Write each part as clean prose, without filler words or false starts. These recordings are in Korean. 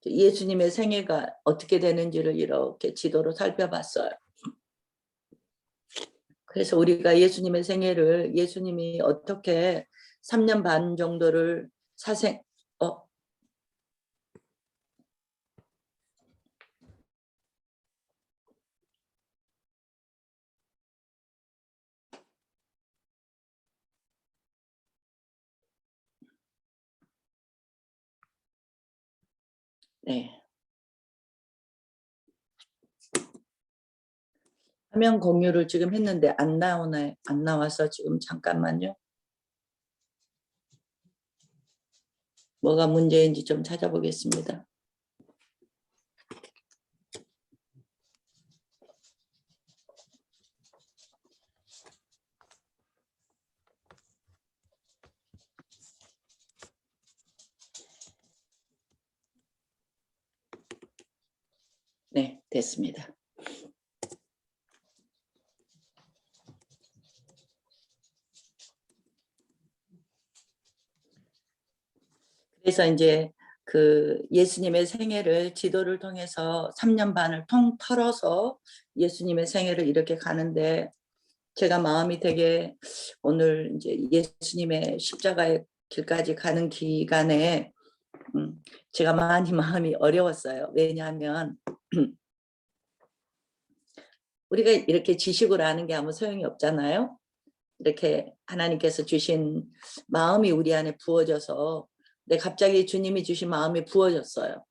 예수님의 생애가 어떻게 되는지를 이렇게 지도로 살펴봤어요. 그래서 우리가 예수님의 생애를 예수님이 어떻게 3년 반 정도를 사생 네. 화면 공유를 지금 했는데 안 나오네. 안 나와서 지금 잠깐만요. 뭐가 문제인지 좀 찾아보겠습니다. 네, 됐습니다. 그래서 이제 그 예수님의 생애를 지도를 통해서 3년 반을 통 털어서 예수님의 생애를 이렇게 가는데 제가 마음이 되게 오늘 이제 예수님의 십자가의 길까지 가는 기간에 제가 많이 마음이 어려웠어요. 왜냐하면 우리가 이렇게 지식으로 아는 게 아무 소용이 없잖아요. 이렇게 하나님께서 주신 마음이 우리 안에 부어져서 갑자기 주님이 주신 마음이 부어졌어요.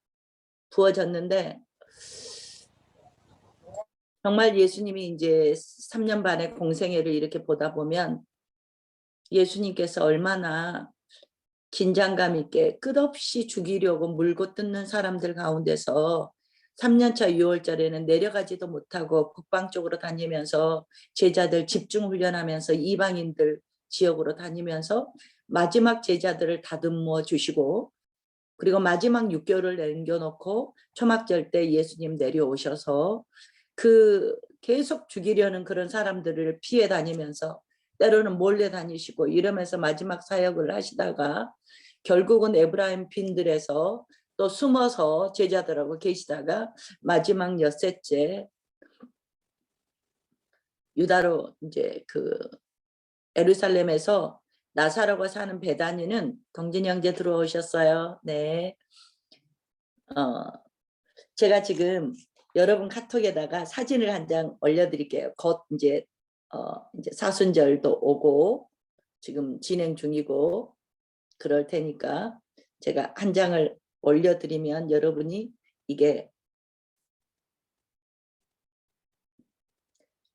부어졌는데 정말 예수님이 이제 3년 반의 공생애를 이렇게 보다 보면 예수님께서 얼마나 긴장감 있게 끝없이 죽이려고 물고 뜯는 사람들 가운데서 3년차 6월절에는 내려가지도 못하고 북방 쪽으로 다니면서 제자들 집중 훈련하면서 이방인들 지역으로 다니면서 마지막 제자들을 다듬어 주시고 그리고 마지막 6개월을 남겨놓고 초막절 때 예수님 내려오셔서 그 계속 죽이려는 그런 사람들을 피해 다니면서 때로는 몰래 다니시고 이러면서 마지막 사역을 하시다가 결국은 에브라임 빈들에서 또 숨어서 제자들하고 계시다가 마지막 엿새째 유다로 이제 그 예루살렘에서 나사로가 사는 베다니는 동진 형제 들어오셨어요. 네. 제가 지금 여러분 카톡에다가 사진을 한 장 올려드릴게요. 곧 이제 이제 사순절도 오고 지금 진행 중이고 그럴 테니까 제가 한 장을 올려드리면 여러분이 이게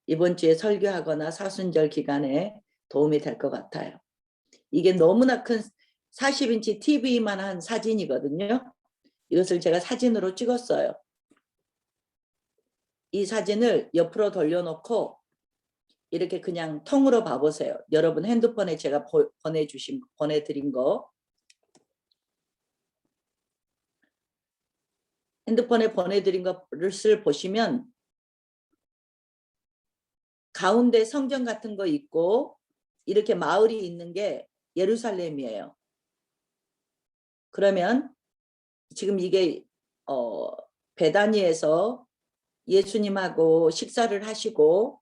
이번 주에 설교하거나 사순절 기간에 도움이 될 것 같아요. 이게 너무나 큰 40인치 TV만 한 사진이거든요. 이것을 제가 사진으로 찍었어요. 이 사진을 옆으로 돌려놓고 이렇게 그냥 통으로 봐보세요. 여러분 핸드폰에 제가 보내드린 거. 핸드폰에 보내드린 것을 보시면 가운데 성전 같은 거 있고 이렇게 마을이 있는 게 예루살렘이에요. 그러면 지금 이게 베다니에서 예수님하고 식사를 하시고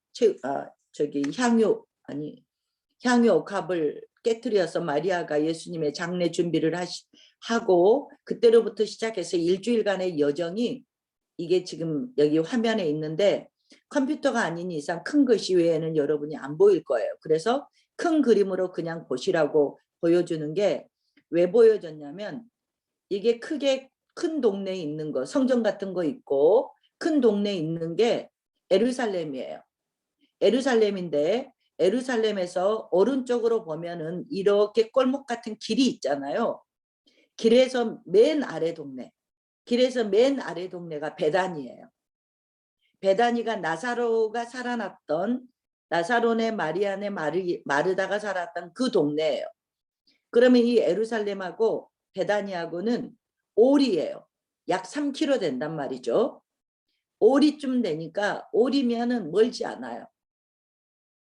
향유 옥합을 깨뜨려서 마리아가 예수님의 장례 준비를 하고 그때로부터 시작해서 일주일간의 여정이 이게 지금 여기 화면에 있는데 컴퓨터가 아닌 이상 큰 글씨 외에는 여러분이 안 보일 거예요. 그래서 큰 그림으로 그냥 보시라고 보여주는 게 왜 보여줬냐면 이게 크게 큰 동네에 있는 거 성전 같은 거 있고 큰 동네에 있는 게 예루살렘이에요. 예루살렘인데 예루살렘에서 오른쪽으로 보면은 이렇게 골목 같은 길이 있잖아요. 길에서 맨 아래 동네가 베다니예요. 베다니가 나사로가 살아났던 나사로네 마리아네 마르다가 살았던 그 동네예요. 그러면 이 예루살렘하고 베다니하고는 오리예요. 약 3km 된단 말이죠. 오리쯤 되니까 오리면은 멀지 않아요.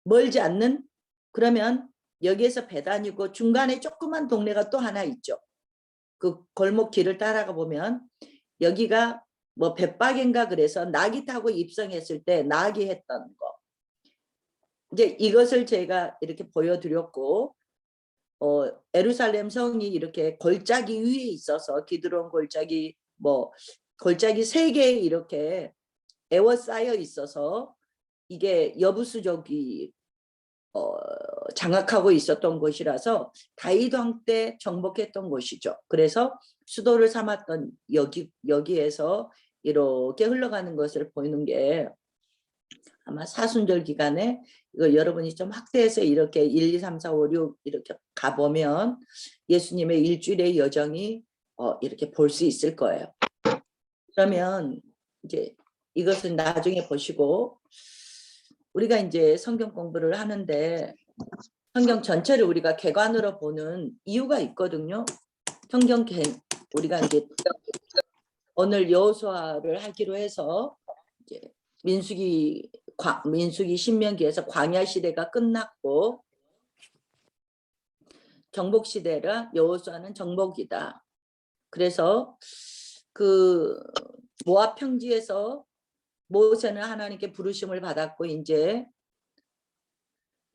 멀지 않는 그러면 여기에서 베다니고 중간에 조그만 동네가 또 하나 있죠. 그 골목 길을 따라가 보면 여기가 뭐 벳박인가 그래서 나귀 타고 입성했을 때 나귀 했던 거. 이제 이것을 제가 이렇게 보여드렸고 예루살렘 성이 이렇게 골짜기 위에 있어서 기드론 골짜기 뭐 골짜기 3개 이렇게 에워싸여 있어서 이게 여부수족이 장악하고 있었던 곳이라서 다윗 왕 때 정복했던 곳이죠. 그래서 수도를 삼았던 여기에서 이렇게 흘러가는 것을 보이는 게 아마 사순절 기간에 이거 여러분이 좀 확대해서 이렇게 1, 2, 3, 4, 5, 6 이렇게 가보면 예수님의 일주일의 여정이 이렇게 볼 수 있을 거예요. 그러면 이제 이것은 나중에 보시고 우리가 이제 성경 공부를 하는데 성경 전체를 우리가 객관으로 보는 이유가 있거든요. 우리가 이제 오늘 여호수아를 하기로 해서 이제 민수기 신명기에서 광야 시대가 끝났고 정복 시대라 여호수아는 정복이다. 그래서 그 모압 평지에서 모세는 하나님께 부르심을 받았고 이제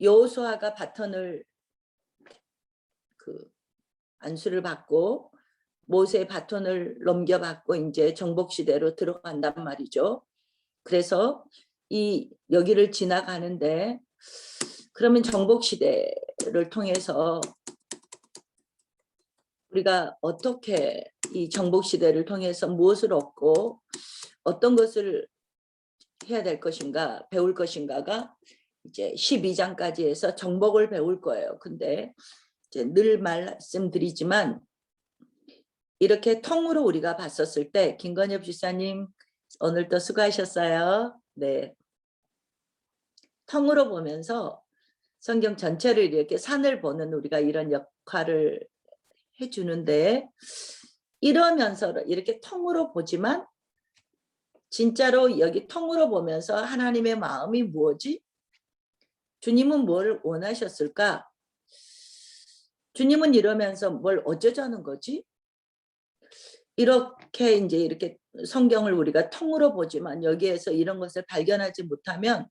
여호수아가 바턴을 안수를 받고 모세의 바톤을 넘겨받고 이제 정복 시대로 들어간단 말이죠. 그래서 여기를 지나가는데 그러면 정복 시대를 통해서 우리가 어떻게 이 정복 시대를 통해서 무엇을 얻고 어떤 것을 해야 될 것인가 배울 것인가가 이제 12장까지 해서 정복을 배울 거예요. 근데 이제 늘 말씀드리지만 이렇게 통으로 우리가 봤었을 때 김건엽 집사님 오늘도 수고하셨어요. 네, 통으로 보면서 성경 전체를 이렇게 산을 보는 우리가 이런 역할을 해주는데 이러면서 이렇게 통으로 보지만 진짜로 여기 통으로 보면서 하나님의 마음이 뭐지? 주님은 뭘 원하셨을까? 주님은 이러면서 뭘 어쩌자는 거지? 이렇게 이렇게 성경을 우리가 통으로 보지만 여기에서 이런 것을 발견하지 못하면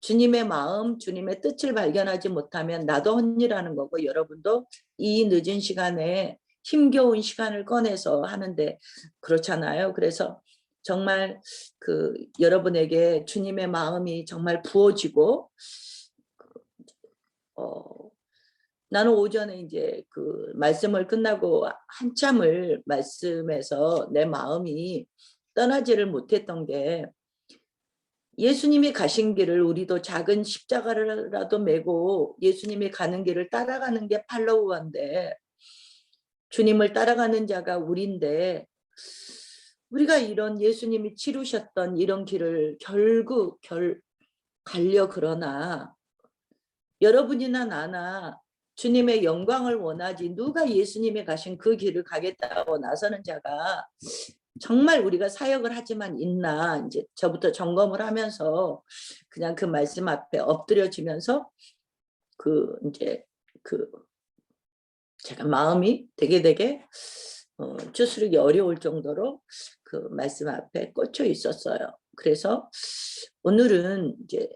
주님의 마음, 주님의 뜻을 발견하지 못하면 나도 헛일하는 거고 여러분도 이 늦은 시간에 힘겨운 시간을 꺼내서 하는데 그렇잖아요. 그래서 정말 여러분에게 주님의 마음이 정말 부어지고 나는 오전에 이제 말씀을 끝나고 한참을 말씀에서 내 마음이 떠나지를 못했던 게 예수님이 가신 길을 우리도 작은 십자가라도 메고 예수님이 가는 길을 따라가는 게 팔로우인데 주님을 따라가는 자가 우리인데 우리가 이런 예수님이 치르셨던 이런 길을 결국 가려 그러나 여러분이나 나나 주님의 영광을 원하지 누가 예수님이 가신 그 길을 가겠다고 나서는 자가 정말 우리가 사역을 하지만 있나 이제 저부터 점검을 하면서 그냥 그 말씀 앞에 엎드려지면서 이제 제가 마음이 되게 추스르기 어려울 정도로 그 말씀 앞에 꽂혀 있었어요. 그래서 오늘은 이제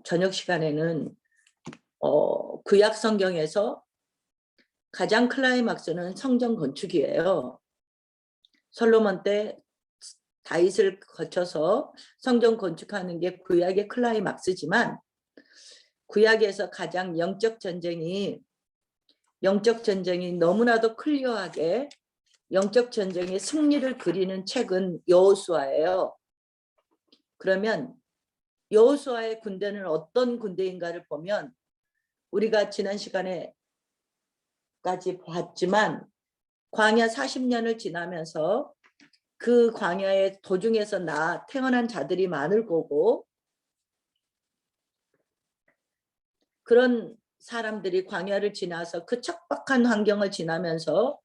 저녁 시간에는 구약 성경에서 가장 클라이막스는 성전 건축이에요. 솔로몬 때 다윗을 거쳐서 성전 건축하는 게 구약의 클라이막스지만 구약에서 가장 영적 전쟁이 너무나도 클리어하게 영적 전쟁의 승리를 그리는 책은 여호수아예요. 그러면 여호수아의 군대는 어떤 군대인가를 보면 우리가 지난 시간에까지 봤지만 광야 40년을 지나면서 그 광야의 도중에서 태어난 자들이 많을 거고 그런 사람들이 광야를 지나서 그 척박한 환경을 지나면서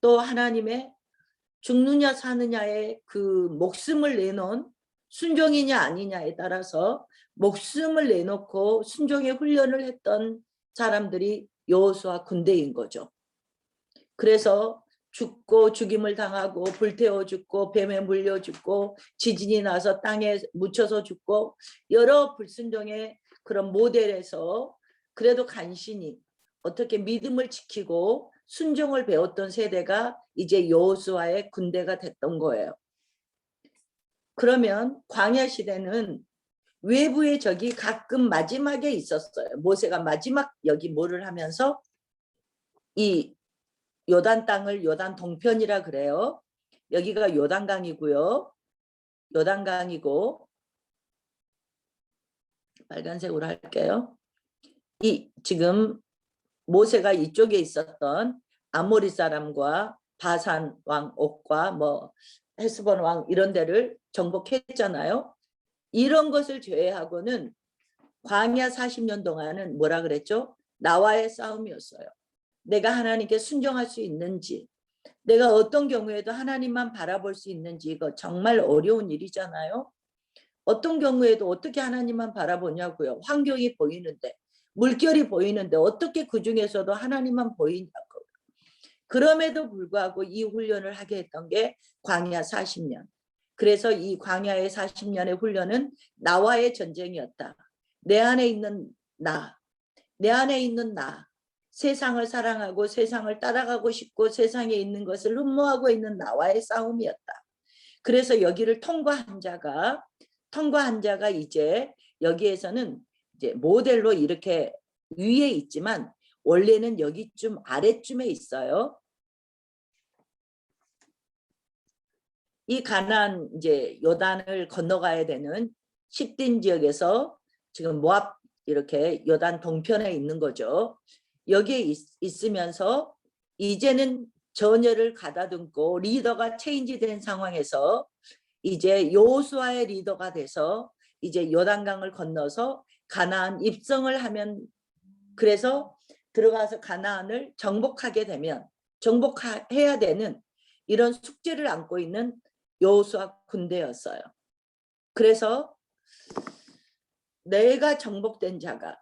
또 하나님의 죽느냐 사느냐의 그 목숨을 내놓은 순종이냐 아니냐에 따라서 목숨을 내놓고 순종의 훈련을 했던 사람들이 여호수아 군대인 거죠. 그래서 죽고 죽임을 당하고 불태워 죽고 뱀에 물려 죽고 지진이 나서 땅에 묻혀서 죽고 여러 불순종의 그런 모델에서 그래도 간신히 어떻게 믿음을 지키고 순종을 배웠던 세대가 이제 여호수아의 군대가 됐던 거예요. 그러면 광야 시대는 외부의 적이 가끔 마지막에 있었어요. 모세가 마지막 여기 뭐를 하면서 이 요단 땅을 요단 동편이라 그래요. 여기가 요단강이고요. 요단강이고 빨간색으로 할게요. 이 지금 모세가 이쪽에 있었던 아모리 사람과 바산 왕 옥과 뭐 헤스본 왕 이런 데를 정복했잖아요. 이런 것을 제외하고는 광야 40년 동안은 뭐라 그랬죠? 나와의 싸움이었어요. 내가 하나님께 순종할 수 있는지, 내가 어떤 경우에도 하나님만 바라볼 수 있는지, 이거 정말 어려운 일이잖아요. 어떤 경우에도 어떻게 하나님만 바라보냐고요. 환경이 보이는데, 물결이 보이는데 어떻게 그 중에서도 하나님만 보이냐고. 그럼에도 불구하고 이 훈련을 하게 했던 게 광야 40년. 그래서 이 광야의 40년의 훈련은 나와의 전쟁이었다. 내 안에 있는 나, 내 안에 있는 나, 세상을 사랑하고 세상을 따라가고 싶고 세상에 있는 것을 흠모하고 있는 나와의 싸움이었다. 그래서 여기를 통과한 자가 이제 여기에서는 이제 모델로 이렇게 위에 있지만 원래는 여기쯤 아래쯤에 있어요. 이 가나안 이제 요단을 건너가야 되는 시딘 지역에서 지금 모압 이렇게 요단 동편에 있는 거죠. 여기에 있으면서 이제는 전열을 가다듬고 리더가 체인지된 상황에서 이제 여호수아의 리더가 돼서 이제 요단강을 건너서 가나안 입성을 하면 그래서 들어가서 가나안을 정복하게 되면 정복해야 되는 이런 숙제를 안고 있는 여호수아 군대였어요. 그래서 내가 정복된 자가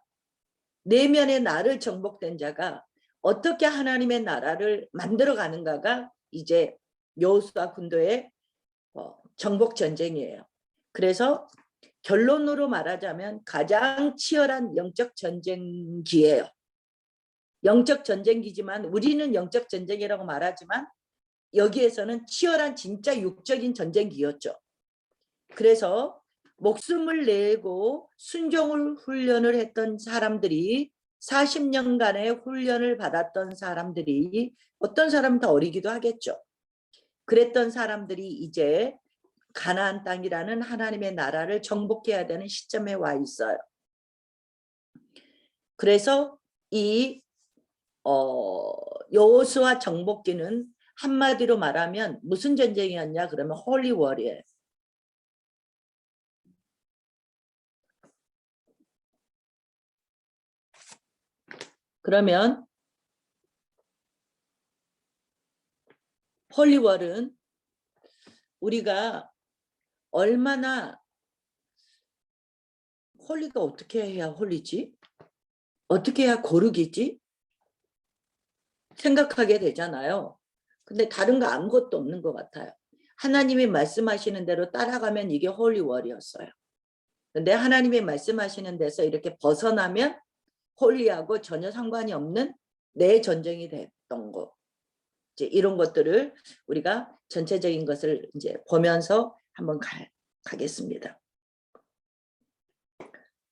내면의 나를 정복된 자가 어떻게 하나님의 나라를 만들어 가는가가 이제 여호수아 군대의 정복 전쟁이에요. 그래서 결론으로 말하자면 가장 치열한 영적 전쟁기예요. 영적 전쟁기지만 우리는 영적 전쟁이라고 말하지만 여기에서는 치열한 진짜 육적인 전쟁기였죠. 그래서 목숨을 내고 순종을 훈련을 했던 사람들이 40년간의 훈련을 받았던 사람들이 어떤 사람은 더 어리기도 하겠죠. 그랬던 사람들이 이제 가나안 땅이라는 하나님의 나라를 정복해야 되는 시점에 와 있어요. 그래서 이 여호수아 정복기는 한마디로 말하면 무슨 전쟁이었냐 그러면 홀리월이에요. 그러면 홀리월은 우리가 얼마나 홀리가 어떻게 해야 홀리지? 어떻게 해야 거룩이지? 생각하게 되잖아요. 근데 다른 거 아무것도 없는 것 같아요. 하나님이 말씀하시는 대로 따라가면 이게 홀리월이었어요. 근데 하나님이 말씀하시는 데서 이렇게 벗어나면 홀리하고 전혀 상관이 없는 내 전쟁이 됐던 거. 이제 이런 것들을 우리가 전체적인 것을 이제 보면서 한번 가겠습니다.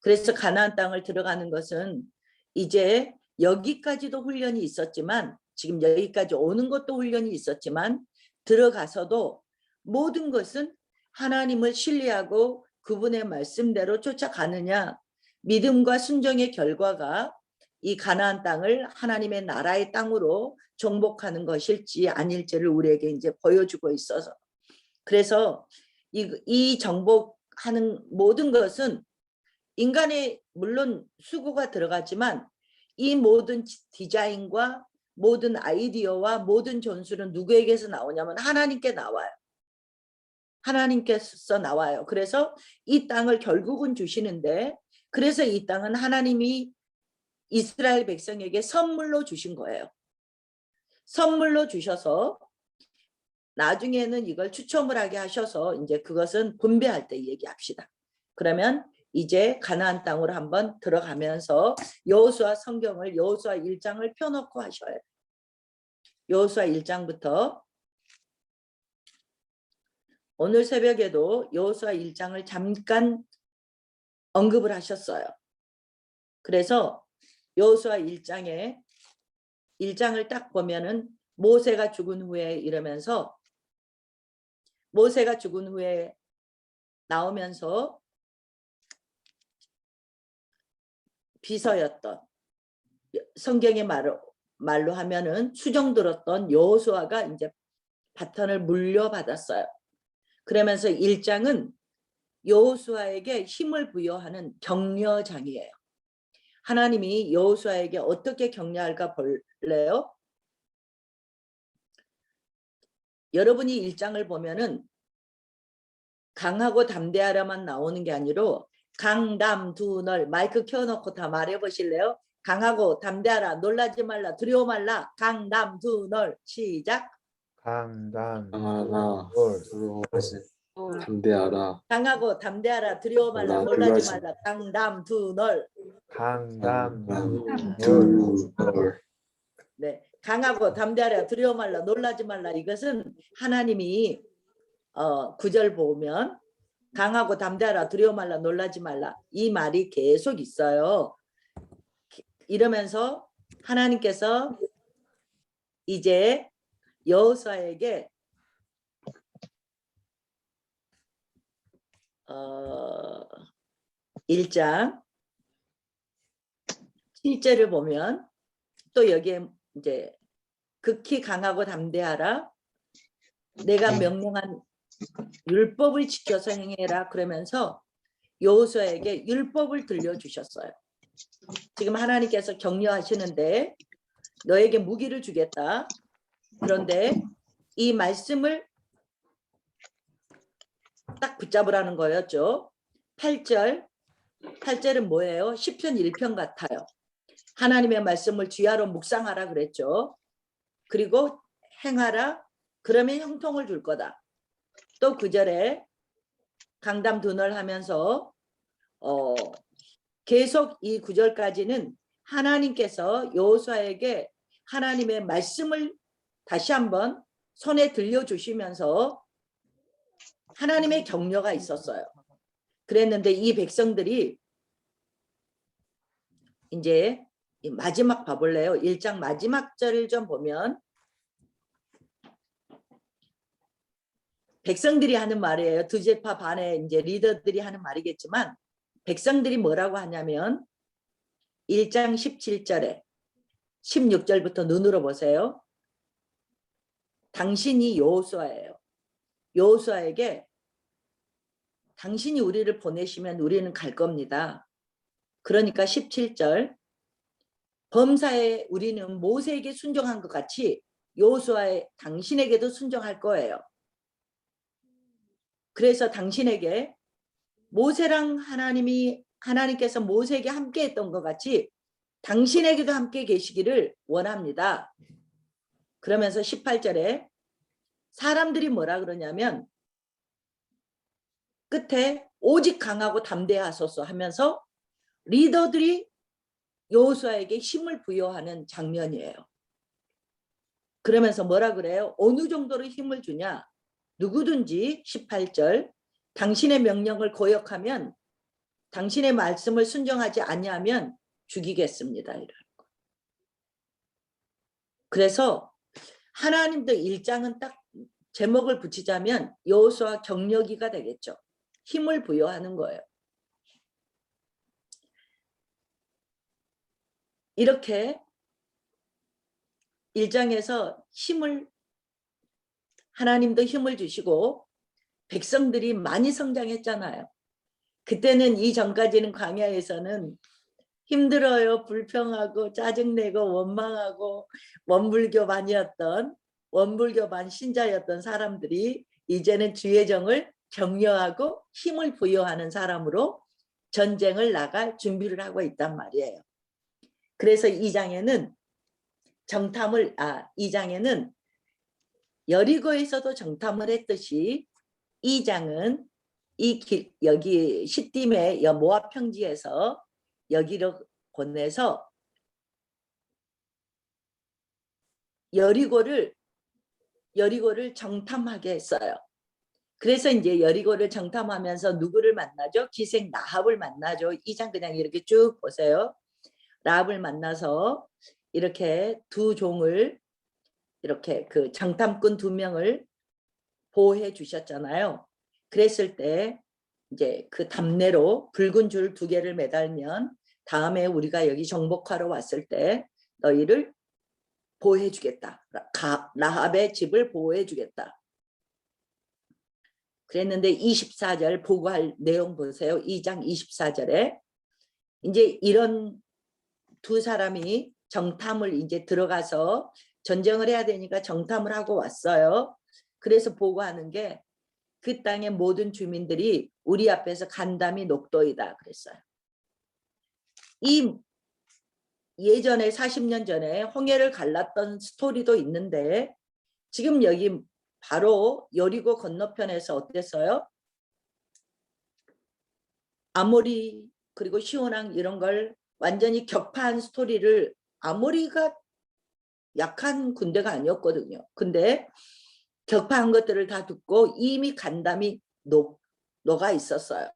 그래서 가나안 땅을 들어가는 것은 이제 여기까지도 훈련이 있었지만 지금 여기까지 오는 것도 훈련이 있었지만 들어가서도 모든 것은 하나님을 신뢰하고 그분의 말씀대로 쫓아가느냐 믿음과 순종의 결과가 이 가나안 땅을 하나님의 나라의 땅으로 정복하는 것일지 아닐지를 우리에게 이제 보여주고 있어서 그래서 이 정복하는 모든 것은 인간의 물론 수고가 들어가지만 이 모든 디자인과 모든 아이디어와 모든 전술은 누구에게서 나오냐면 하나님께 나와요. 하나님께서 나와요. 그래서 이 땅을 결국은 주시는데 그래서 이 땅은 하나님이 이스라엘 백성에게 선물로 주신 거예요. 선물로 주셔서 나중에는 이걸 추첨을 하게 하셔서 이제 그것은 분배할 때 얘기합시다. 그러면 이제 가나안 땅으로 한번 들어가면서 여호수아 성경을 여호수아 1장을 펴놓고 하셔야 돼요. 여호수아 1장부터 오늘 새벽에도 여호수아 1장을 잠깐 언급을 하셨어요. 그래서 여호수아 1장에 1장을 딱 보면은 모세가 죽은 후에 이러면서 모세가 죽은 후에 나오면서 비서였던 성경의 말로 하면은 수정 들었던 여호수아가 이제 바턴을 물려받았어요. 그러면서 1장은 여호수아에게 힘을 부여하는 격려장이에요. 하나님이 여호수아에게 어떻게 격려할까 볼래요? 여러분이 1장을 보면은 강하고 담대하라만 나오는 게 아니라 강담두널 마이크 켜놓고 다 말해보실래요? 강하고 담대하라, 놀라지 말라, 두려워 말라, 강담두널. 시작. 강단 강하라, 두려워하지, 담대하라, 강하고 담대하라, 두려워 말라, 놀라지 말라, 강담두널. 강단 두널. 네, 강하고 담대하라, 두려워 말라, 놀라지 말라. 이것은 하나님이 9절 보면 강하고 담대하라, 두려워 말라, 놀라지 말라. 이 말이 계속 있어요. 이러면서 하나님께서 이제 여호수아에게 1장 7절을 보면 또 여기에 이제 극히 강하고 담대하라, 내가 명령한 율법을 지켜서 행해라 그러면서 여호수아에게 율법을 들려주셨어요. 지금 하나님께서 격려하시는데 너에게 무기를 주겠다. 그런데 이 말씀을 딱 붙잡으라는 거였죠. 8절은 뭐예요? 시편 1편 같아요. 하나님의 말씀을 주야로 묵상하라 그랬죠. 그리고 행하라. 그러면 형통을 줄 거다. 또 9절에 강담 두널 하면서 계속 이 9절까지는 하나님께서 여호수아에게 하나님의 말씀을 다시 한번 손에 들려주시면서 하나님의 격려가 있었어요. 그랬는데 이 백성들이 이제 마지막 봐볼래요? 1장 마지막 절을 좀 보면 백성들이 하는 말이에요. 두제파 반의 이제 리더들이 하는 말이겠지만 백성들이 뭐라고 하냐면 1장 17절에 16절부터 눈으로 보세요. 당신이 여호수아예요. 여호수아에게 당신이 우리를 보내시면 우리는 갈 겁니다. 그러니까 17절 범사에 우리는 모세에게 순종한 것 같이 여호수아의 당신에게도 순종할 거예요. 그래서 당신에게 모세랑 하나님께서 모세에게 함께 했던 것 같이 당신에게도 함께 계시기를 원합니다. 그러면서 18절에 사람들이 뭐라 그러냐면 끝에 오직 강하고 담대하소서 하면서 리더들이 여호수아에게 힘을 부여하는 장면이에요. 그러면서 뭐라 그래요? 어느 정도로 힘을 주냐? 누구든지 18절 당신의 명령을 거역하면 당신의 말씀을 순종하지 아니하면 죽이겠습니다. 이런 거. 그래서 하나님도 1장은 딱 제목을 붙이자면 여호수아 격려기가 되겠죠. 힘을 부여하는 거예요. 이렇게 1장에서 하나님도 힘을 주시고 백성들이 많이 성장했잖아요. 그때는 이전까지는 광야에서는 힘들어요. 불평하고 짜증내고 원망하고 원불교반이었던 원불교반 신자였던 사람들이 이제는 주의 정을 격려하고 힘을 부여하는 사람으로 전쟁을 나갈 준비를 하고 있단 말이에요. 그래서 2장에는 여리고에서도 정탐을 했듯이 이 장은 여기 시딤의 모압 평지에서 여기로 건네서 여리고를 정탐하게 했어요. 그래서 이제 여리고를 정탐하면서 누구를 만나죠? 기생 라합을 만나죠. 이 장 그냥 이렇게 쭉 보세요. 라합을 만나서 이렇게 두 종을 이렇게 그 정탐꾼 2명을 보호해 주셨잖아요. 그랬을 때 이제 그 담내로 붉은 줄 2개를 매달면 다음에 우리가 여기 정복하러 왔을 때 너희를 보호해 주겠다. 라합의 집을 보호해 주겠다. 그랬는데 24절 보고할 내용 보세요. 2장 24절에 이제 이런 두 사람이 정탐을 이제 들어가서 전쟁을 해야 되니까 정탐을 하고 왔어요. 그래서 보고하는 게 그 땅의 모든 주민들이 우리 앞에서 간담이 녹도이다 그랬어요. 이 예전에 40년 전에 홍해를 갈랐던 스토리도 있는데 지금 여기 바로 여리고 건너편에서 어땠어요? 아모리 그리고 시온왕 이런 걸 완전히 격파한 스토리를 아모리가 약한 군대가 아니었거든요. 근데 격파한 것들을 다 듣고 이미 간담이 녹아 있었어요.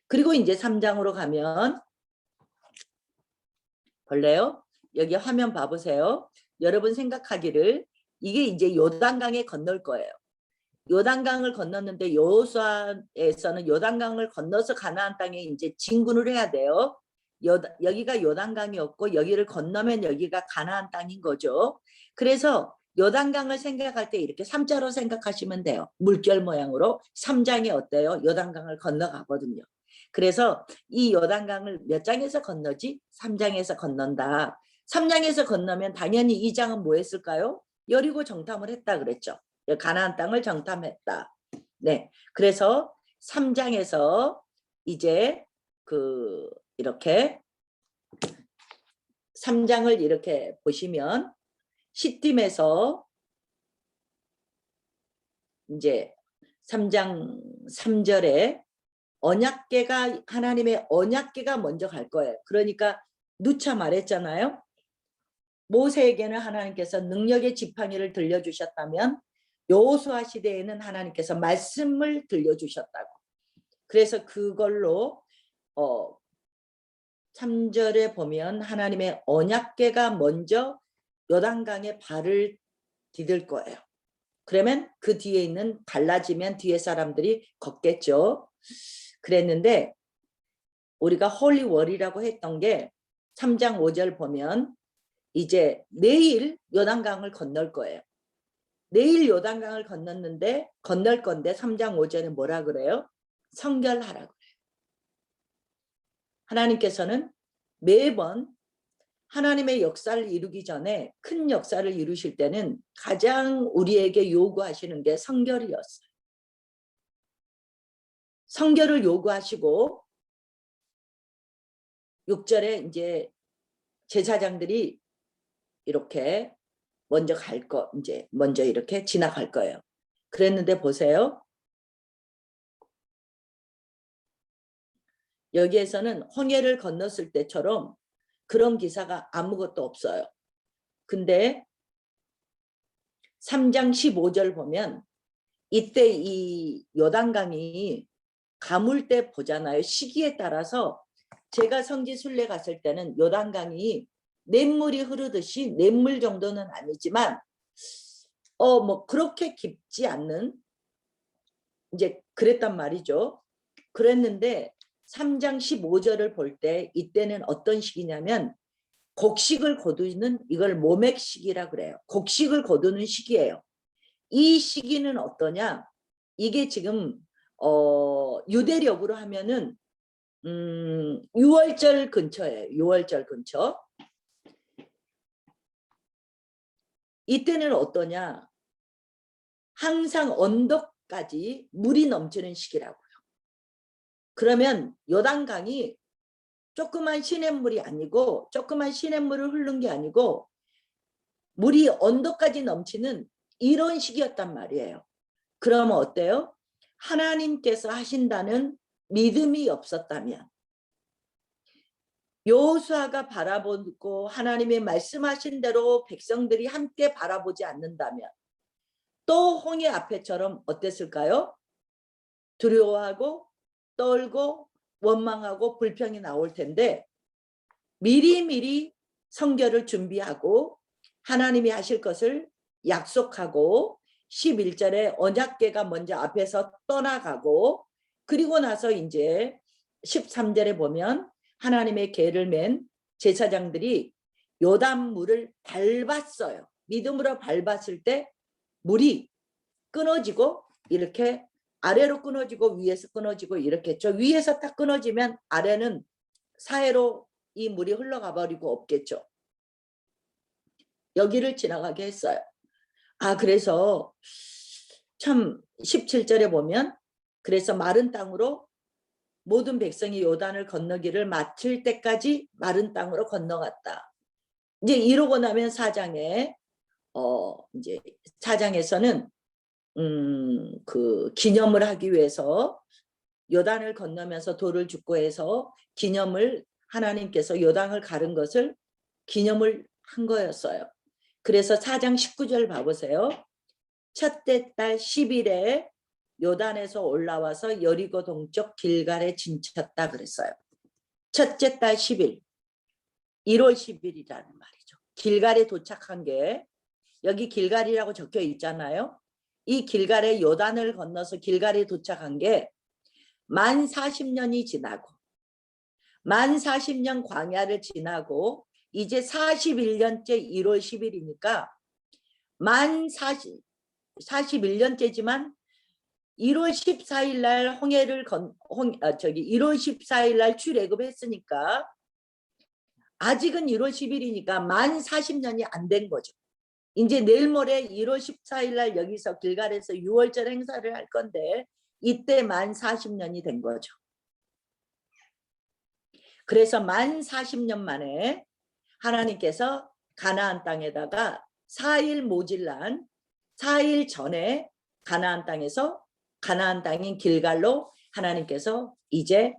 그리고 이제 3장으로 가면 볼래요? 여기 화면 봐보세요. 여러분 생각하기를 이게 이제 요단강에 건널 거예요. 요단강을 건넜는데 여호수아에서는 요단강을 건너서 가나안 땅에 이제 진군을 해야 돼요. 여기가 요단강이었고 여기를 건너면 여기가 가나안 땅인 거죠. 그래서 요단강을 생각할 때 이렇게 3자로 생각하시면 돼요. 물결 모양으로 3장이 어때요? 요단강을 건너가거든요. 그래서 이 요단강을 몇 장에서 건너지? 3장에서 건넌다. 3장에서 건너면 당연히 2장은 뭐 했을까요? 여리고 정탐을 했다 그랬죠. 가나안 땅을 정탐했다. 네, 그래서 3장에서 이제 이렇게 3장을 이렇게 보시면 시딤에서 이제 3장 3절에 언약궤가 하나님의 언약궤가 먼저 갈 거예요. 그러니까 누차 말했잖아요. 모세에게는 하나님께서 능력의 지팡이를 들려주셨다면 여호수아 시대에는 하나님께서 말씀을 들려주셨다고. 그래서 그걸로 3절에 보면 하나님의 언약궤가 먼저 요단강에 발을 디딜 거예요. 그러면 그 뒤에 있는 갈라지면 뒤에 사람들이 걷겠죠. 그랬는데 우리가 홀리월이라고 했던 게 3장 5절 보면 이제 내일 요단강을 건널 거예요. 내일 요단강을 건널 건데 3장 5절에 뭐라 그래요? 성결하라고 그래요. 하나님께서는 매번 하나님의 역사를 이루기 전에 큰 역사를 이루실 때는 가장 우리에게 요구하시는 게 성결이었어요. 성결을 요구하시고 6절에 이제 제사장들이 이렇게 먼저 이렇게 지나갈 거예요. 그랬는데 보세요. 여기에서는 홍해를 건넜을 때처럼 그런 기사가 아무것도 없어요. 근데 3장 15절 보면 이때 이 요단강이 가물 때 보잖아요. 시기에 따라서 제가 성지 순례 갔을 때는 요단강이 냇물이 흐르듯이 냇물 정도는 아니지만 뭐 그렇게 깊지 않는 이제 그랬단 말이죠. 그랬는데 3장 15절을 볼 때 이때는 어떤 시기냐면 곡식을 거두는 이걸 모맥시기라 그래요. 곡식을 거두는 시기예요. 이 시기는 어떠냐? 이게 지금 유대력으로 하면은 6월절 근처예요. 6월절 근처. 이때는 어떠냐? 항상 언덕까지 물이 넘치는 시기라고요. 그러면 요단강이 조그만 시냇물이 아니고 조그만 시냇물을 흐른 게 아니고 물이 언덕까지 넘치는 이런 식이었단 말이에요. 그러면 어때요? 하나님께서 하신다는 믿음이 없었다면, 여호수아가 바라보고 하나님의 말씀하신 대로 백성들이 함께 바라보지 않는다면 또 홍해 앞에처럼 어땠을까요? 두려워하고 떨고 원망하고 불평이 나올 텐데, 미리미리 성결을 준비하고 하나님이 하실 것을 약속하고 11절에 언약궤가 먼저 앞에서 떠나가고, 그리고 나서 이제 13절에 보면 하나님의 궤를 맨 제사장들이 요단물을 밟았어요. 믿음으로 밟았을 때 물이 끊어지고, 이렇게 아래로 끊어지고 위에서 끊어지고 이렇게 했죠. 위에서 딱 끊어지면 아래는 사해로 이 물이 흘러가 버리고 없겠죠. 여기를 지나가게 했어요. 그래서 참 17절에 보면, 그래서 마른 땅으로 모든 백성이 요단을 건너기를 마칠 때까지 마른 땅으로 건너갔다. 이제 이러고 나면 이제 4장에서는 그 기념을 하기 위해서 요단을 건너면서 돌을 줍고 해서 기념을, 하나님께서 요단을 가른 것을 기념을 한 거였어요. 그래서 4장 19절 봐보세요. 첫째 달 10일에 요단에서 올라와서 여리고 동쪽 길갈에 진쳤다 그랬어요. 첫째 달 10일, 1월 10일이라는 말이죠. 길갈에 도착한 게, 여기 길갈이라고 적혀 있잖아요. 이 길갈에 요단을 건너서 길갈에 도착한 게 만 40년이 지나고, 만 40년 광야를 지나고 이제 41년째 1월 10일이니까 만 41년째지만 1월 14일 날 1월 14일 날 출애굽했으니까 아직은 1월 10일이니까 만 40년이 안 된 거죠. 이제 내일 모레 1월 14일 날 여기서 길갈에서 6월절 행사를 할 건데 이때 만 40년이 된 거죠. 그래서 만 40년 만에 하나님께서 가나안 땅에다가 4일 모질란 4일 전에 가나안 땅에서, 가나안 땅인 길갈로 하나님께서 이제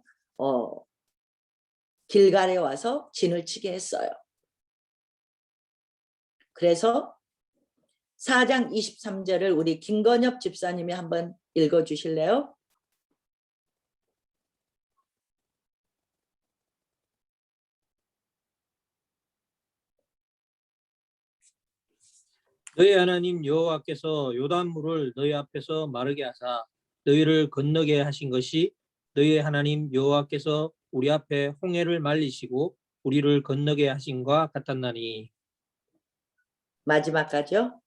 길갈에 와서 진을 치게 했어요. 그래서 4장 23절을 우리 김건엽 집사님이 한번 읽어주실래요? 너희 하나님 여호와께서 요단물을 너희 앞에서 마르게 하사 너희를 건너게 하신 것이 너희 하나님 여호와께서 우리 앞에 홍해를 말리시고 우리를 건너게 하신과 같았나니. 마지막까지요.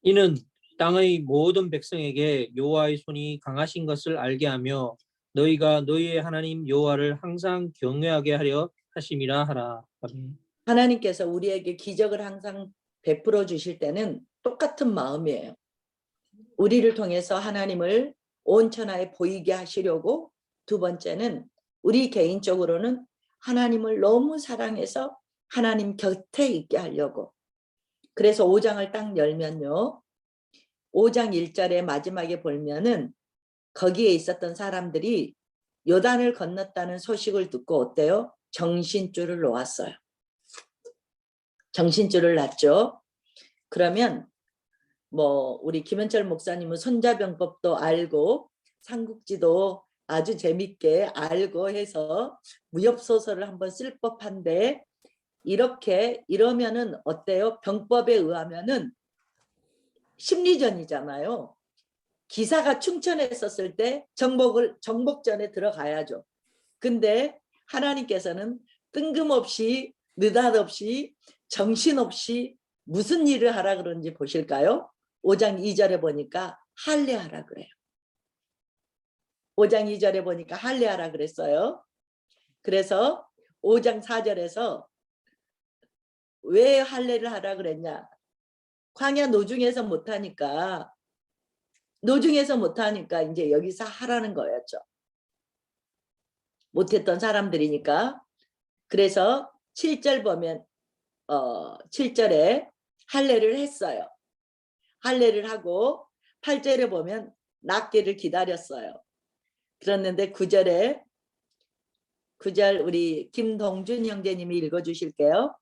이는 땅의 모든 백성에게 여호와의 손이 강하신 것을 알게 하며 너희가 너희의 하나님 여호와를 항상 경외하게 하려 하심이라 하라. 하나님께서 우리에게 기적을 항상 베풀어 주실 때는 똑같은 마음이에요. 우리를 통해서 하나님을 온 천하에 보이게 하시려고, 두 번째는 우리 개인적으로는 하나님을 너무 사랑해서 하나님 곁에 있게 하려고. 그래서 5장을 딱 열면요, 5장 1절의 마지막에 보면은 거기에 있었던 사람들이 요단을 건넜다는 소식을 듣고 어때요? 정신줄을 놓았어요. 정신줄을 놨죠. 그러면 우리 김현철 목사님은 손자병법도 알고 삼국지도 아주 재밌게 알고 해서 무협소설을 한번 쓸 법한데, 이러면은 어때요? 병법에 의하면은 심리전이잖아요. 기사가 충천했었을 때 정복전에 들어가야죠. 근데 하나님께서는 뜬금없이 느닷없이 정신없이 무슨 일을 하라 그런지 보실까요? 5장 2절에 보니까 할례하라 그래요. 5장 2절에 보니까 할례하라 그랬어요. 그래서 5장 4절에서 왜 할례를 하라 그랬냐? 광야 노중에서 못하니까 이제 여기서 하라는 거였죠. 못했던 사람들이니까. 그래서 7절 보면 7절에 할례를 했어요. 할례를 하고 8절에 보면 낫기를 기다렸어요. 그랬는데 9절 우리 김동준 형제님이 읽어주실게요.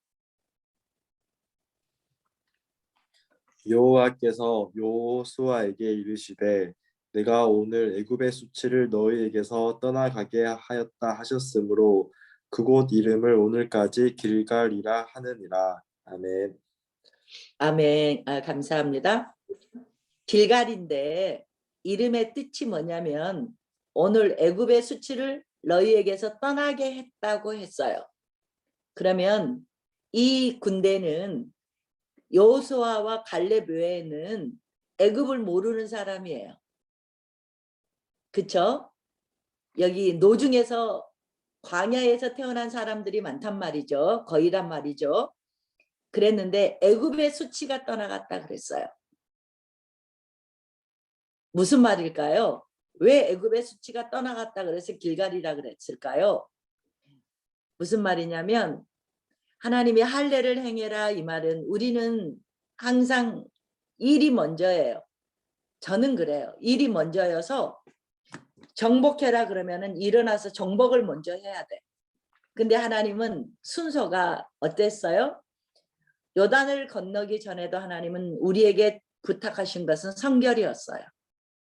여호와께서 여호수아에게 이르시되 내가 오늘 애굽의 수치를 너희에게서 떠나가게 하였다 하셨으므로 그곳 이름을 오늘까지 길갈이라 하느니라. 아멘. 아멘. 감사합니다. 길갈인데 이름의 뜻이 뭐냐면 오늘 애굽의 수치를 너희에게서 떠나게 했다고 했어요. 그러면 이 군대는 여호수아와 갈렙 외에는 애굽을 모르는 사람이에요. 그쵸? 여기 노중에서 광야에서 태어난 사람들이 많단 말이죠. 거의란 말이죠. 그랬는데 애굽의 수치가 떠나갔다 그랬어요. 무슨 말일까요? 왜 애굽의 수치가 떠나갔다 그래서 길갈이라 그랬을까요? 무슨 말이냐면 하나님이 할례를 행해라 이 말은 우리는 항상 일이 먼저예요. 저는 그래요. 일이 먼저여서 정복해라 그러면은 일어나서 정복을 먼저 해야 돼. 근데 하나님은 순서가 어땠어요? 요단을 건너기 전에도 하나님은 우리에게 부탁하신 것은 성결이었어요.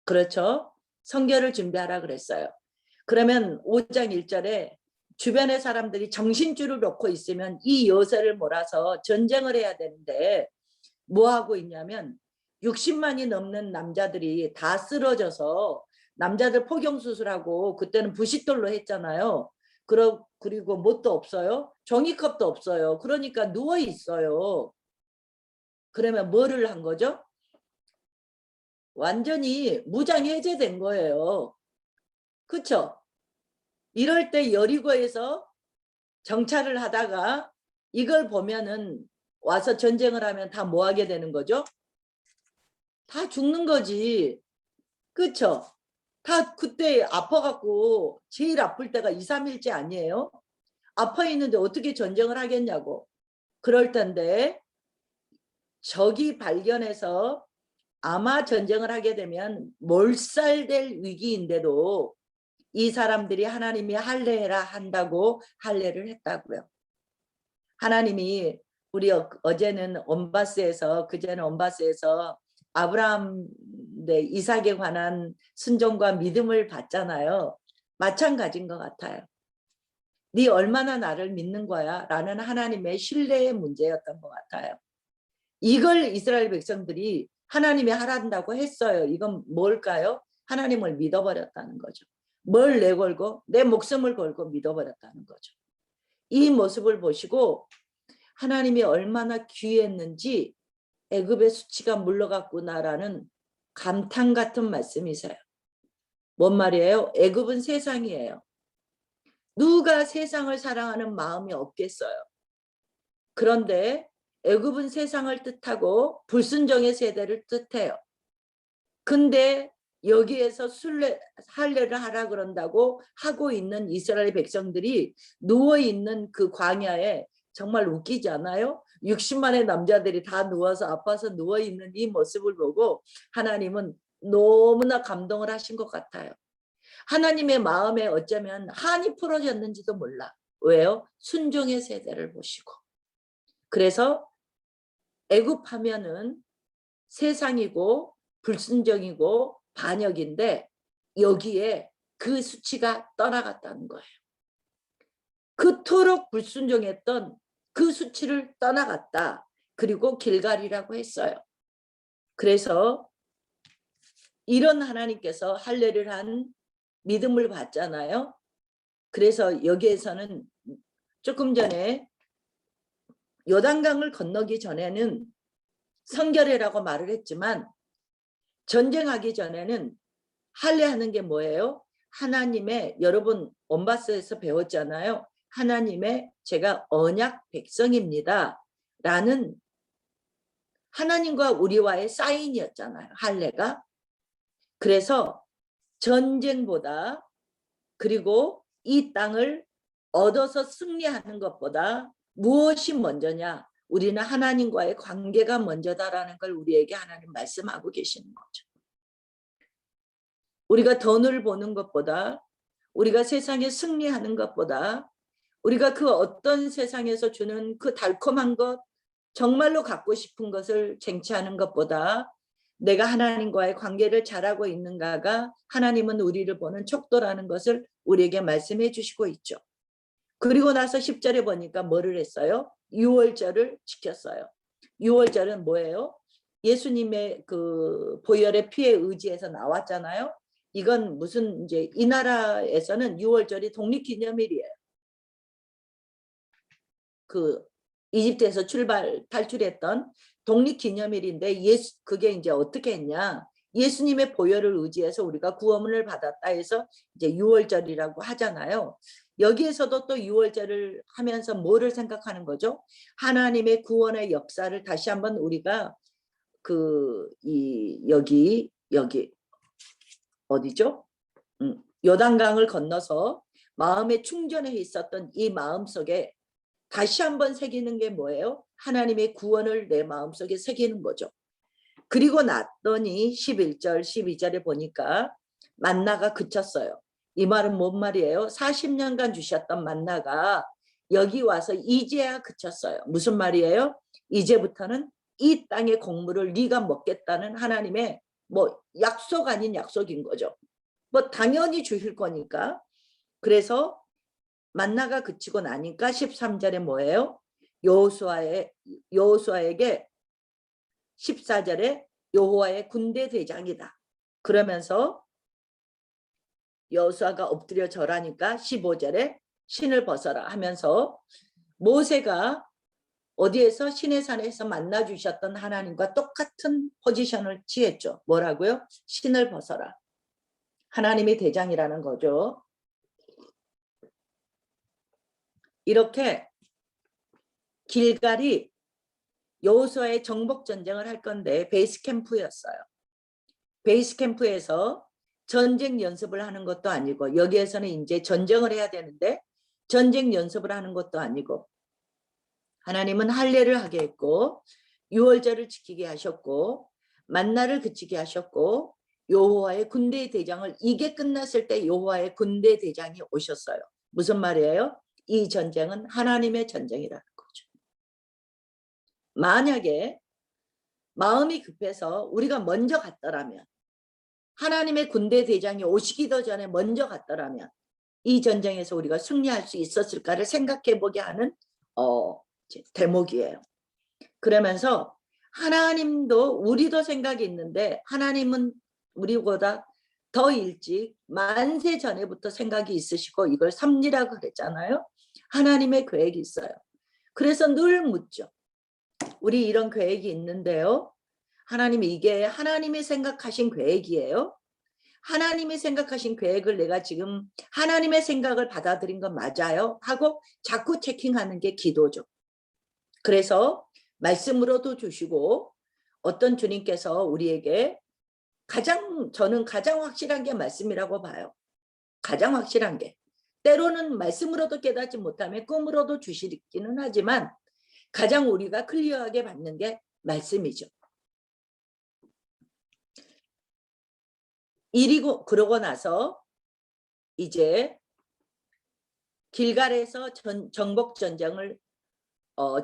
그렇죠? 성결을 준비하라 그랬어요. 그러면 5장 1절에 주변의 사람들이 정신줄을 놓고 있으면 이 요새를 몰아서 전쟁을 해야 되는데 뭐 하고 있냐면 60만이 넘는 남자들이 다 쓰러져서 남자들 포경수술하고 그때는 부싯돌로 했잖아요. 그리고 뭣도 없어요. 종이컵도 없어요. 그러니까 누워 있어요. 그러면 뭐를 한 거죠? 완전히 무장 해제된 거예요. 그렇죠? 이럴 때 여리고에서 정찰을 하다가 이걸 보면은 와서 전쟁을 하면 다 뭐 하게 되는 거죠? 다 죽는 거지. 그렇죠? 다 그때 아파갖고 제일 아플 때가 2, 3일째 아니에요? 아파 있는데 어떻게 전쟁을 하겠냐고. 그럴 텐데 적이 발견해서 아마 전쟁을 하게 되면 몰살될 위기인데도 이 사람들이 하나님이 할례해라 한다고 할례를 했다고요. 하나님이 우리 어제는 온바스에서 그제는 온바스에서 아브라함 이삭에 관한 순종과 믿음을 봤잖아요. 마찬가지인 것 같아요. 네 얼마나 나를 믿는 거야? 라는 하나님의 신뢰의 문제였던 것 같아요. 이걸 이스라엘 백성들이 하나님이 하란다고 했어요. 이건 뭘까요? 하나님을 믿어버렸다는 거죠. 뭘 내걸고 내 목숨을 걸고 믿어버렸다는 거죠. 이 모습을 보시고 하나님이 얼마나 귀했는지 애굽의 수치가 물러갔구나라는 감탄 같은 말씀이세요. 뭔 말이에요? 애굽은 세상이에요. 누가 세상을 사랑하는 마음이 없겠어요. 그런데 애굽은 세상을 뜻하고 불순종의 세대를 뜻해요. 근데 여기에서 할례를 하라 그런다고 하고 있는 이스라엘 백성들이 누워있는 그 광야에 정말 웃기지 않아요? 60만의 남자들이 다 누워서 아파서 누워있는 이 모습을 보고 하나님은 너무나 감동을 하신 것 같아요. 하나님의 마음에 어쩌면 한이 풀어졌는지도 몰라. 왜요? 순종의 세대를 보시고. 그래서 애굽하면은 세상이고 불순종이고 반역인데 여기에 그 수치가 떠나갔다는 거예요. 그토록 불순종했던 그 수치를 떠나갔다. 그리고 길갈이라고 했어요. 그래서 이런 하나님께서 할례를 한 믿음을 받잖아요. 그래서 여기에서는 조금 전에 요단강을 건너기 전에는 성결해라고 말을 했지만 전쟁하기 전에는 할례하는 게 뭐예요? 하나님의 여러분 온바스에서 배웠잖아요. 하나님의 제가 언약 백성입니다. 라는 하나님과 우리와의 사인이었잖아요. 할례가. 그래서 전쟁보다 그리고 이 땅을 얻어서 승리하는 것보다 무엇이 먼저냐? 우리는 하나님과의 관계가 먼저다라는 걸 우리에게 하나님 말씀하고 계시는 거죠. 우리가 돈을 버는 것보다, 우리가 세상에 승리하는 것보다, 우리가 그 어떤 세상에서 주는 그 달콤한 것, 정말로 갖고 싶은 것을 쟁취하는 것보다 내가 하나님과의 관계를 잘하고 있는가가 하나님은 우리를 보는 척도라는 것을 우리에게 말씀해 주시고 있죠. 그리고 나서 10절에 보니까 뭐를 했어요? 유월절을 지켰어요. 유월절은 뭐예요? 예수님의 그 보혈의 피에 의지해서 나왔잖아요. 이건 무슨 이제 이 나라에서는 유월절이 독립기념일이에요. 그 이집트에서 탈출했던 독립기념일인데 그게 이제 어떻게 했냐? 예수님의 보혈을 의지해서 우리가 구원을 받았다 해서 이제 유월절이라고 하잖아요. 여기에서도 또 유월절을 하면서 뭐를 생각하는 거죠? 하나님의 구원의 역사를 다시 한번 우리가 여기 어디죠? 요단강을 건너서 마음에 충전해 있었던 이 마음 속에 다시 한번 새기는 게 뭐예요? 하나님의 구원을 내 마음속에 새기는 거죠. 그리고 났더니 11절, 12절에 보니까 만나가 그쳤어요. 이 말은 뭔 말이에요? 40년간 주셨던 만나가 여기 와서 이제야 그쳤어요. 무슨 말이에요? 이제부터는 이 땅의 곡물을 네가 먹겠다는 하나님의 뭐 약속 아닌 약속인 거죠. 뭐 당연히 주실 거니까. 그래서 만나가 그치고 나니까 13절에 뭐예요? 여호수아에게 14절에 여호와의 군대 대장이다. 그러면서 여호수아가 엎드려 절하니까 15절에 신을 벗어라 하면서 모세가 어디에서 시내산에서 만나 주셨던 하나님과 똑같은 포지션을 취했죠. 뭐라고요? 신을 벗어라. 하나님이 대장이라는 거죠. 이렇게 길갈이 여호수아의 정복 전쟁을 할 건데 베이스 캠프였어요. 베이스 캠프에서 전쟁 연습을 하는 것도 아니고 여기에서는 이제 전쟁을 해야 되는데 전쟁 연습을 하는 것도 아니고 하나님은 할례를 하게 했고 유월절을 지키게 하셨고 만나를 그치게 하셨고 여호와의 군대 대장을 이게 끝났을 때 여호와의 군대 대장이 오셨어요. 무슨 말이에요? 이 전쟁은 하나님의 전쟁이라는 거죠. 만약에 마음이 급해서 우리가 먼저 갔더라면 하나님의 군대 대장이 오시기도 전에 먼저 갔더라면 이 전쟁에서 우리가 승리할 수 있었을까를 생각해 보게 하는 대목이에요. 그러면서 하나님도 우리도 생각이 있는데 하나님은 우리보다 더 일찍 만세 전에부터 생각이 있으시고 이걸 섭리라고 그랬잖아요. 하나님의 계획이 있어요. 그래서 늘 묻죠. 우리 이런 계획이 있는데요. 하나님이 이게 하나님이 생각하신 계획이에요. 하나님이 생각하신 계획을 내가 지금 하나님의 생각을 받아들인 건 맞아요? 하고 자꾸 체킹하는 게 기도죠. 그래서 말씀으로도 주시고 어떤 주님께서 우리에게 저는 가장 확실한 게 말씀이라고 봐요. 가장 확실한 게. 때로는 말씀으로도 깨닫지 못하면 꿈으로도 주시기는 하지만 가장 우리가 클리어하게 받는 게 말씀이죠. 그러고 나서 이제 길갈에서 정복 전쟁을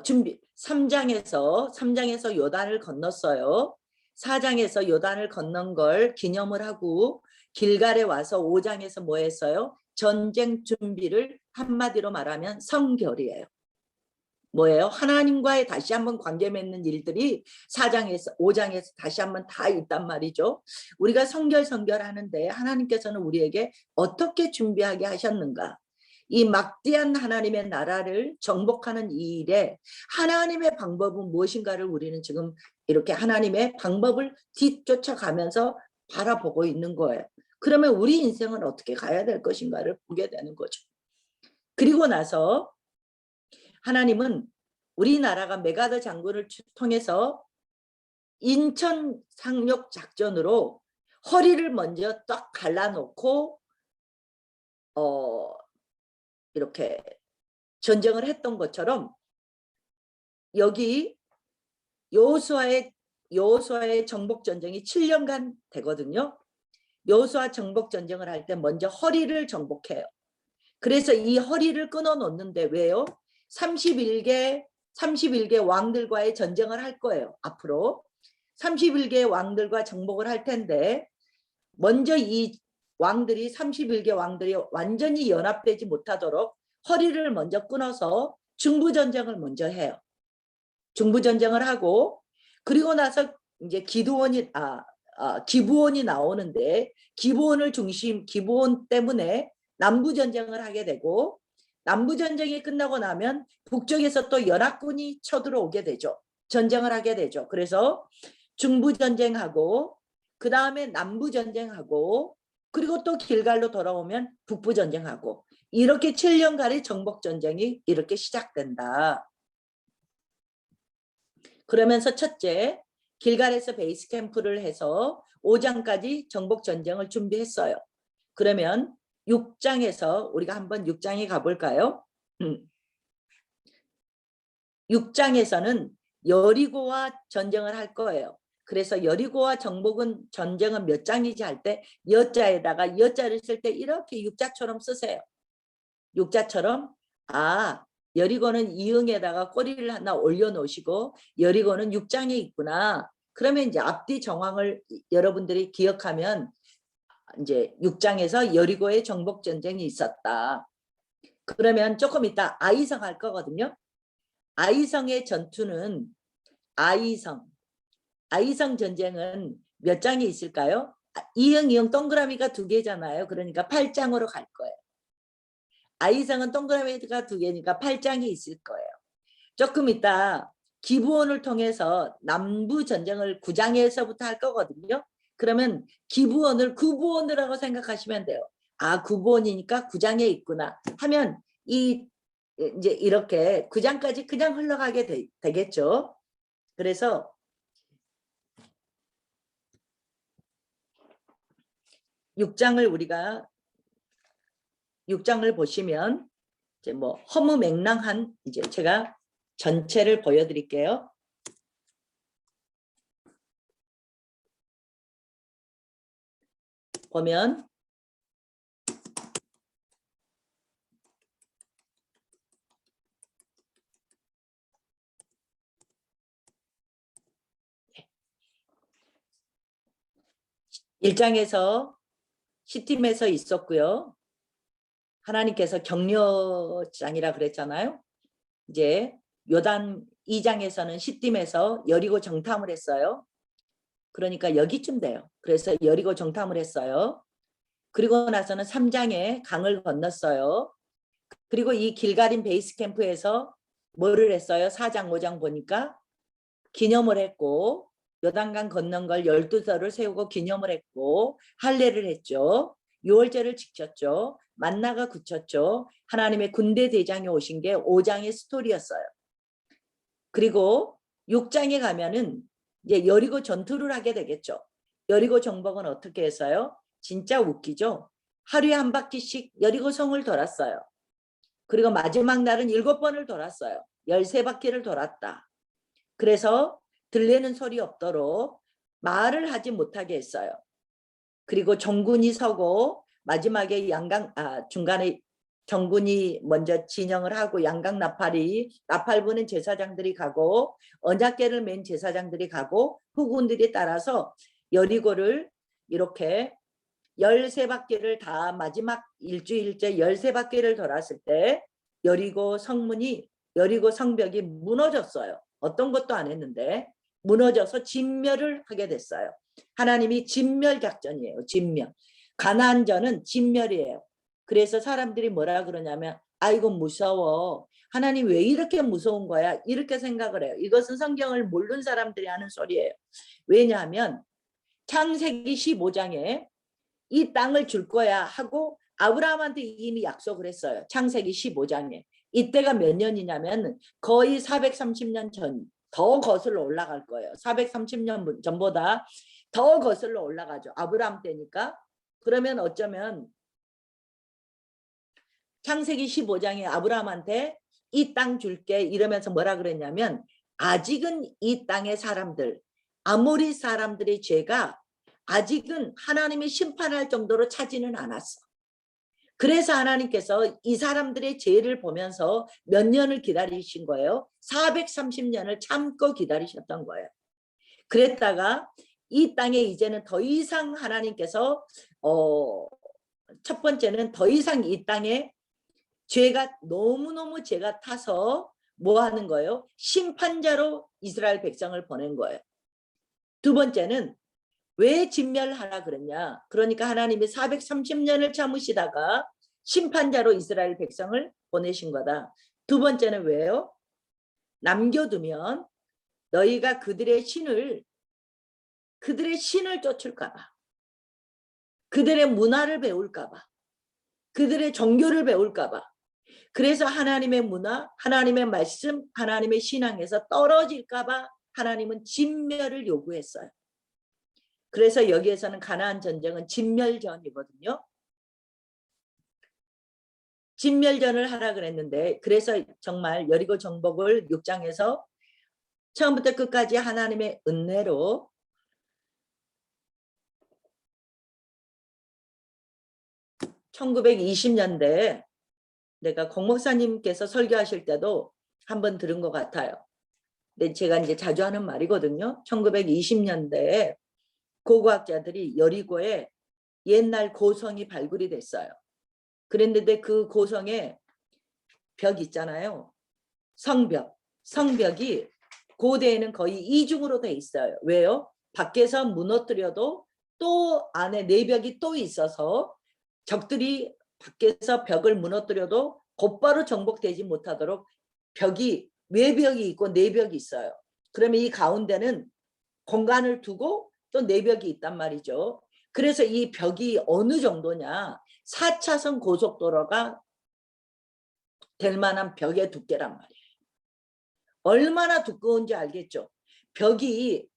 준비 3장에서 요단을 건넜어요. 4장에서 요단을 건넌 걸 기념을 하고 길갈에 와서 5장에서 뭐 했어요? 전쟁 준비를 한마디로 말하면 성결이에요. 뭐예요? 하나님과의 다시 한번 관계 맺는 일들이 5장에서 다시 한번 다 있단 말이죠. 우리가 성결하는데 하나님께서는 우리에게 어떻게 준비하게 하셨는가? 이 막대한 하나님의 나라를 정복하는 이 일에 하나님의 방법은 무엇인가를 우리는 지금 이렇게 하나님의 방법을 뒤쫓아가면서 바라보고 있는 거예요. 그러면 우리 인생은 어떻게 가야 될 것인가를 보게 되는 거죠. 그리고 나서 하나님은 우리나라가 메가더 장군을 통해서 인천 상륙 작전으로 허리를 먼저 딱 갈라놓고 이렇게 전쟁을 했던 것처럼 여기 여호수아의 정복 전쟁이 7년간 되거든요. 여호수아 정복 전쟁을 할 때 먼저 허리를 정복해요. 그래서 이 허리를 끊어 놓는데 왜요? 31개 왕들과의 전쟁을 할 거예요. 앞으로 31개 왕들과 정복을 할 텐데 먼저 이 왕들이 31개 왕들이 완전히 연합되지 못하도록 허리를 먼저 끊어서 중부전쟁을 먼저 해요. 중부전쟁을 하고 그리고 나서 이제 기브온이 나오는데 기브온 때문에 남부전쟁을 하게 되고 남부전쟁이 끝나고 나면 북쪽에서 또 연합군이 쳐들어오게 되죠. 전쟁을 하게 되죠. 그래서 중부전쟁하고 그 다음에 남부전쟁하고 그리고 또 길갈로 돌아오면 북부전쟁하고 이렇게 7년간의 정복전쟁이 이렇게 시작된다. 그러면서 첫째, 길갈에서 베이스 캠프를 해서 5장까지 정복전쟁을 준비했어요. 그러면 6장에서 우리가 한번 6장에 가볼까요? 6장에서는 여리고와 전쟁을 할 거예요. 그래서 여리고와 정복은 전쟁은 몇 장이지 할 때 여자에다가 여자를 쓸 때 이렇게 육자처럼 쓰세요. 육자처럼 여리고는 이응에다가 꼬리를 하나 올려놓으시고 여리고는 6장에 있구나. 그러면 이제 앞뒤 정황을 여러분들이 기억하면 이제 6장에서 여리고의 정복 전쟁이 있었다. 그러면 조금 이따 아이성 할 거거든요. 아이성의 전투는 아이성 전쟁은 몇 장이 있을까요? 이응 동그라미가 2개잖아요. 그러니까 8장으로 갈 거예요. 아이성은 동그라미가 2개니까 8장이 있을 거예요. 조금 이따 기브온을 통해서 남부 전쟁을 9장에서부터 할 거거든요. 그러면 구브온이라고 생각하시면 돼요. 구브온이니까 9장에 있구나 하면 이제 이렇게 9장까지 그냥 흘러가게 되겠죠. 그래서 6장을 보시면 이제 뭐 허무맹랑한 이제 제가 전체를 보여드릴게요. 보면 (1장에서) 시팀에서 있었고요. 하나님께서 격려장이라 그랬잖아요. 이제 요단 2장에서는 시팀에서 여리고 정탐을 했어요. 그러니까 여기쯤 돼요. 그래서 여리고 정탐을 했어요. 그리고 나서는 3장에 강을 건넜어요. 그리고 이 길갈인 베이스 캠프에서 뭐를 했어요? 4장 5장 보니까 기념을 했고 요단강 건넌 걸 12설을 세우고 기념을 했고 할례를 했죠. 유월절을 지켰죠. 만나가 굳혔죠. 하나님의 군대 대장이 오신 게 5장의 스토리였어요. 그리고 6장에 가면은 이제 여리고 전투를 하게 되겠죠. 여리고 정복은 어떻게 했어요? 진짜 웃기죠. 하루에 한 바퀴씩 여리고 성을 돌았어요. 그리고 마지막 날은 7번을 돌았어요. 13바퀴를 돌았다. 그래서 들리는 소리 없도록 말을 하지 못하게 했어요. 그리고 정군이 서고 마지막에 중간에 정군이 먼저 진영을 하고 양강 나팔부는 제사장들이 가고 언약궤를 맨 제사장들이 가고 후군들이 따라서 여리고를 이렇게 13바퀴를 다 마지막 일주일째 13바퀴를 돌았을 때 여리고 성벽이 무너졌어요. 어떤 것도 안 했는데 무너져서 진멸을 하게 됐어요. 하나님이 진멸 작전이에요. 진멸. 가나안전은 진멸이에요. 그래서 사람들이 뭐라 그러냐면 아이고 무서워. 하나님 왜 이렇게 무서운 거야? 이렇게 생각을 해요. 이것은 성경을 모르는 사람들이 하는 소리예요. 왜냐하면 창세기 15장에 이 땅을 줄 거야 하고 아브라함한테 이미 약속을 했어요. 창세기 15장에. 이때가 몇 년이냐면 거의 430년 전, 더 거슬러 올라갈 거예요. 430년 전보다 더 거슬러 올라가죠. 아브라함 때니까. 그러면 어쩌면 창세기 15장에 아브라함한테 이 땅 줄게 이러면서 뭐라 그랬냐면 아직은 이 땅의 사람들, 아모리 사람들의 죄가 아직은 하나님이 심판할 정도로 차지는 않았어. 그래서 하나님께서 이 사람들의 죄를 보면서 몇 년을 기다리신 거예요? 430년을 참고 기다리셨던 거예요. 그랬다가 이 땅에 이제는 더 이상 하나님께서 첫 번째는 더 이상 이 땅에 죄가 너무너무 죄가 타서 뭐 하는 거예요? 심판자로 이스라엘 백성을 보낸 거예요. 두 번째는 왜 진멸하라 그랬냐? 그러니까 하나님이 430년을 참으시다가 심판자로 이스라엘 백성을 보내신 거다. 두 번째는 왜요? 남겨두면 너희가 그들의 신을 쫓을까 봐, 그들의 문화를 배울까 봐, 그들의 종교를 배울까 봐. 그래서 하나님의 문화, 하나님의 말씀, 하나님의 신앙에서 떨어질까 봐 하나님은 진멸을 요구했어요. 그래서 여기에서는 가나안 전쟁은 진멸전이거든요. 진멸전을 하라 그랬는데, 그래서 정말 여리고 정복을 6장에서 처음부터 끝까지 하나님의 은혜로 (1920년대) 내가 공 목사님께서 설교하실 때도 한번 들은 것 같아요. 근데 제가 이제 자주 하는 말이거든요. 1920년대에 고고학자들이 여리고에 옛날 고성이 발굴이 됐어요. 그랬는데 그 고성에 벽 있잖아요. 성벽이 고대에는 거의 이중으로 돼 있어요. 왜요? 밖에서 무너뜨려도 또 안에 내벽이 또 있어서 적들이 밖에서 벽을 무너뜨려도 곧바로 정복되지 못하도록 외벽이 있고 내벽이 있어요. 그러면 이 가운데는 공간을 두고 또 내벽이 있단 말이죠. 그래서 이 벽이 어느 정도냐, 4차선 고속도로가 될 만한 벽의 두께란 말이에요. 얼마나 두꺼운지 알겠죠? 벽이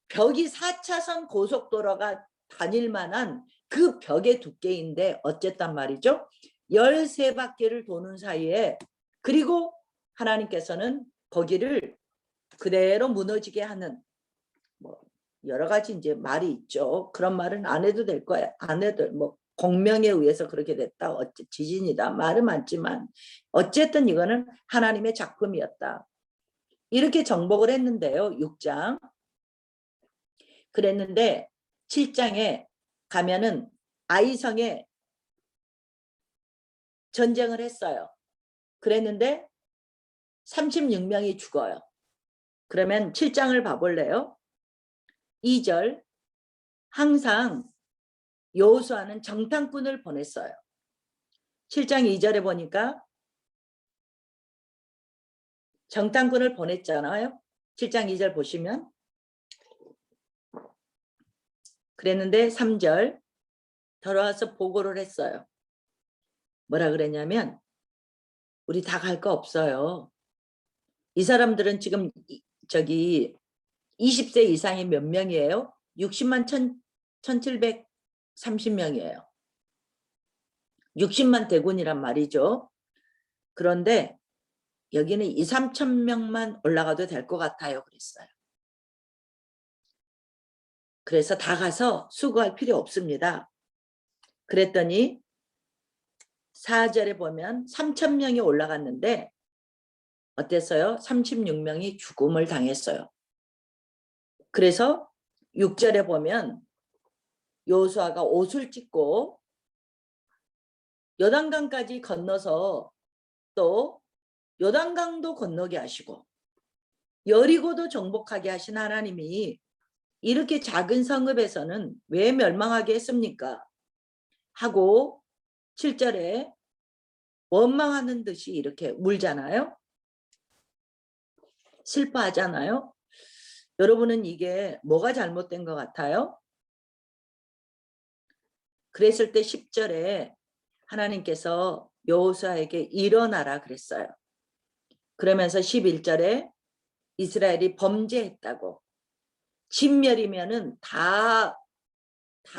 4차선 고속도로가 다닐 만한 그 벽의 두께인데 어쨌단 말이죠. 13바퀴를 도는 사이에, 그리고 하나님께서는 거기를 그대로 무너지게 하는, 뭐 여러 가지 이제 말이 있죠. 그런 말은 안 해도 될 거야. 안 해도 뭐 공명에 의해서 그렇게 됐다, 지진이다, 말은 많지만 어쨌든 이거는 하나님의 작품이었다. 이렇게 정복을 했는데요. 6장. 그랬는데 7장에 가면은 아이성에 전쟁을 했어요. 그랬는데 36명이 죽어요. 그러면 7장을 봐볼래요? 2절. 항상 여호수아는 정탐꾼을 보냈어요. 7장 2절에 보니까 정탐꾼을 보냈잖아요. 7장 2절 보시면. 그랬는데 3절 돌아와서 보고를 했어요. 뭐라 그랬냐면 우리 다 갈 거 없어요. 이 사람들은 지금 20세 이상이 몇 명이에요? 60만 1730명이에요. 60만 대군이란 말이죠. 그런데 여기는 2~3천 명만 올라가도 될 것 같아요. 그랬어요. 그래서 다 가서 수고할 필요 없습니다. 그랬더니 4절에 보면 3,000명이 올라갔는데 어땠어요? 36명이 죽음을 당했어요. 그래서 6절에 보면 여호수아가 옷을 찢고 요단강까지 건너서 또 요단강도 건너게 하시고 여리고도 정복하게 하신 하나님이 이렇게 작은 성읍에서는 왜 멸망하게 했습니까? 하고 7절에 원망하는 듯이 이렇게 울잖아요. 슬퍼하잖아요. 여러분은 이게 뭐가 잘못된 것 같아요? 그랬을 때 10절에 하나님께서 여호수아에게 일어나라 그랬어요. 그러면서 11절에 이스라엘이 범죄했다고, 진멸이면은 다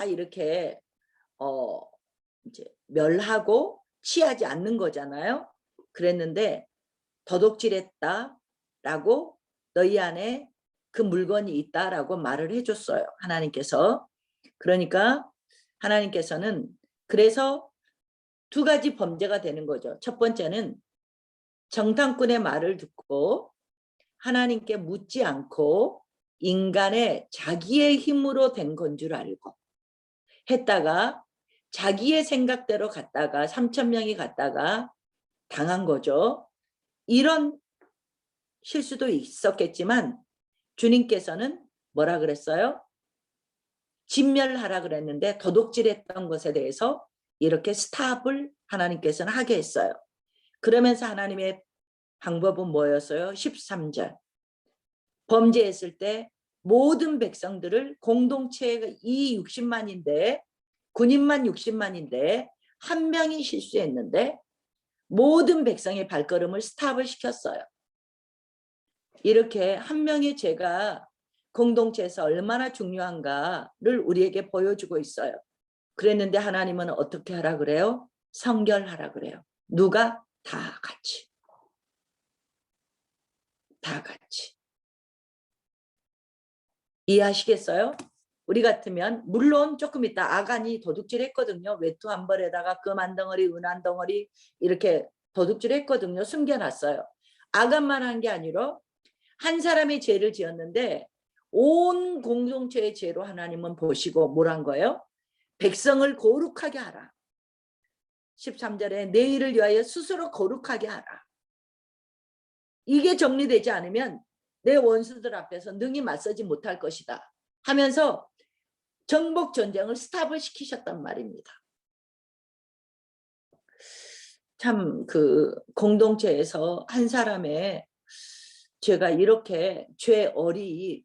이렇게 이제 멸하고 취하지 않는 거잖아요. 그랬는데 도둑질했다라고 너희 안에 그 물건이 있다라고 말을 해줬어요. 하나님께서. 그러니까 하나님께서는 그래서 두 가지 범죄가 되는 거죠. 첫 번째는 정탐꾼의 말을 듣고 하나님께 묻지 않고 인간의 자기의 힘으로 된 건 줄 알고 했다가 자기의 생각대로 갔다가 3,000명이 갔다가 당한 거죠. 이런 실수도 있었겠지만 주님께서는 뭐라 그랬어요? 진멸하라 그랬는데 도둑질했던 것에 대해서 이렇게 스탑을 하나님께서는 하게 했어요. 그러면서 하나님의 방법은 뭐였어요? 13절. 범죄했을 때 모든 백성들을 공동체가 이 60만인데 군인만 60만인데 한 명이 실수했는데 모든 백성의 발걸음을 스탑을 시켰어요. 이렇게 한 명의 죄가 공동체에서 얼마나 중요한가를 우리에게 보여주고 있어요. 그랬는데 하나님은 어떻게 하라 그래요? 성결하라 그래요. 누가? 다 같이. 다 같이. 이해하시겠어요? 우리 같으면 물론 조금 있다 아간이 도둑질 했거든요. 외투 한 벌에다가 금 한 덩어리, 은 한 덩어리 이렇게 도둑질 했거든요. 숨겨놨어요. 아간만 한 게 아니라 한 사람의 죄를 지었는데 온 공동체의 죄로 하나님은 보시고 뭐란 거예요? 백성을 거룩하게 하라. 13절에 내 일을 위하여 스스로 거룩하게 하라. 이게 정리되지 않으면 내 원수들 앞에서 능히 맞서지 못할 것이다 하면서 정복 전쟁을 스탑을 시키셨단 말입니다. 참 그 공동체에서 한 사람의 죄가 이렇게 죄얼이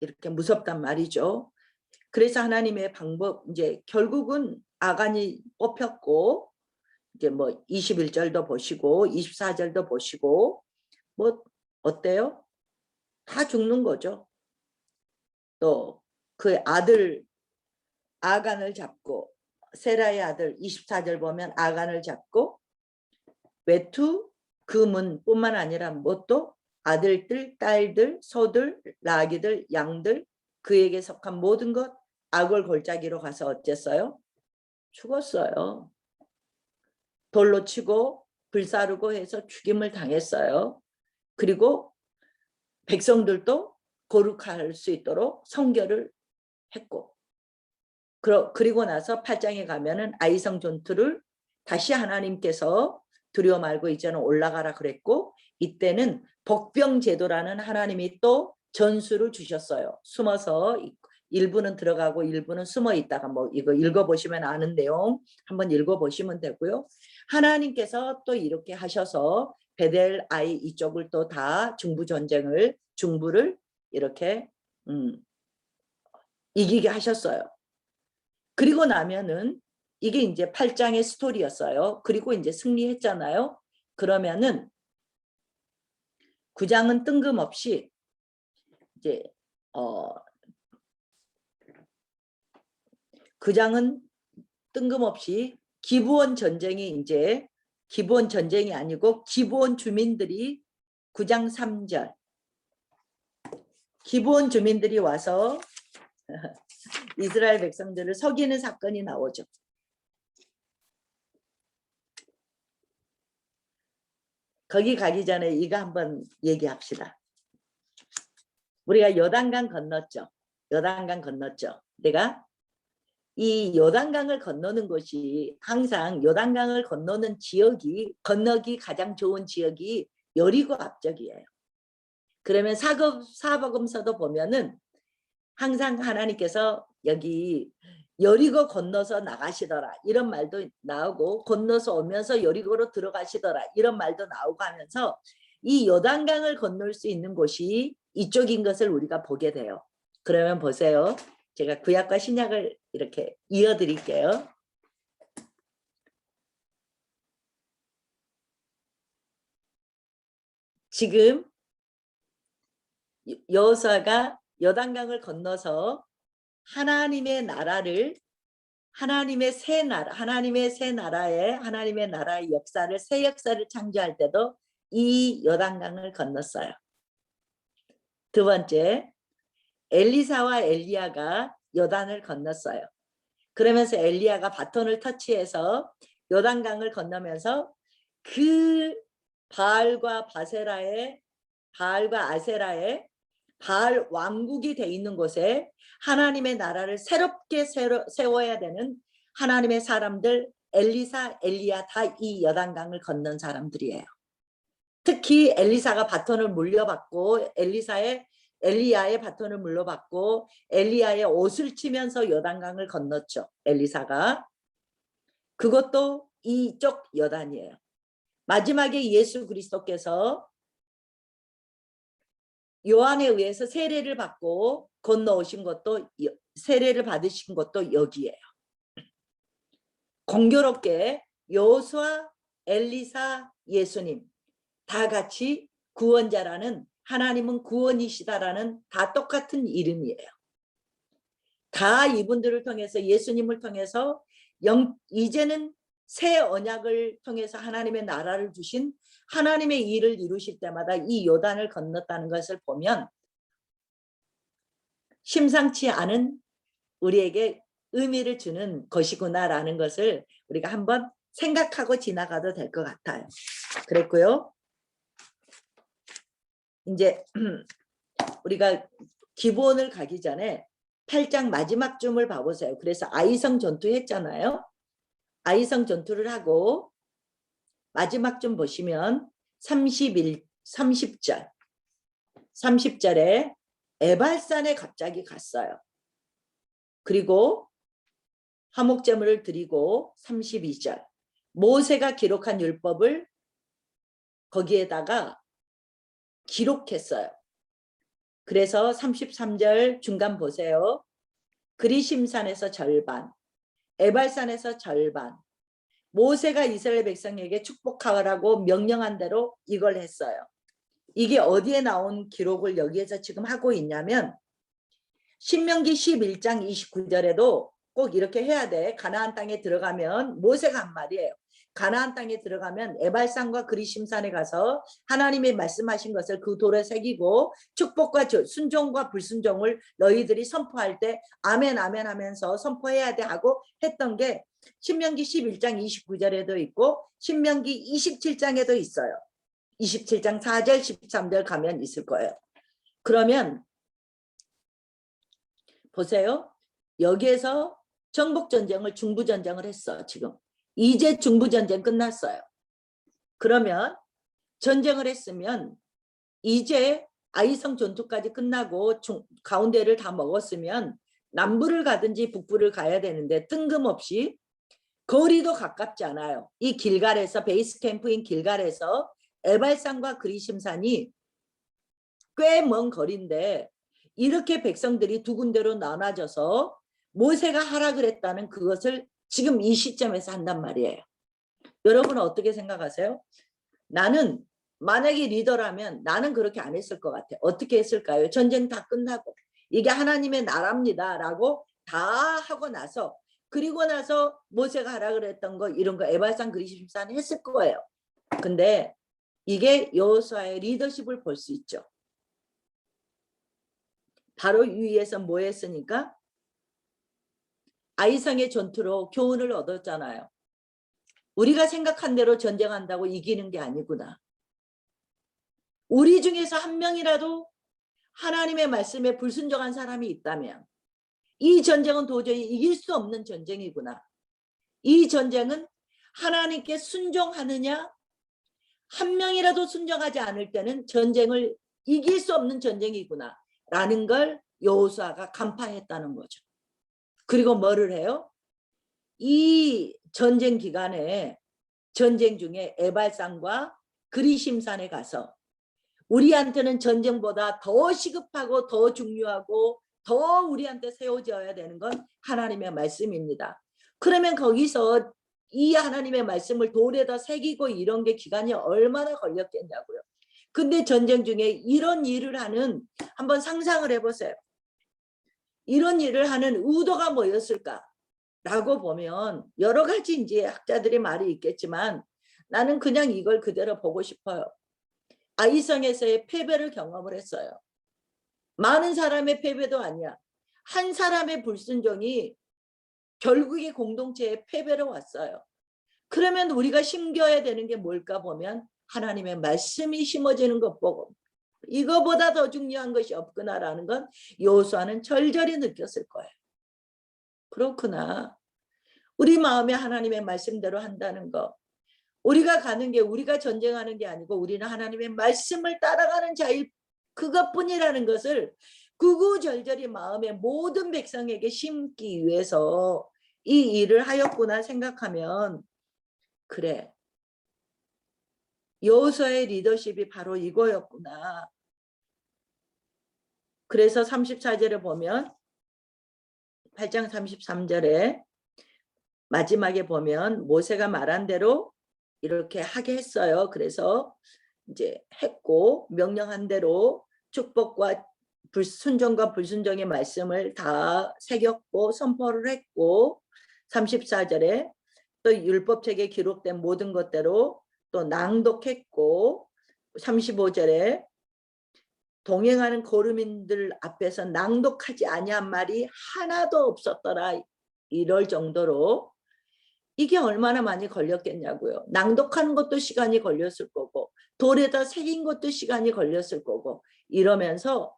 이렇게 무섭단 말이죠. 그래서 하나님의 방법 이제 결국은 아간이 뽑혔고 이제 뭐 21절도 보시고 24절도 보시고 뭐 어때요? 다 죽는 거죠. 또 그 아들 아간을 잡고 세라의 아들 24절 보면 아간을 잡고 외투 금은뿐만 아니라 뭣도 아들들 딸들 소들 나귀들 양들 그에게 속한 모든 것 악을 골짜기로 가서 어쨌어요? 죽었어요. 돌로 치고 불사르고 해서 죽임을 당했어요. 그리고 백성들도 거룩할 수 있도록 성결을 했고 그리고 나서 8장에 가면은 아이성 전투를 다시 하나님께서 두려워 말고 이제는 올라가라 그랬고 이때는 복병제도라는 하나님이 또 전수를 주셨어요. 숨어서 일부는 들어가고 일부는 숨어 있다가 뭐 이거 읽어보시면 아는 내용 한번 읽어보시면 되고요. 하나님께서 또 이렇게 하셔서 베델 아이 이쪽을 또 다 중부를 이렇게 이기게 하셨어요. 그리고 나면은 이게 이제 8장의 스토리였어요. 그리고 이제 승리했잖아요. 그러면은 9장은 뜬금없이 이제 9장은 뜬금없이 기브온 전쟁이 이제 기브온 전쟁이 아니고 기브온 주민들이 9장 3절 기브온 주민들이 와서 이스라엘 백성들을 속이는 사건이 나오죠. 거기 가기 전에 이거 한번 얘기합시다. 우리가 요단강 건넜죠. 요단강 건넜죠. 내가 이 요단강을 건너는 것이 항상 요단강을 건너는 지역이 건너기 가장 좋은 지역이 여리고 앞쪽이에요. 그러면 사복음서도 보면은 항상 하나님께서 여기 여리고 건너서 나가시더라 이런 말도 나오고 건너서 오면서 여리고로 들어가시더라 이런 말도 나오고 하면서 이 요단강을 건널 수 있는 곳이 이쪽인 것을 우리가 보게 돼요. 그러면 보세요. 제가 구약과 신약을 이렇게 이어드릴게요. 지금 여호수아가 요단강을 건너서 하나님의 나라를 하나님의 새 나라의 역사를 새 역사를 창조할 때도 이 요단강을 건넜어요. 두 번째, 엘리사와 엘리야가 요단을 건넜어요. 그러면서 엘리야가 바톤을 터치해서 요단강을 건너면서 그 바알과 아세라의 바알 왕국이 돼 있는 곳에 하나님의 나라를 새롭게 세워야 되는 하나님의 사람들 엘리사, 엘리야 다 이 요단강을 건넌 사람들이에요. 특히 엘리사가 바톤을 물려받고 엘리야의 바톤을 물려받고 엘리야의 옷을 치면서 요단강을 건넜죠. 엘리사가. 그것도 이쪽 요단이에요. 마지막에 예수 그리스도께서 요한에 의해서 세례를 받고 건너오신 것도 세례를 받으신 것도 여기에요. 공교롭게 여호수아, 엘리사, 예수님 다 같이 구원자라는 하나님은 구원이시다라는 다 똑같은 이름이에요. 다 이분들을 통해서 예수님을 통해서 이제는 새 언약을 통해서 하나님의 나라를 주신 하나님의 일을 이루실 때마다 이 요단을 건넜다는 것을 보면 심상치 않은 우리에게 의미를 주는 것이구나라는 것을 우리가 한번 생각하고 지나가도 될 것 같아요. 그랬고요. 이제 우리가 기본을 가기 전에 8장 마지막 쯤을 봐보세요. 그래서 아이성 전투 했잖아요. 아이성 전투를 하고 마지막 좀 보시면 30절에 에발산에 갑자기 갔어요. 그리고 화목제물을 드리고 32절 모세가 기록한 율법을 거기에다가 기록했어요. 그래서 33절 중간 보세요. 그리심산에서 절반, 에발산에서 절반. 모세가 이스라엘 백성에게 축복하라고 명령한 대로 이걸 했어요. 이게 어디에 나온 기록을 여기에서 지금 하고 있냐면 신명기 11장 29절에도 꼭 이렇게 해야 돼. 가나안 땅에 들어가면 모세가 한 말이에요. 가나안 땅에 들어가면 에발산과 그리심산에 가서 하나님이 말씀하신 것을 그 돌에 새기고 축복과 순종과 불순종을 너희들이 선포할 때 아멘 아멘 하면서 선포해야 돼 하고 했던 게 신명기 11장 29절에도 있고 신명기 27장에도 있어요. 27장 4절 13절 가면 있을 거예요. 그러면 보세요. 여기에서 정복전쟁을 중부전쟁을 했어. 지금 이제 중부전쟁 끝났어요. 그러면 전쟁을 했으면 이제 아이성 전투까지 끝나고 가운데를 다 먹었으면 남부를 가든지 북부를 가야 되는데 뜬금없이 거리도 가깝지 않아요. 이 길갈에서 베이스 캠프인 길갈에서 에발산과 그리심산이 꽤 먼 거리인데 이렇게 백성들이 두 군데로 나눠져서 모세가 하라 그랬다는 그것을 지금 이 시점에서 한단 말이에요. 여러분은 어떻게 생각하세요? 나는 만약에 리더라면 나는 그렇게 안 했을 것 같아요. 어떻게 했을까요? 전쟁 다 끝나고 이게 하나님의 나라입니다 라고 다 하고 나서 그리고 나서 모세가 하라 그랬던 거 이런 거 에발산 그리심산 했을 거예요. 근데 이게 여호수아의 리더십을 볼 수 있죠. 바로 위에서 뭐 했으니까 아이성의 전투로 교훈을 얻었잖아요. 우리가 생각한 대로 전쟁한다고 이기는 게 아니구나. 우리 중에서 한 명이라도 하나님의 말씀에 불순종한 사람이 있다면 이 전쟁은 도저히 이길 수 없는 전쟁이구나. 이 전쟁은 하나님께 순종하느냐 한 명이라도 순종하지 않을 때는 전쟁을 이길 수 없는 전쟁이구나 라는 걸 여호수아가 간파했다는 거죠. 그리고 뭐를 해요? 이 전쟁 기간에 전쟁 중에 에발산과 그리심산에 가서 우리한테는 전쟁보다 더 시급하고 더 중요하고 더 우리한테 세워져야 되는 건 하나님의 말씀입니다. 그러면 거기서 이 하나님의 말씀을 돌에다 새기고 이런 게 기간이 얼마나 걸렸겠냐고요. 근데 전쟁 중에 이런 일을 하는 한번 상상을 해보세요. 이런 일을 하는 의도가 뭐였을까? 라고 보면 여러 가지 이제 학자들의 말이 있겠지만 나는 그냥 이걸 그대로 보고 싶어요. 아이성에서의 패배를 경험을 했어요. 많은 사람의 패배도 아니야. 한 사람의 불순종이 결국에 공동체의 패배로 왔어요. 그러면 우리가 심겨야 되는 게 뭘까 보면 하나님의 말씀이 심어지는 것 보고 이거보다 더 중요한 것이 없구나라는 건 여호수아는 절절히 느꼈을 거예요. 그렇구나. 우리 마음에 하나님의 말씀대로 한다는 거. 우리가 가는 게 우리가 전쟁하는 게 아니고 우리는 하나님의 말씀을 따라가는 자일 그것뿐이라는 것을 구구절절히 마음의 모든 백성에게 심기 위해서 이 일을 하였구나 생각하면 그래. 여호수아의 리더십이 바로 이거였구나. 그래서 34절에 보면 8장 33절에 마지막에 보면 모세가 말한 대로 이렇게 하게 했어요. 그래서 이제 했고 명령한 대로 축복과 순종과 불순종의 말씀을 다 새겼고 선포를 했고 34절에 또 율법책에 기록된 모든 것대로 또 낭독했고 35절에 동행하는 거류민들 앞에서 낭독하지 아니한 말이 하나도 없었더라. 이럴 정도로 이게 얼마나 많이 걸렸겠냐고요. 낭독하는 것도 시간이 걸렸을 거고 돌에다 새긴 것도 시간이 걸렸을 거고 이러면서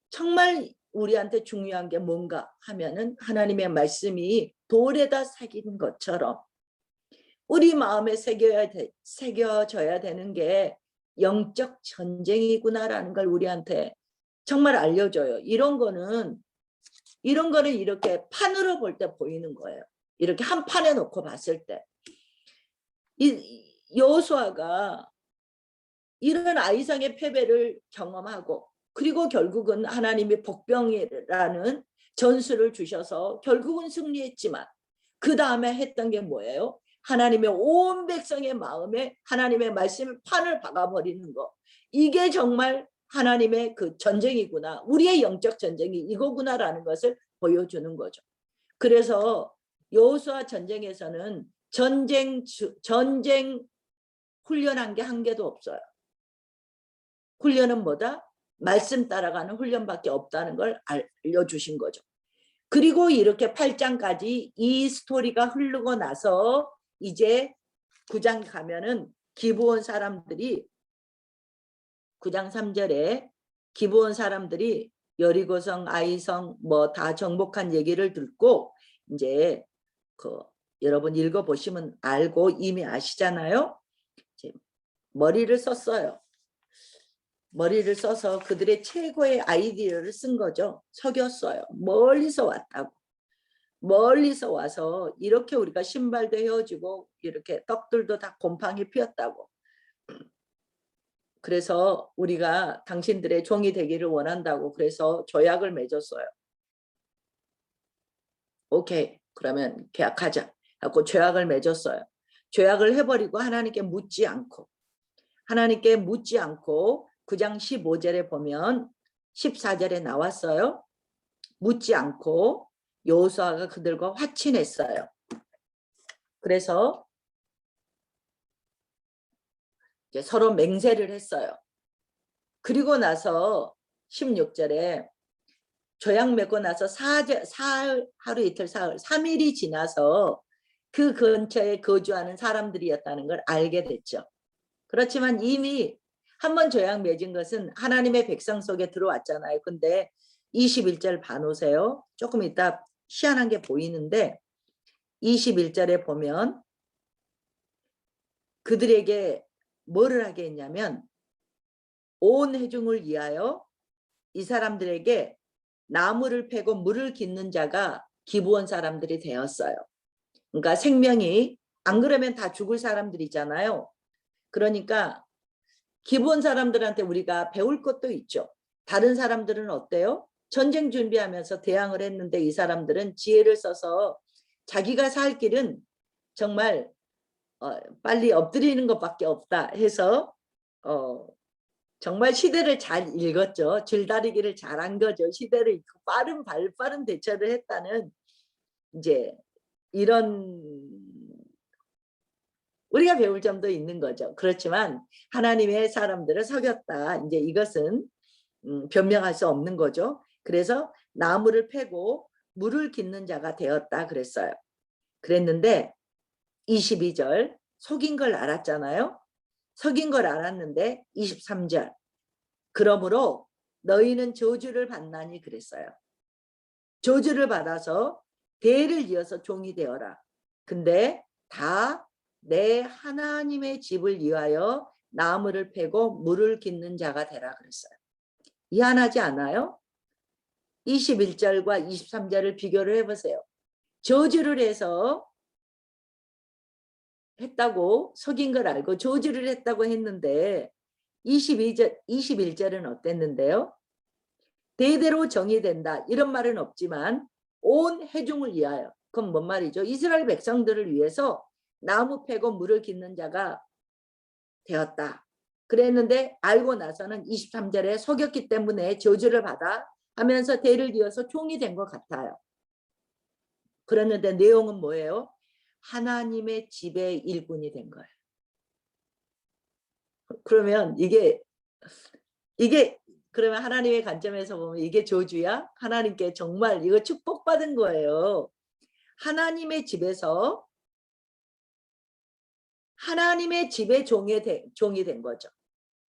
정말 우리한테 중요한 게 뭔가 하면은 하나님의 말씀이 돌에다 새긴 것처럼 우리 마음에 새겨져야 되는 게 영적 전쟁이구나라는 걸 우리한테 정말 알려줘요. 이런 거는 이렇게 판으로 볼 때 보이는 거예요. 이렇게 한 판에 놓고 봤을 때. 이 여호수아가 이런 아이상의 패배를 경험하고 그리고 결국은 하나님이 복병이라는 전술을 주셔서 결국은 승리했지만 그 다음에 했던 게 뭐예요? 하나님의 온 백성의 마음에 하나님의 말씀을 판을 박아버리는 거. 이게 정말 하나님의 그 전쟁이구나. 우리의 영적 전쟁이 이거구나라는 것을 보여주는 거죠. 그래서 여호수아 전쟁에서는 전쟁 훈련한 게 한 개도 없어요. 훈련은 뭐다? 말씀 따라가는 훈련밖에 없다는 걸 알려주신 거죠. 그리고 이렇게 8장까지 이 스토리가 흐르고 나서 이제 9장 가면은 기브온 사람들이 9장 3절에 기브온 사람들이 여리고성, 아이성 뭐 다 정복한 얘기를 듣고 이제 여러분 읽어보시면 알고 이미 아시잖아요. 이제 머리를 썼어요. 머리를 써서 그들의 최고의 아이디어를 쓴 거죠. 속였어요. 멀리서 왔다고. 멀리서 와서 이렇게 우리가 신발도 헤어지고 이렇게 떡들도 다 곰팡이 피었다고. 그래서 우리가 당신들의 종이 되기를 원한다고 그래서 조약을 맺었어요. 오케이, 그러면 계약하자 하고 조약을 맺었어요. 조약을 해버리고 하나님께 묻지 않고 9장 15절에 보면 14절에 나왔어요. 묻지 않고 여호수아가 그들과 화친했어요. 그래서 이제 서로 맹세를 했어요. 그리고 나서 16절에 조약 맺고 나서 사흘, 하루 이틀 사흘, 3일이 지나서 그 근처에 거주하는 사람들이었다는 걸 알게 됐죠. 그렇지만 이미 한번 조약 맺은 것은 하나님의 백성 속에 들어왔잖아요. 근데 21절 봐놓으세요. 조금 이따 희한한 게 보이는데 21절에 보면 그들에게 뭐를 하게 했냐면 온 회중을 위하여 이 사람들에게 나무를 패고 물을 깃는 자가 기브온 사람들이 되었어요. 그러니까 생명이 안 그러면 다 죽을 사람들이잖아요. 그러니까 기브온 사람들한테 우리가 배울 것도 있죠. 다른 사람들은 어때요? 전쟁 준비하면서 대항을 했는데 이 사람들은 지혜를 써서 자기가 살 길은 정말 빨리 엎드리는 것밖에 없다 해서 정말 시대를 잘 읽었죠. 줄다리기를 잘한 거죠. 시대를 읽고 빠른 대처를 했다는 이제 이런 우리가 배울 점도 있는 거죠. 그렇지만 하나님의 사람들을 속였다. 이제 이것은 변명할 수 없는 거죠. 그래서 나무를 패고 물을 깃는 자가 되었다 그랬어요. 그랬는데 22절 속인 걸 알았잖아요. 속인 걸 알았는데 23절 그러므로 너희는 저주를 받나니 그랬어요. 저주를 받아서 대를 이어서 종이 되어라. 근데 다 내 하나님의 집을 위하여 나무를 패고 물을 깃는 자가 되라 그랬어요. 이해하지 않아요? 21절과 23절을 비교를 해보세요. 저주를 해서 했다고 속인 걸 알고 저주를 했다고 했는데 21절은 어땠는데요? 대대로 정의된다 이런 말은 없지만 온 회중을 위하여 그건 뭔 말이죠? 이스라엘 백성들을 위해서 나무 패고 물을 깃는 자가 되었다. 그랬는데 알고 나서는 23절에 속였기 때문에 저주를 받아 하면서 대를 이어서 종이 된 것 같아요. 그랬는데 내용은 뭐예요? 하나님의 집의 일꾼이 된 거예요. 그러면 이게 그러면 하나님의 관점에서 보면 이게 저주야? 하나님께 정말 이거 축복받은 거예요. 하나님의 집에서 하나님의 집의 종이 된 거죠.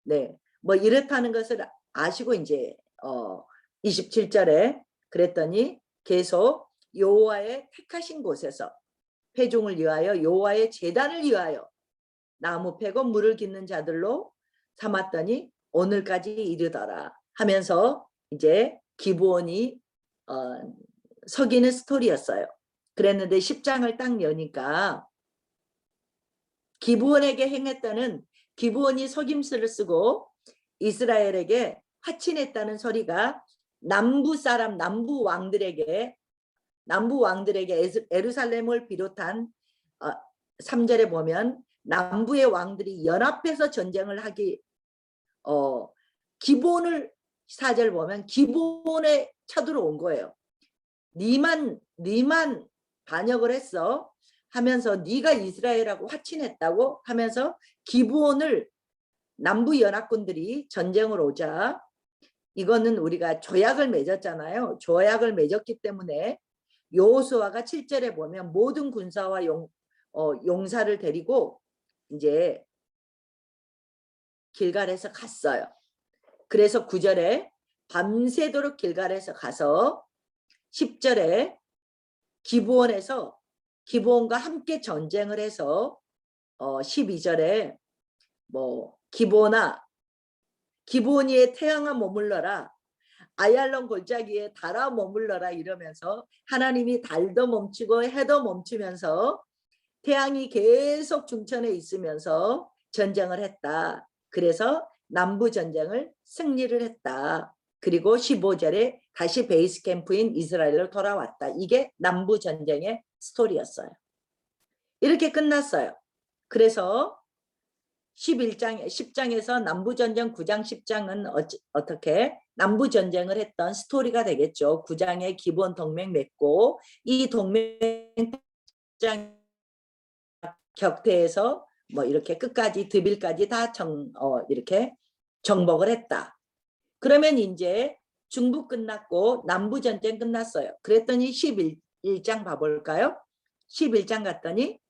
네, 뭐 이렇다는 것을 아시고 이제 27절에 그랬더니 계속 여호와의 택하신 곳에서 회중을 위하여 여호와의 제단을 위하여 나무 패고 물을 깃는 자들로 삼았더니 오늘까지 이르더라 하면서 이제 기브온이 서기는 스토리였어요. 그랬는데 10장을 딱 여니까 기브온에게 행했다는 기브온이 속임수를 쓰고 이스라엘에게 화친했다는 소리가 남부 사람 남부 왕들에게 예루살렘을 비롯한 3절에 보면 남부의 왕들이 연합해서 전쟁을 하기 기브온을 4절 보면 기브온에 쳐들어온 거예요. 니만 반역을 했어 하면서 네가 이스라엘하고 화친했다고 하면서 기브온을 남부 연합군들이 전쟁을 오자 이거는 우리가 조약을 맺었잖아요. 조약을 맺었기 때문에 여호수아가 7절에 보면 모든 군사와 용사를 데리고 이제 길갈에서 갔어요. 그래서 9절에 밤새도록 길갈에서 가서 10절에 기브온과 함께 전쟁을 해서 12절에 뭐 기브온이의 태양아 머물러라 아얄론 골짜기에 달아 머물러라 이러면서 하나님이 달도 멈추고 해도 멈추면서 태양이 계속 중천에 있으면서 전쟁을 했다. 그래서 남부 전쟁을 승리를 했다. 그리고 15절에 다시 베이스 캠프인 이스라엘로 돌아왔다. 이게 남부 전쟁의 스토리였어요. 이렇게 끝났어요. 그래서 10장에서 남부전쟁 9장 10장은 어떻게 남부전쟁을 했던 스토리가 되겠죠. 9장에 기본 동맹 맺고 이 동맹장 격퇴해서 뭐 이렇게 끝까지 드빌까지 다 이렇게 정복을 했다. 그러면 이제 중부 끝났고 남부전쟁 끝났어요. 그랬더니 11장 봐볼까요? 11장 갔더니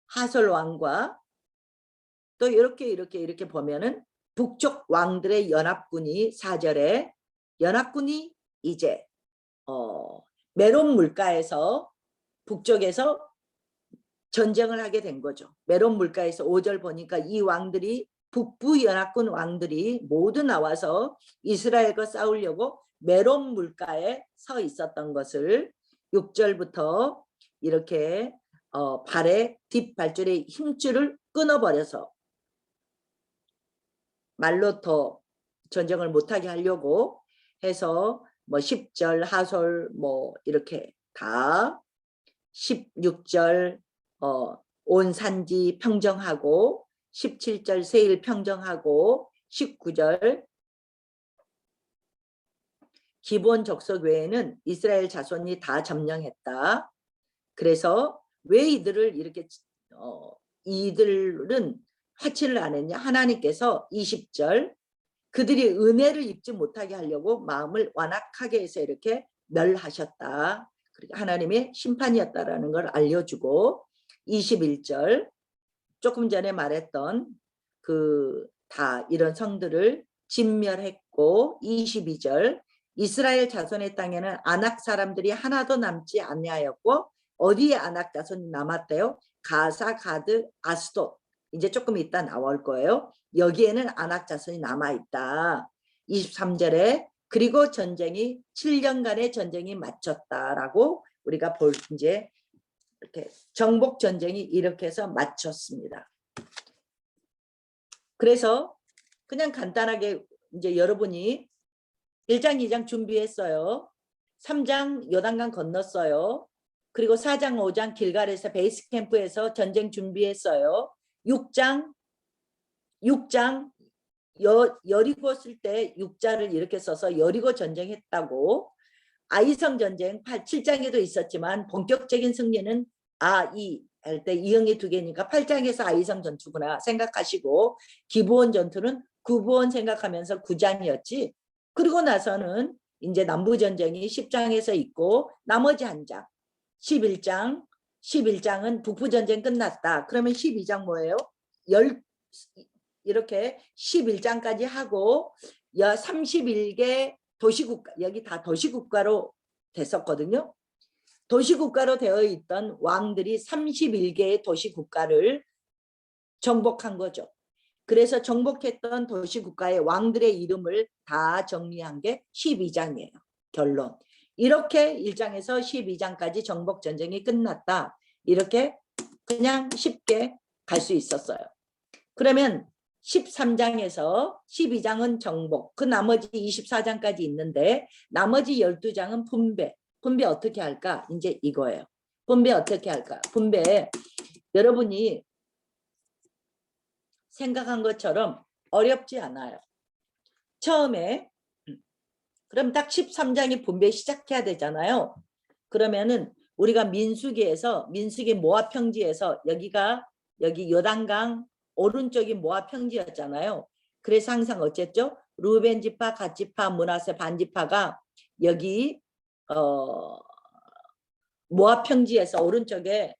하솔 왕과 또 이렇게 보면은 북쪽 왕들의 연합군이 4절에 연합군이 이제 메론 물가에서 북쪽에서 전쟁을 하게 된 거죠. 메론 물가에서 5절 보니까 이 왕들이 북부 연합군 왕들이 모두 나와서 이스라엘과 싸우려고 메론 물가에 서 있었던 것을 6절부터 이렇게 발에 뒷발줄의 힘줄을 끊어버려서 말로 더 전쟁을 못하게 하려고 해서 뭐 10절 하솔 뭐 이렇게 다 16절 온 산지 평정하고 17절 세일 평정하고 19절 기본 족속 외에는 이스라엘 자손이 다 점령했다. 그래서 왜 이들을 이렇게 이들은 화치를 안 했냐? 하나님께서 20절 그들이 은혜를 입지 못하게 하려고 마음을 완악하게 해서 이렇게 멸하셨다. 하나님의 심판이었다라는 걸 알려주고 21절 조금 전에 말했던 그 다 이런 성들을 진멸했고 22절 이스라엘 자손의 땅에는 아낙 사람들이 하나도 남지 아니하였고 어디에 아낙 자손이 남았대요? 가사, 가드, 아스돗. 이제 조금 이따 나올 거예요. 여기에는 아낙 자손이 남아있다. 23절에 그리고 전쟁이 7년간의 전쟁이 마쳤다라고 우리가 이제 이렇게 정복 전쟁이 이렇게 해서 마쳤습니다. 그래서 그냥 간단하게 이제 여러분이 1장, 2장 준비했어요. 3장 요단강 건넜어요. 그리고 4장, 5장 길갈에서 베이스 캠프에서 전쟁 준비했어요. 6장 여리고 쓸 때 6자를 이렇게 써서 여리고 전쟁했다고. 아이성 전쟁 7장에도 있었지만 본격적인 승리는 이 할 때 이응이 2개니까 8장에서 아이성 전투구나 생각하시고 기브온 전투는 구브온 생각하면서 9장이었지. 그리고 나서는 이제 남부 전쟁이 10장에서 있고 나머지 한 장 11장은 북부 전쟁 끝났다. 그러면 12장 뭐예요? 이렇게 11장까지 하고 31개 도시국가, 여기 다 도시국가로 됐었거든요. 도시국가로 되어 있던 왕들이 31개의 도시국가를 정복한 거죠. 그래서 정복했던 도시국가의 왕들의 이름을 다 정리한 게 12장이에요. 결론. 이렇게 1장에서 12장까지 정복전쟁이 끝났다. 이렇게 그냥 쉽게 갈 수 있었어요. 그러면 13장에서 12장은 정복, 그 나머지 24장까지 있는데 나머지 12장은 분배. 분배 어떻게 할까? 이제 이거예요. 분배 어떻게 할까? 분배 여러분이 생각한 것처럼 어렵지 않아요. 처음에 그럼 딱 13장이 분배 시작해야 되잖아요. 그러면은 우리가 민수기 모압 평지에서 여기 요단강 오른쪽이 모압 평지였잖아요. 그래서 항상 어쨌죠? 루벤 지파, 갓 지파, 므낫세 반 지파가 여기 모압 평지에서 오른쪽에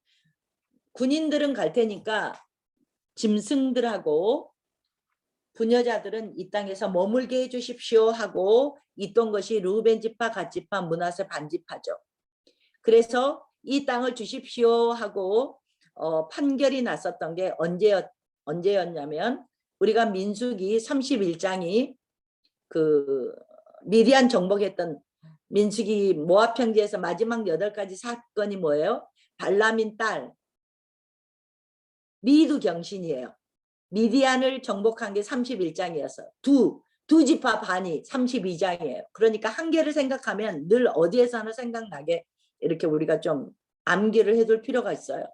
군인들은 갈 테니까 짐승들하고 부녀자들은 이 땅에서 머물게 해주십시오 하고 있던 것이 루벤 지파, 갓 지파, 므낫세 반 지파죠. 그래서 이 땅을 주십시오 하고 판결이 났었던 게 언제였냐면 우리가 민수기 31장이 그 미디안 정복했던 민수기 모압 평지에서 마지막 8가지 사건이 뭐예요? 발람인 딸 미두 경신이에요. 미디안을 정복한 게 31장이어서 두 지파 반이 32장이에요. 그러니까 한 개를 생각하면 늘 어디에서나 생각나게 이렇게 우리가 좀 암기를 해둘 필요가 있어요.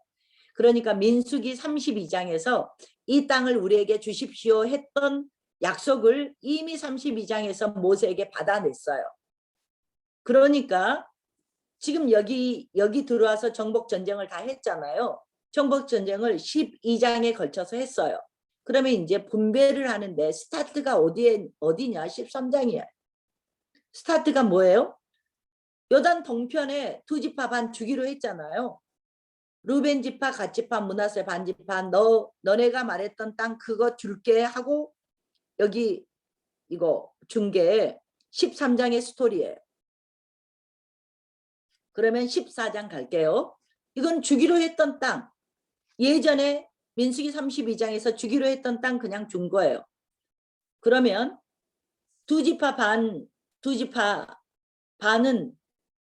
그러니까 민수기 32장에서 이 땅을 우리에게 주십시오 했던 약속을 이미 32장에서 모세에게 받아냈어요. 그러니까 지금 여기 들어와서 정복전쟁을 다 했잖아요. 정복전쟁을 12장에 걸쳐서 했어요. 그러면 이제 분배를 하는데 스타트가 어디냐? 13장이야. 스타트가 뭐예요? 요단 동편에 두 지파 반 주기로 했잖아요. 루벤 지파, 갓 지파, 므낫세 반 지파, 너네가 말했던 땅 그거 줄게 하고 여기 이거 준 게 13장의 스토리예요. 그러면 14장 갈게요. 이건 주기로 했던 땅. 예전에 민수기 32장에서 주기로 했던 땅 그냥 준 거예요. 그러면 두 지파 반은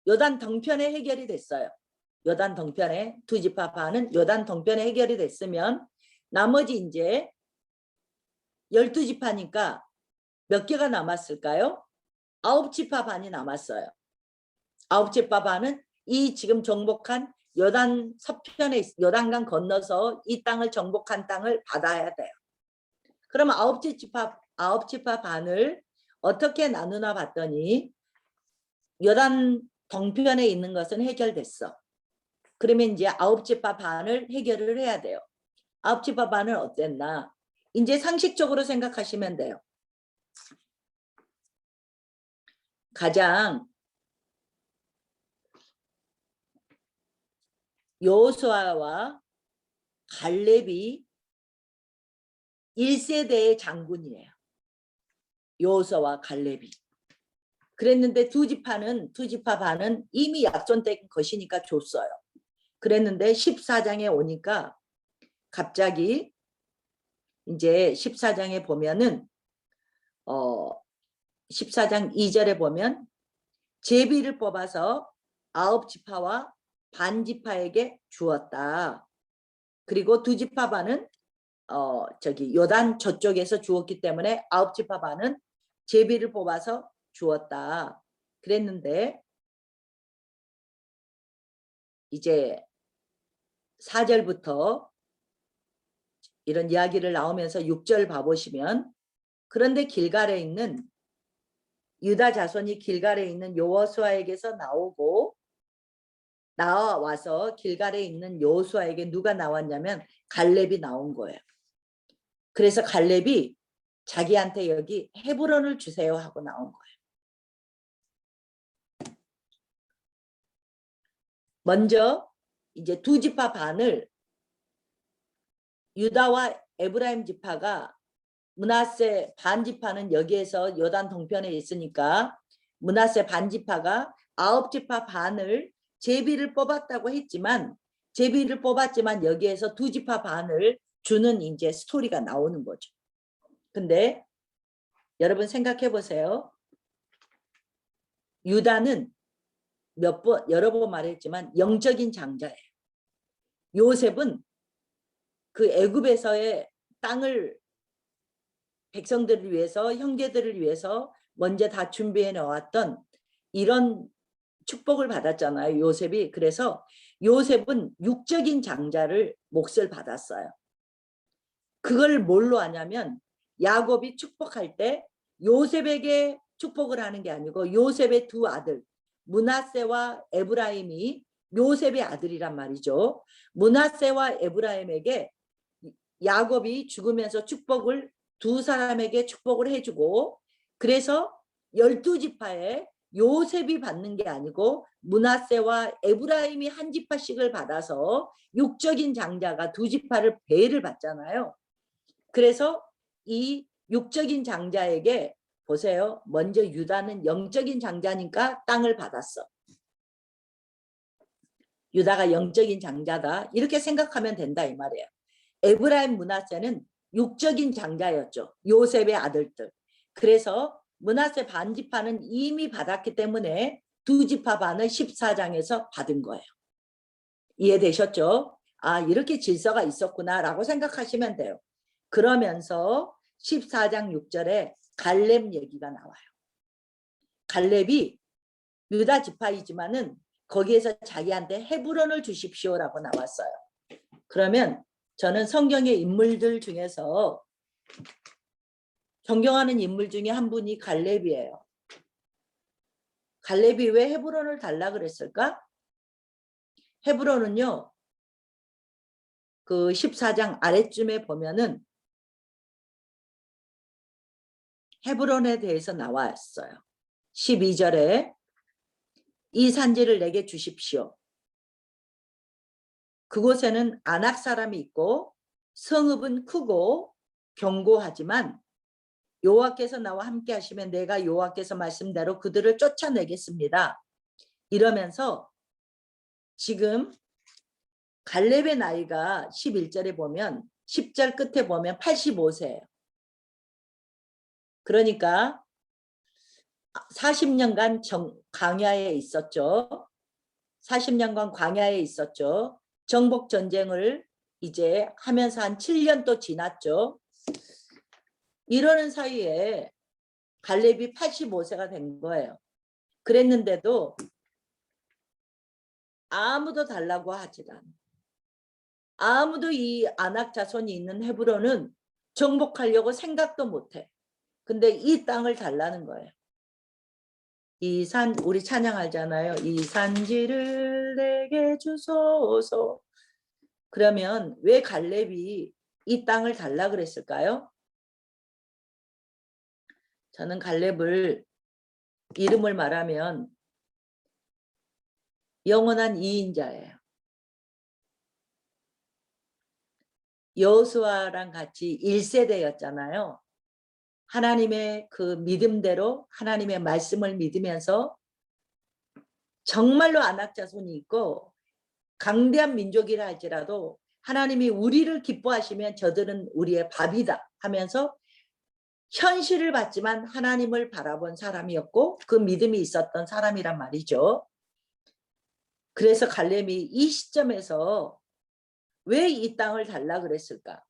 요단 동편에 해결이 됐어요. 요단 동편에 두 지파 반은 요단 동편에 해결이 됐으면 나머지 이제 12지파니까 몇 개가 남았을까요? 9지파 반이 남았어요. 9지파 반은 이 지금 정복한 요단 서편에 요단강 건너서 이 땅을 정복한 땅을 받아야 돼요. 그러면 9지파 반을 어떻게 나누나 봤더니 요단 동편에 있는 것은 해결됐어. 그러면 이제 9지파 반을 해결을 해야 돼요. 9지파 반은 어땠나? 이제 상식적으로 생각하시면 돼요. 가장 여호수아와 갈렙이 1세대의 장군이에요. 여호수아와 갈렙이. 그랬는데 두 지파 반은 이미 약속된 것이니까 줬어요. 그랬는데 14장에 오니까 갑자기 이제 14장에 보면은 14장 2절에 보면 제비를 뽑아서 9지파와 반지파에게 주었다. 그리고 두 지파 반은 요단 저쪽에서 주었기 때문에 9지파 반은 제비를 뽑아서 주었다. 그랬는데 이제 4절부터 이런 이야기를 나오면서 6절 봐보시면 그런데 길갈에 있는 유다 자손이 길갈에 있는 여호수아에게서 나와서 길갈에 있는 여호수아에게 누가 나왔냐면 갈렙이 나온 거예요. 그래서 갈렙이 자기한테 여기 헤브론을 주세요 하고 나온 거예요. 먼저 이제 두 지파 반을 유다와 에브라임 지파가 므낫세 반지파는 여기에서 요단 동편에 있으니까 므낫세 반지파가 9지파 반을 제비를 뽑았다고 했지만 제비를 뽑았지만 여기에서 두 지파 반을 주는 이제 스토리가 나오는 거죠. 근데 여러분 생각해 보세요. 유다는 여러 번 말했지만 영적인 장자예요. 요셉은 그 애굽에서의 땅을 백성들을 위해서 형제들을 위해서 먼저 다 준비해 놓았던 이런 축복을 받았잖아요. 요셉이. 그래서 요셉은 육적인 장자를 몫을 받았어요. 그걸 뭘로 하냐면 야곱이 축복할 때 요셉에게 축복을 하는 게 아니고 요셉의 두 아들 므낫세와 에브라임이 요셉의 아들이란 말이죠. 므낫세와 에브라임에게 야곱이 죽으면서 축복을 두 사람에게 축복을 해주고 그래서 12지파에 요셉이 받는 게 아니고 므낫세와 에브라임이 한 지파씩을 받아서 육적인 장자가 두 지파를 배를 받잖아요. 그래서 이 육적인 장자에게 보세요. 먼저 유다는 영적인 장자니까 땅을 받았어. 유다가 영적인 장자다. 이렇게 생각하면 된다 이 말이에요. 에브라임 므낫세는 육적인 장자였죠. 요셉의 아들들. 그래서 므낫세 반지파는 이미 받았기 때문에 두 지파 반을 14장에서 받은 거예요. 이해되셨죠? 아, 이렇게 질서가 있었구나 라고 생각하시면 돼요. 그러면서 14장 6절에 갈렙 얘기가 나와요. 갈렙이 유다 지파이지만은 거기에서 자기한테 헤브론을 주십시오라고 나왔어요. 그러면 저는 성경의 인물들 중에서 존경하는 인물 중에 한 분이 갈렙이에요. 갈렙이 왜 헤브론을 달라 그랬을까? 헤브론은요. 그 14장 아래쯤에 보면은 헤브론에 대해서 나왔어요. 12절에 이 산지를 내게 주십시오. 그곳에는 아낙 사람이 있고 성읍은 크고 견고하지만 여호와께서 나와 함께 하시면 내가 여호와께서 말씀대로 그들을 쫓아내겠습니다. 이러면서 지금 갈렙의 나이가 11절에 보면 10절 끝에 보면 85세예요. 그러니까 40년간 광야에 있었죠. 40년간 광야에 있었죠. 정복 전쟁을 이제 하면서 한 7년 또 지났죠. 이러는 사이에 갈렙이 85세가 된 거예요. 그랬는데도 아무도 달라고 하지 않아. 아무도 이 아낙 자손이 있는 헤브론은 정복하려고 생각도 못해. 근데 이 땅을 달라는 거예요. 이 산, 우리 찬양하잖아요. 이 산지를 내게 주소서. 그러면 왜 갈렙이 이 땅을 달라 그랬을까요? 저는 갈렙을 이름을 말하면 영원한 2인자예요. 여호수아랑 같이 1세대였잖아요. 하나님의 그 믿음대로 하나님의 말씀을 믿으면서 정말로 안악 자손이 있고 강대한 민족이라 할지라도 하나님이 우리를 기뻐하시면 저들은 우리의 밥이다 하면서 현실을 봤지만 하나님을 바라본 사람이었고 그 믿음이 있었던 사람이란 말이죠. 그래서 갈렙이 이 시점에서 왜 이 땅을 달라 그랬을까?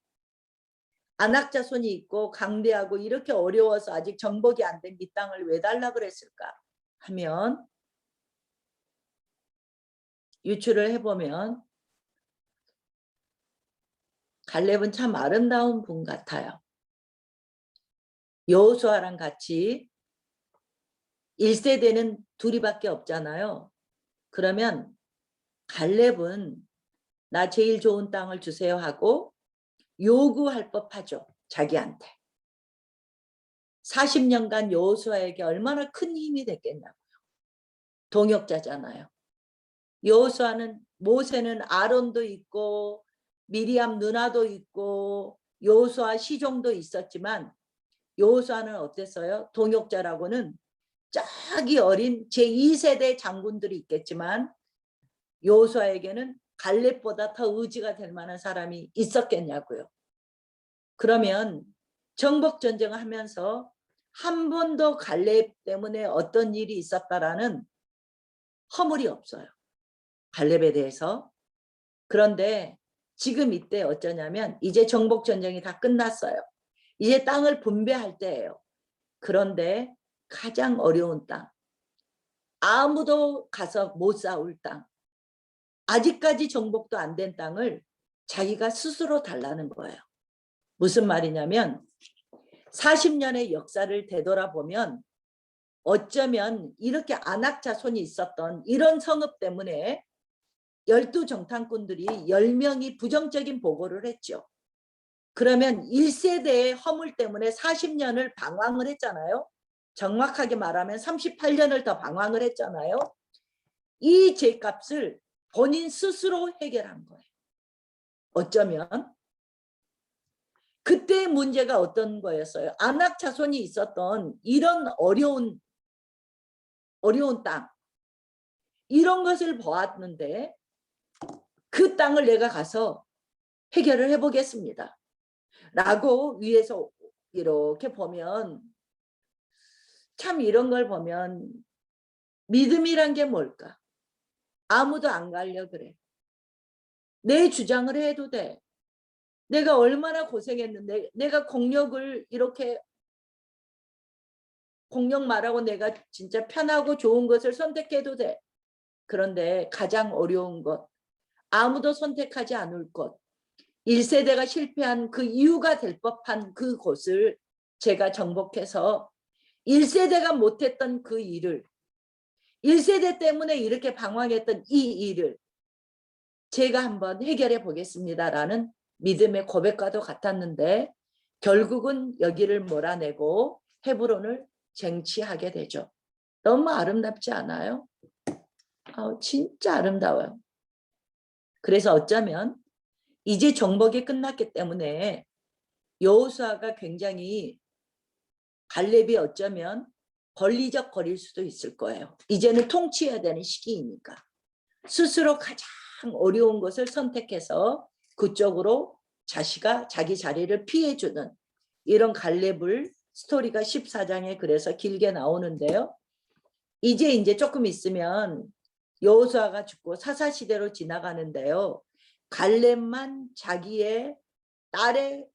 안악 자손이 있고 강대하고 이렇게 어려워서 아직 정복이 안 된 이 땅을 왜 달라 그랬을까 하면 유추를 해보면 갈렙은 참 아름다운 분 같아요. 여호수아랑 같이 1세대는 둘이밖에 없잖아요. 그러면 갈렙은 나 제일 좋은 땅을 주세요 하고 요구할 법하죠. 자기한테. 40년간 여호수아에게 얼마나 큰 힘이 됐겠냐고요. 동역자잖아요. 여호수아는 모세는 아론도 있고 미리암 누나도 있고 여호수아 시종도 있었지만 여호수아는 어땠어요? 동역자라고는 저기 어린 제2세대 장군들이 있겠지만 여호수아에게는 갈렙보다 더 의지가 될 만한 사람이 있었겠냐고요. 그러면 정복전쟁을 하면서 한 번도 갈렙 때문에 어떤 일이 있었다라는 허물이 없어요. 갈렙에 대해서. 그런데 지금 이때 어쩌냐면 이제 정복전쟁이 다 끝났어요. 이제 땅을 분배할 때예요. 그런데 가장 어려운 땅, 아무도 가서 못 싸울 땅, 아직까지 정복도 안 된 땅을 자기가 스스로 달라는 거예요. 무슨 말이냐면 40년의 역사를 되돌아보면 어쩌면 이렇게 안악 자손이 있었던 이런 성읍 때문에 12정탐꾼들이 10명이 부정적인 보고를 했죠. 그러면 1세대의 허물 때문에 40년을 방황을 했잖아요. 정확하게 말하면 38년을 더 방황을 했잖아요. 이 죄값을 본인 스스로 해결한 거예요. 어쩌면 그때의 문제가 어떤 거였어요? 안악 자손이 있었던 이런 어려운 땅, 이런 것을 보았는데 그 땅을 내가 가서 해결을 해보겠습니다. 라고 위에서 이렇게 보면 참 이런 걸 보면 믿음이란 게 뭘까? 아무도 안 가려 그래. 내 주장을 해도 돼. 내가 얼마나 고생했는데 내가 공력을 이렇게 공력 말하고 내가 진짜 편하고 좋은 것을 선택해도 돼. 그런데 가장 어려운 것, 아무도 선택하지 않을 것, 1세대가 실패한 그 이유가 될 법한 그 곳을 제가 정복해서 1세대가 못했던 그 일을 1세대 때문에 이렇게 방황했던 이 일을 제가 한번 해결해 보겠습니다라는 믿음의 고백과도 같았는데 결국은 여기를 몰아내고 헤브론을 쟁취하게 되죠. 너무 아름답지 않아요? 진짜 아름다워요. 그래서 어쩌면 이제 정복이 끝났기 때문에 여호수아가 굉장히 갈렙이 어쩌면 권리적 거릴 수도 있을 거예요. 이제는 통치해야 되는 시기이니까. 스스로 가장 어려운 것을 선택해서 그쪽으로 자기 자리를 피해주는 이런 갈렙을 스토리가 14장에 그래서 길게 나오는데요. 이제 조금 있으면 여호수아가 죽고 사사시대로 지나가는데요. 갈렙만 자기의 딸의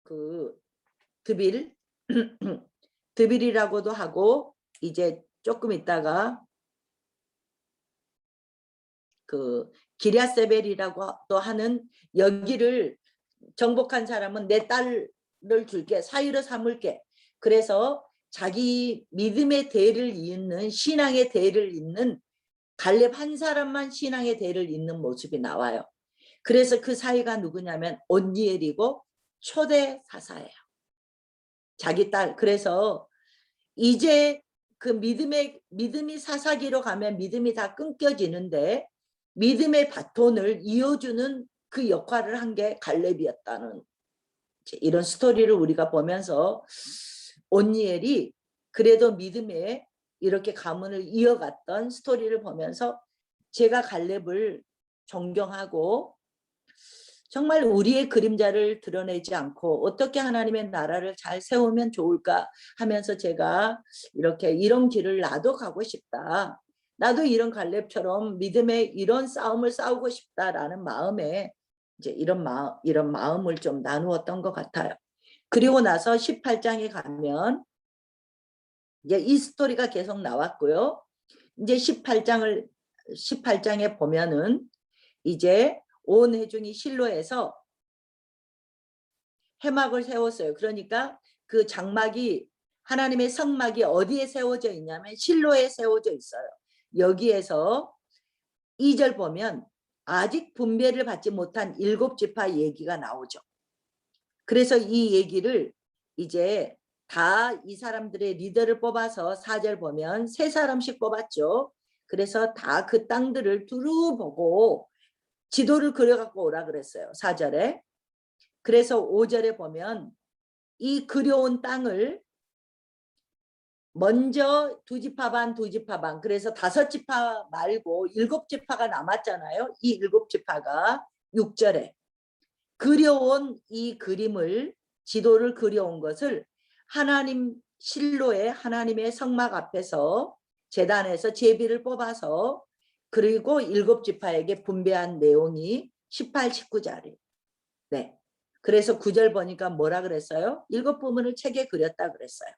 그 드빌이라고도 하고 이제 조금 있다가 그 기랴세벨이라고 또 하는 여기를 정복한 사람은 내 딸을 줄게, 사위로 삼을게. 그래서 자기 믿음의 대를 잇는 신앙의 대를 잇는 갈렙 한 사람만 신앙의 대를 잇는 모습이 나와요. 그래서 그 사이가 누구냐면 온니엘이고 초대 사사예요. 자기 딸. 그래서 이제 그 믿음이 사사기로 가면 믿음이 다 끊겨지는데 믿음의 바톤을 이어주는 그 역할을 한 게 갈렙이었다는 이런 스토리를 우리가 보면서 온니엘이 그래도 믿음에 이렇게 가문을 이어갔던 스토리를 보면서 제가 갈렙을 존경하고 정말 우리의 그림자를 드러내지 않고 어떻게 하나님의 나라를 잘 세우면 좋을까 하면서 제가 이렇게 이런 길을 나도 가고 싶다. 나도 이런 갈렙처럼 믿음의 이런 싸움을 싸우고 싶다라는 마음에 이제 이런 마음을 좀 나누었던 것 같아요. 그리고 나서 18장에 가면 이제 이 스토리가 계속 나왔고요. 이제 18장에 보면은 이제 온 회중이 실로에서 회막을 세웠어요. 그러니까 그 장막이 하나님의 성막이 어디에 세워져 있냐면 실로에 세워져 있어요. 여기에서 2절 보면 아직 분배를 받지 못한 7지파 얘기가 나오죠. 그래서 이 얘기를 이제 다 이 사람들의 리더를 뽑아서 4절 보면 3사람씩 뽑았죠. 그래서 다 그 땅들을 두루 보고 지도를 그려갖고 오라 그랬어요. 4절에. 그래서 5절에 보면 이 그려온 땅을 먼저 2지파 반, 2지파 반. 그래서 5지파 말고 7지파가 남았잖아요. 이 7지파가 6절에 그려온 이 그림을 지도를 그려온 것을 하나님 실로의 하나님의 성막 앞에서 제단에서 제비를 뽑아서 그리고 7지파에게 분배한 내용이 18, 19절이에요. 네. 그래서 9절 보니까 뭐라 그랬어요? 7부문을 책에 그렸다 그랬어요.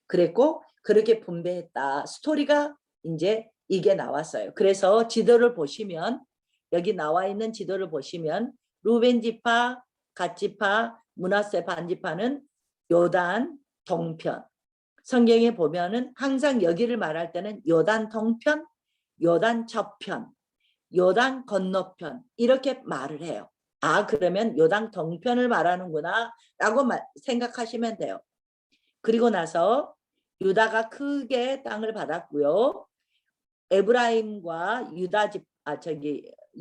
그랬고 그렇게 분배했다. 스토리가 이제 이게 나왔어요. 그래서 지도를 보시면 여기 나와 있는 지도를 보시면 루벤 지파, 갓 지파, 므낫세 반 지파는 요단 동편. 성경에 보면은 항상 여기를 말할 때는 요단 동편, 요단 저편, 요단 건너편 이렇게 말을 해요. 아, 그러면 요단 동편을 말하는구나 라고 생각하시면 돼요. 그리고 나서 유다가 크게 땅을 받았고요. 에브라임과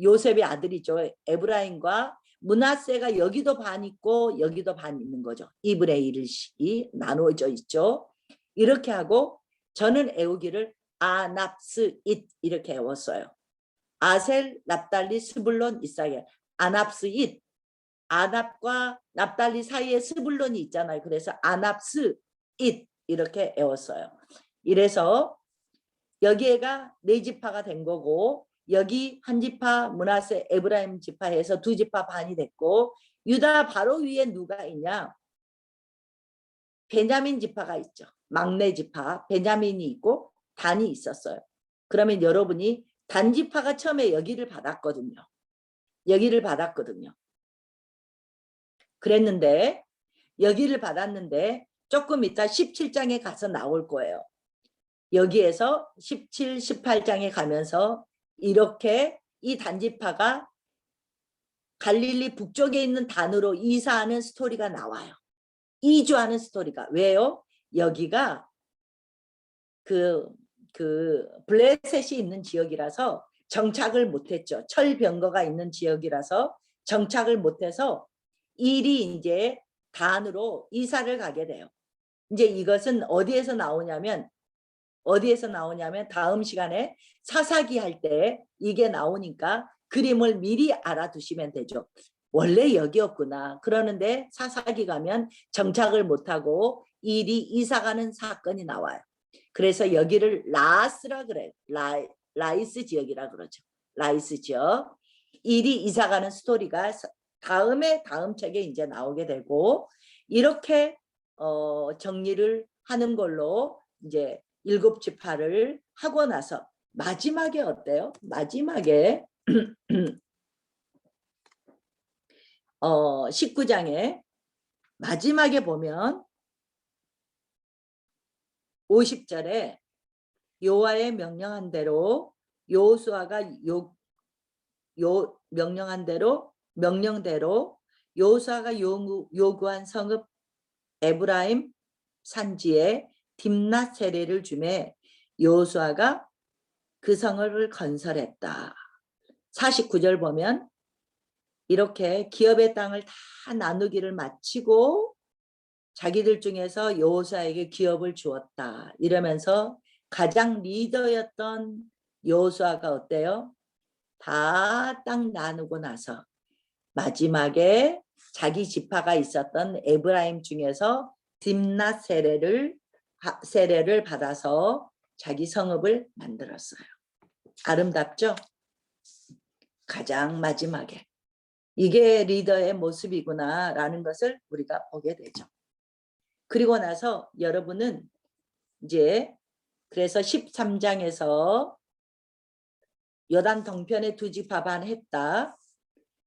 요셉의 아들이죠. 에브라임과 므낫세가 여기도 반 있고 여기도 반 있는 거죠. 2분의 1이 나누어져 있죠. 이렇게 하고 저는 애우기를 아납스잇 이렇게 애웠어요. 아셀, 납달리, 스불론, 이사겔. 아납스잇. 아납과 납달리 사이에 스불론이 있잖아요. 그래서 아납스잇 이렇게 애웠어요. 이래서 여기가 4지파가 된 거고 여기 한 지파 므낫세 에브라임 지파에서 2지파 반이 됐고 유다 바로 위에 누가 있냐? 베냐민 지파가 있죠. 막내 지파 베냐민이 있고 단이 있었어요. 그러면 여러분이 단 지파가 처음에 여기를 받았거든요. 여기를 받았거든요. 그랬는데 여기를 받았는데 조금 이따 17장에 가서 나올 거예요. 여기에서 17, 18장에 가면서 이렇게 이 단지파가 갈릴리 북쪽에 있는 단으로 이사하는 스토리가 나와요. 이주하는 스토리가. 왜요? 여기가 그 블레셋이 있는 지역이라서 정착을 못했죠. 철병거가 있는 지역이라서 정착을 못해서 일이 이제 단으로 이사를 가게 돼요. 이제 이것은 어디에서 나오냐면 다음 시간에 사사기 할 때 이게 나오니까 그림을 미리 알아두시면 되죠. 원래 여기였구나. 그러는데 사사기 가면 정착을 못하고 일이 이사가는 사건이 나와요. 그래서 여기를 라스라 그래요. 라이스 지역이라 그러죠. 라이스 지역. 일이 이사가는 스토리가 다음 책에 이제 나오게 되고 이렇게 정리를 하는 걸로 이제 7지파를 하고 나서 마지막에 어때요? 마지막에 19장에 마지막에 보면 50절에 여호와의 명령한 대로 여호수아가 명령한 대로 명령대로 여호수아가 요구한 성읍 에브라임 산지에 딥낫 세례를 주매 여호수아가 그 성을 건설했다. 49절 보면 이렇게 기업의 땅을 다 나누기를 마치고 자기들 중에서 여호수아에게 기업을 주었다. 이러면서 가장 리더였던 여호수아가 어때요? 다 땅 나누고 나서 마지막에 자기 지파가 있었던 에브라임 중에서 딥낫 세례를 받아서 자기 성읍을 만들었어요. 아름답죠? 가장 마지막에 이게 리더의 모습이구나라는 것을 우리가 보게 되죠. 그리고 나서 여러분은 이제 그래서 13장에서 요단 동편에 두 지파 반 했다.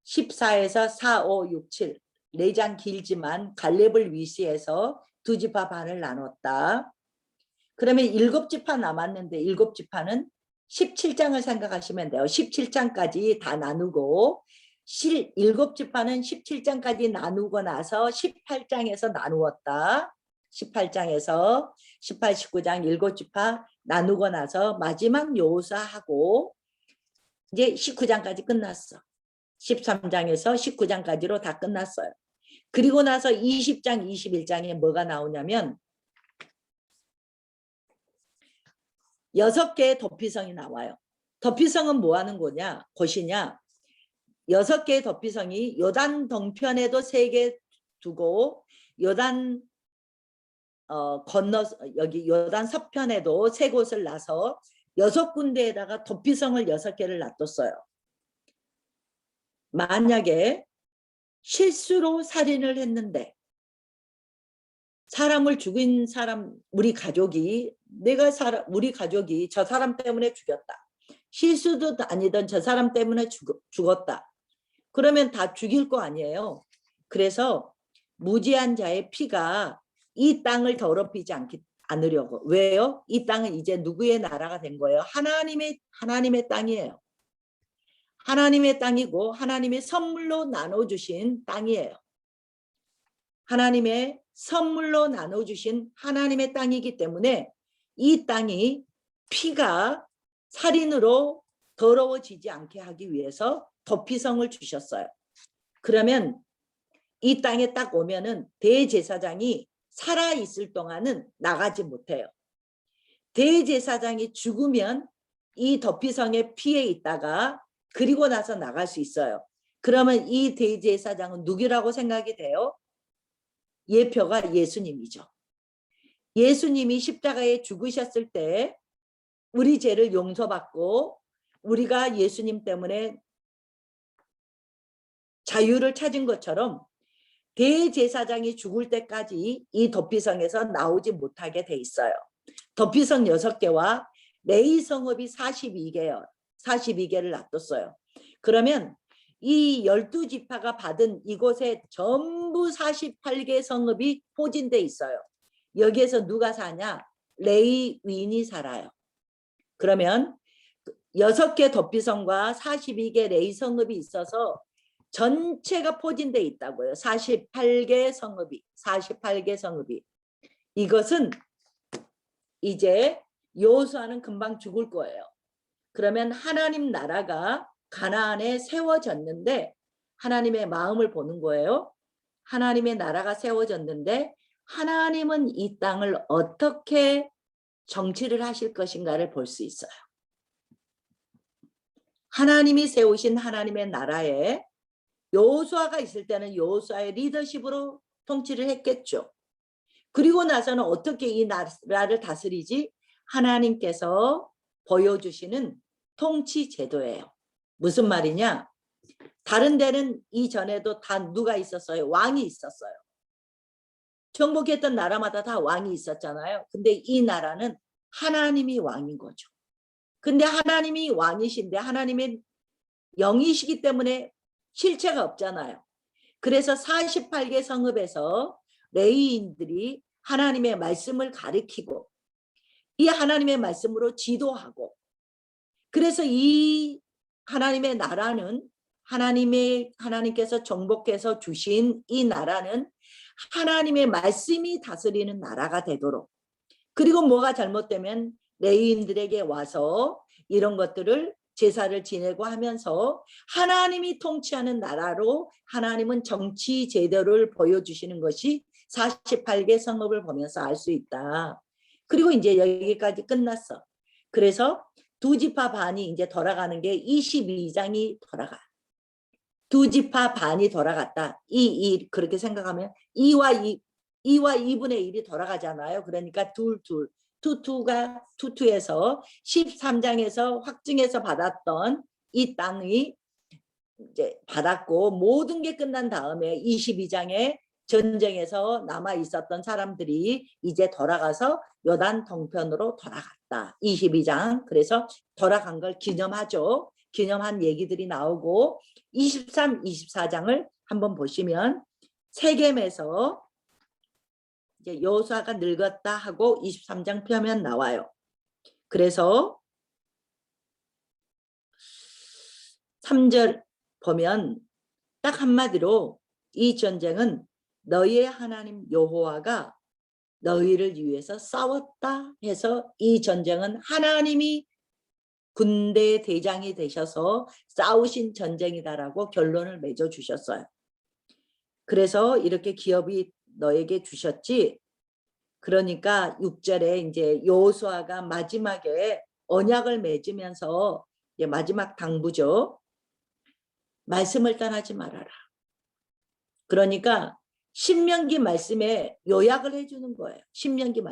14에서 4, 5, 6, 7 4장 길지만 갈렙을 위시해서 두 지파 반을 나눴다. 그러면 7지파 남았는데 7지파는 17장을 생각하시면 돼요. 17장까지 다 나누고 7지파는 17장까지 나누고 나서 18장에서 나누었다. 18장에서 18, 19장 7지파 나누고 나서 마지막 여호수아하고 이제 19장까지 끝났어. 13장에서 19장까지로 다 끝났어요. 그리고 나서 20장, 21장에 뭐가 나오냐면 6개의 도피성이 나와요. 도피성은 뭐 하는 곳이냐? 6개의 도피성이 요단 동편에도 3개 두고 요단 건너 여기 요단 서편에도 3곳을 놔서 6군데에다가 도피성을 6개를 놔뒀어요. 만약에 실수로 살인을 했는데 사람을 죽인 사람 우리 가족이 저 사람 때문에 죽였다. 실수도 아니던 저 사람 때문에 죽었다. 그러면 다 죽일 거 아니에요. 그래서 무지한 자의 피가 이 땅을 더럽히지 않으려고. 왜요? 이 땅은 이제 누구의 나라가 된 거예요? 하나님의 땅이에요. 하나님의 땅이고 하나님의 선물로 나눠주신 땅이에요. 하나님의 선물로 나눠주신 하나님의 땅이기 때문에 이 땅이 피가 살인으로 더러워지지 않게 하기 위해서 도피성을 주셨어요. 그러면 이 땅에 딱 오면은 대제사장이 살아있을 동안은 나가지 못해요. 대제사장이 죽으면 이 도피성의 피해 있다가 그리고 나서 나갈 수 있어요. 그러면 이 대제사장은 누구라고 생각이 돼요? 예표가 예수님이죠. 예수님이 십자가에 죽으셨을 때 우리 죄를 용서받고 우리가 예수님 때문에 자유를 찾은 것처럼 대제사장이 죽을 때까지 이 도피성에서 나오지 못하게 돼 있어요. 도피성 6개와 레위 성읍이 42개예요. 42개를 놔뒀어요. 그러면 이 12지파가 받은 이곳에 전부 48개 성읍이 포진돼 있어요. 여기에서 누가 사냐? 레위인이 살아요. 그러면 6개 도피성과 42개 레위 성읍이 있어서 전체가 포진돼 있다고요. 48개 성읍이. 이것은 이제 여호수아는 금방 죽을 거예요. 그러면 하나님 나라가 가나안에 세워졌는데 하나님의 마음을 보는 거예요. 하나님의 나라가 세워졌는데 하나님은 이 땅을 어떻게 정치를 하실 것인가를 볼 수 있어요. 하나님이 세우신 하나님의 나라에 여호수아가 있을 때는 여호수아의 리더십으로 통치를 했겠죠. 그리고 나서는 어떻게 이 나라를 다스리지? 하나님께서 보여주시는 통치 제도예요. 무슨 말이냐? 다른 데는 이전에도 다 누가 있었어요? 왕이 있었어요. 정복했던 나라마다 다 왕이 있었잖아요. 근데 이 나라는 하나님이 왕인 거죠. 근데 하나님이 왕이신데 하나님의 영이시기 때문에 실체가 없잖아요. 그래서 48개 성읍에서 레위인들이 하나님의 말씀을 가리키고 이 하나님의 말씀으로 지도하고 그래서 이 하나님의 나라는 하나님께서 정복해서 주신 이 나라는 하나님의 말씀이 다스리는 나라가 되도록, 그리고 뭐가 잘못되면 레위인들에게 와서 이런 것들을 제사를 지내고 하면서 하나님이 통치하는 나라로 하나님은 정치 제도를 보여주시는 것이 48개 성읍을 보면서 알 수 있다. 그리고 이제 여기까지 끝났어. 그래서 두 지파 반이 이제 돌아가는 게 22장이 돌아가. 두 지파 반이 돌아갔다. 그렇게 생각하면 2와 2분의 1이 돌아가잖아요. 그러니까 투투에서 13장에서 확증해서 받았던 이 땅이 이제 받았고, 모든 게 끝난 다음에 22장에 전쟁에서 남아 있었던 사람들이 이제 돌아가서 요단 동편으로 돌아갔다. 22장. 그래서 돌아간 걸 기념하죠. 기념한 얘기들이 나오고, 23, 24장을 한번 보시면 세겜에서 이제 여호수아가 늙었다 하고 23장 펴면 나와요. 그래서 3절 보면 딱 한마디로 이 전쟁은 너희의 하나님 여호와가 너희를 위해서 싸웠다 해서 이 전쟁은 하나님이 군대 대장이 되셔서 싸우신 전쟁이다라고 결론을 맺어 주셨어요. 그래서 이렇게 기업이 너에게 주셨지. 그러니까 6절에 이제 여호수아가 마지막에 언약을 맺으면서 이제 마지막 당부죠. 말씀을 떠나지 말아라. 그러니까 신명기 말씀에 요약을 해주는 거예요. 신명기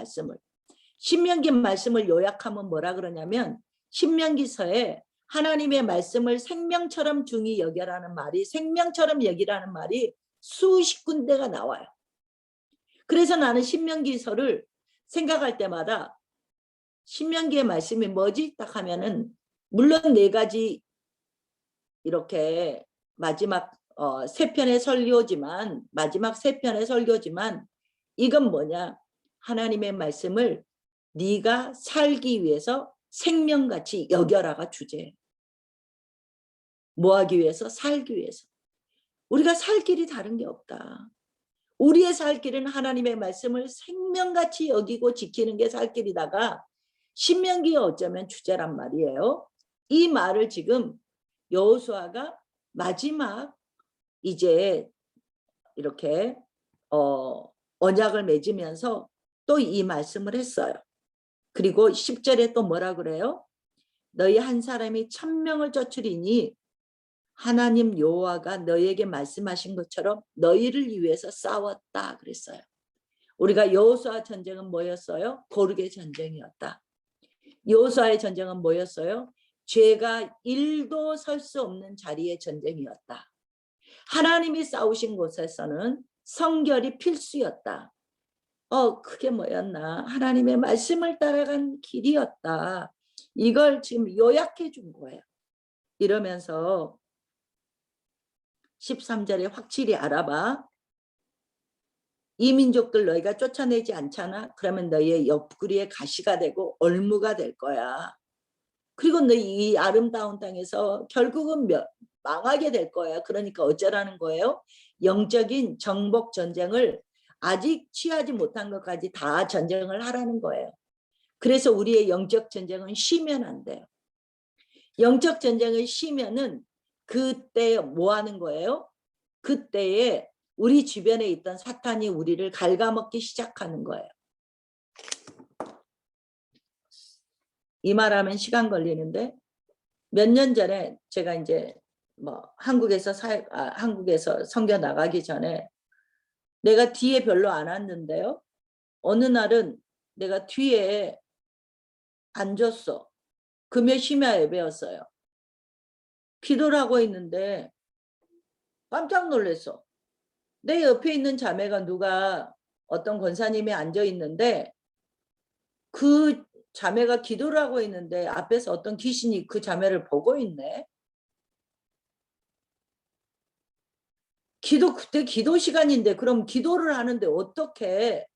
말씀을 요약하면 뭐라 그러냐면, 신명기서에 하나님의 말씀을 생명처럼 중히 여겨라는 말이, 생명처럼 여기라는 말이 수십 군데가 나와요. 그래서 나는 신명기서를 생각할 때마다 신명기의 말씀이 뭐지? 딱 하면은 물론 4가지 이렇게 마지막 3편의 설교지만, 마지막 3편의 설교지만, 이건 뭐냐? 하나님의 말씀을 네가 살기 위해서 생명같이 여겨라가 주제예요. 뭐 하기 위해서? 살기 위해서. 우리가 살 길이 다른 게 없다. 우리의 살 길은 하나님의 말씀을 생명같이 여기고 지키는 게 살 길이다가 신명기가 어쩌면 주제란 말이에요. 이 말을 지금 여호수아가 마지막 이제 이렇게 언약을 맺으면서 또 이 말씀을 했어요. 그리고 10절에 또 뭐라 그래요? 너희 한 사람이 1000명을 쫓으리니 하나님 여호와가 너희에게 말씀하신 것처럼 너희를 위해서 싸웠다 그랬어요. 우리가 여호수아 전쟁은 뭐였어요? 고르게 전쟁이었다. 여호수아의 전쟁은 뭐였어요? 죄가 1도 설 수 없는 자리의 전쟁이었다. 하나님이 싸우신 곳에서는 성결이 필수였다. 그게 뭐였나? 하나님의 말씀을 따라간 길이었다. 이걸 지금 요약해 준 거예요. 이러면서 13절에 확실히 알아봐. 이 민족들 너희가 쫓아내지 않잖아. 그러면 너희의 옆구리에 가시가 되고 얼무가 될 거야. 그리고 너희 이 아름다운 땅에서 결국은 망하게 될 거야. 그러니까 어쩌라는 거예요? 영적인 정복 전쟁을 아직 취하지 못한 것까지 다 전쟁을 하라는 거예요. 그래서 우리의 영적 전쟁은 쉬면 안 돼요. 영적 전쟁을 쉬면은 그때 뭐 하는 거예요? 그때에 우리 주변에 있던 사탄이 우리를 갉아먹기 시작하는 거예요. 이 말하면 시간 걸리는데, 몇 년 전에 제가 이제 한국에서 선교 나가기 전에 내가 뒤에 별로 안 앉는데요. 어느 날은 내가 뒤에 앉았어. 금요 심야 예배였어요. 기도를 하고 있는데 깜짝 놀랐어. 내 옆에 있는 자매가 누가 어떤 권사님이 앉아 있는데 그 자매가 기도를 하고 있는데 앞에서 어떤 귀신이 그 자매를 보고 있네. 그때 기도 시간인데 그럼 기도를 하는데 어떻게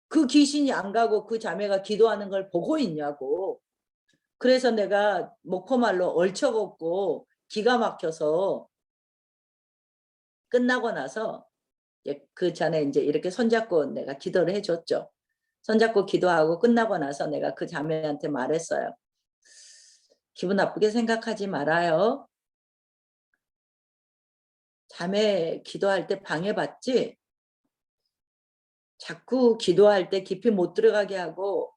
그 귀신이 안 가고 그 자매가 기도하는 걸 보고 있냐고. 그래서 내가 목포말로 얼척없고 기가 막혀서 끝나고 나서 그 전에 이제 이렇게 손잡고 내가 기도를 해줬죠. 손잡고 기도하고 끝나고 나서 내가 그 자매한테 말했어요. 기분 나쁘게 생각하지 말아요. 자매 기도할 때 방해받지? 자꾸 기도할 때 깊이 못 들어가게 하고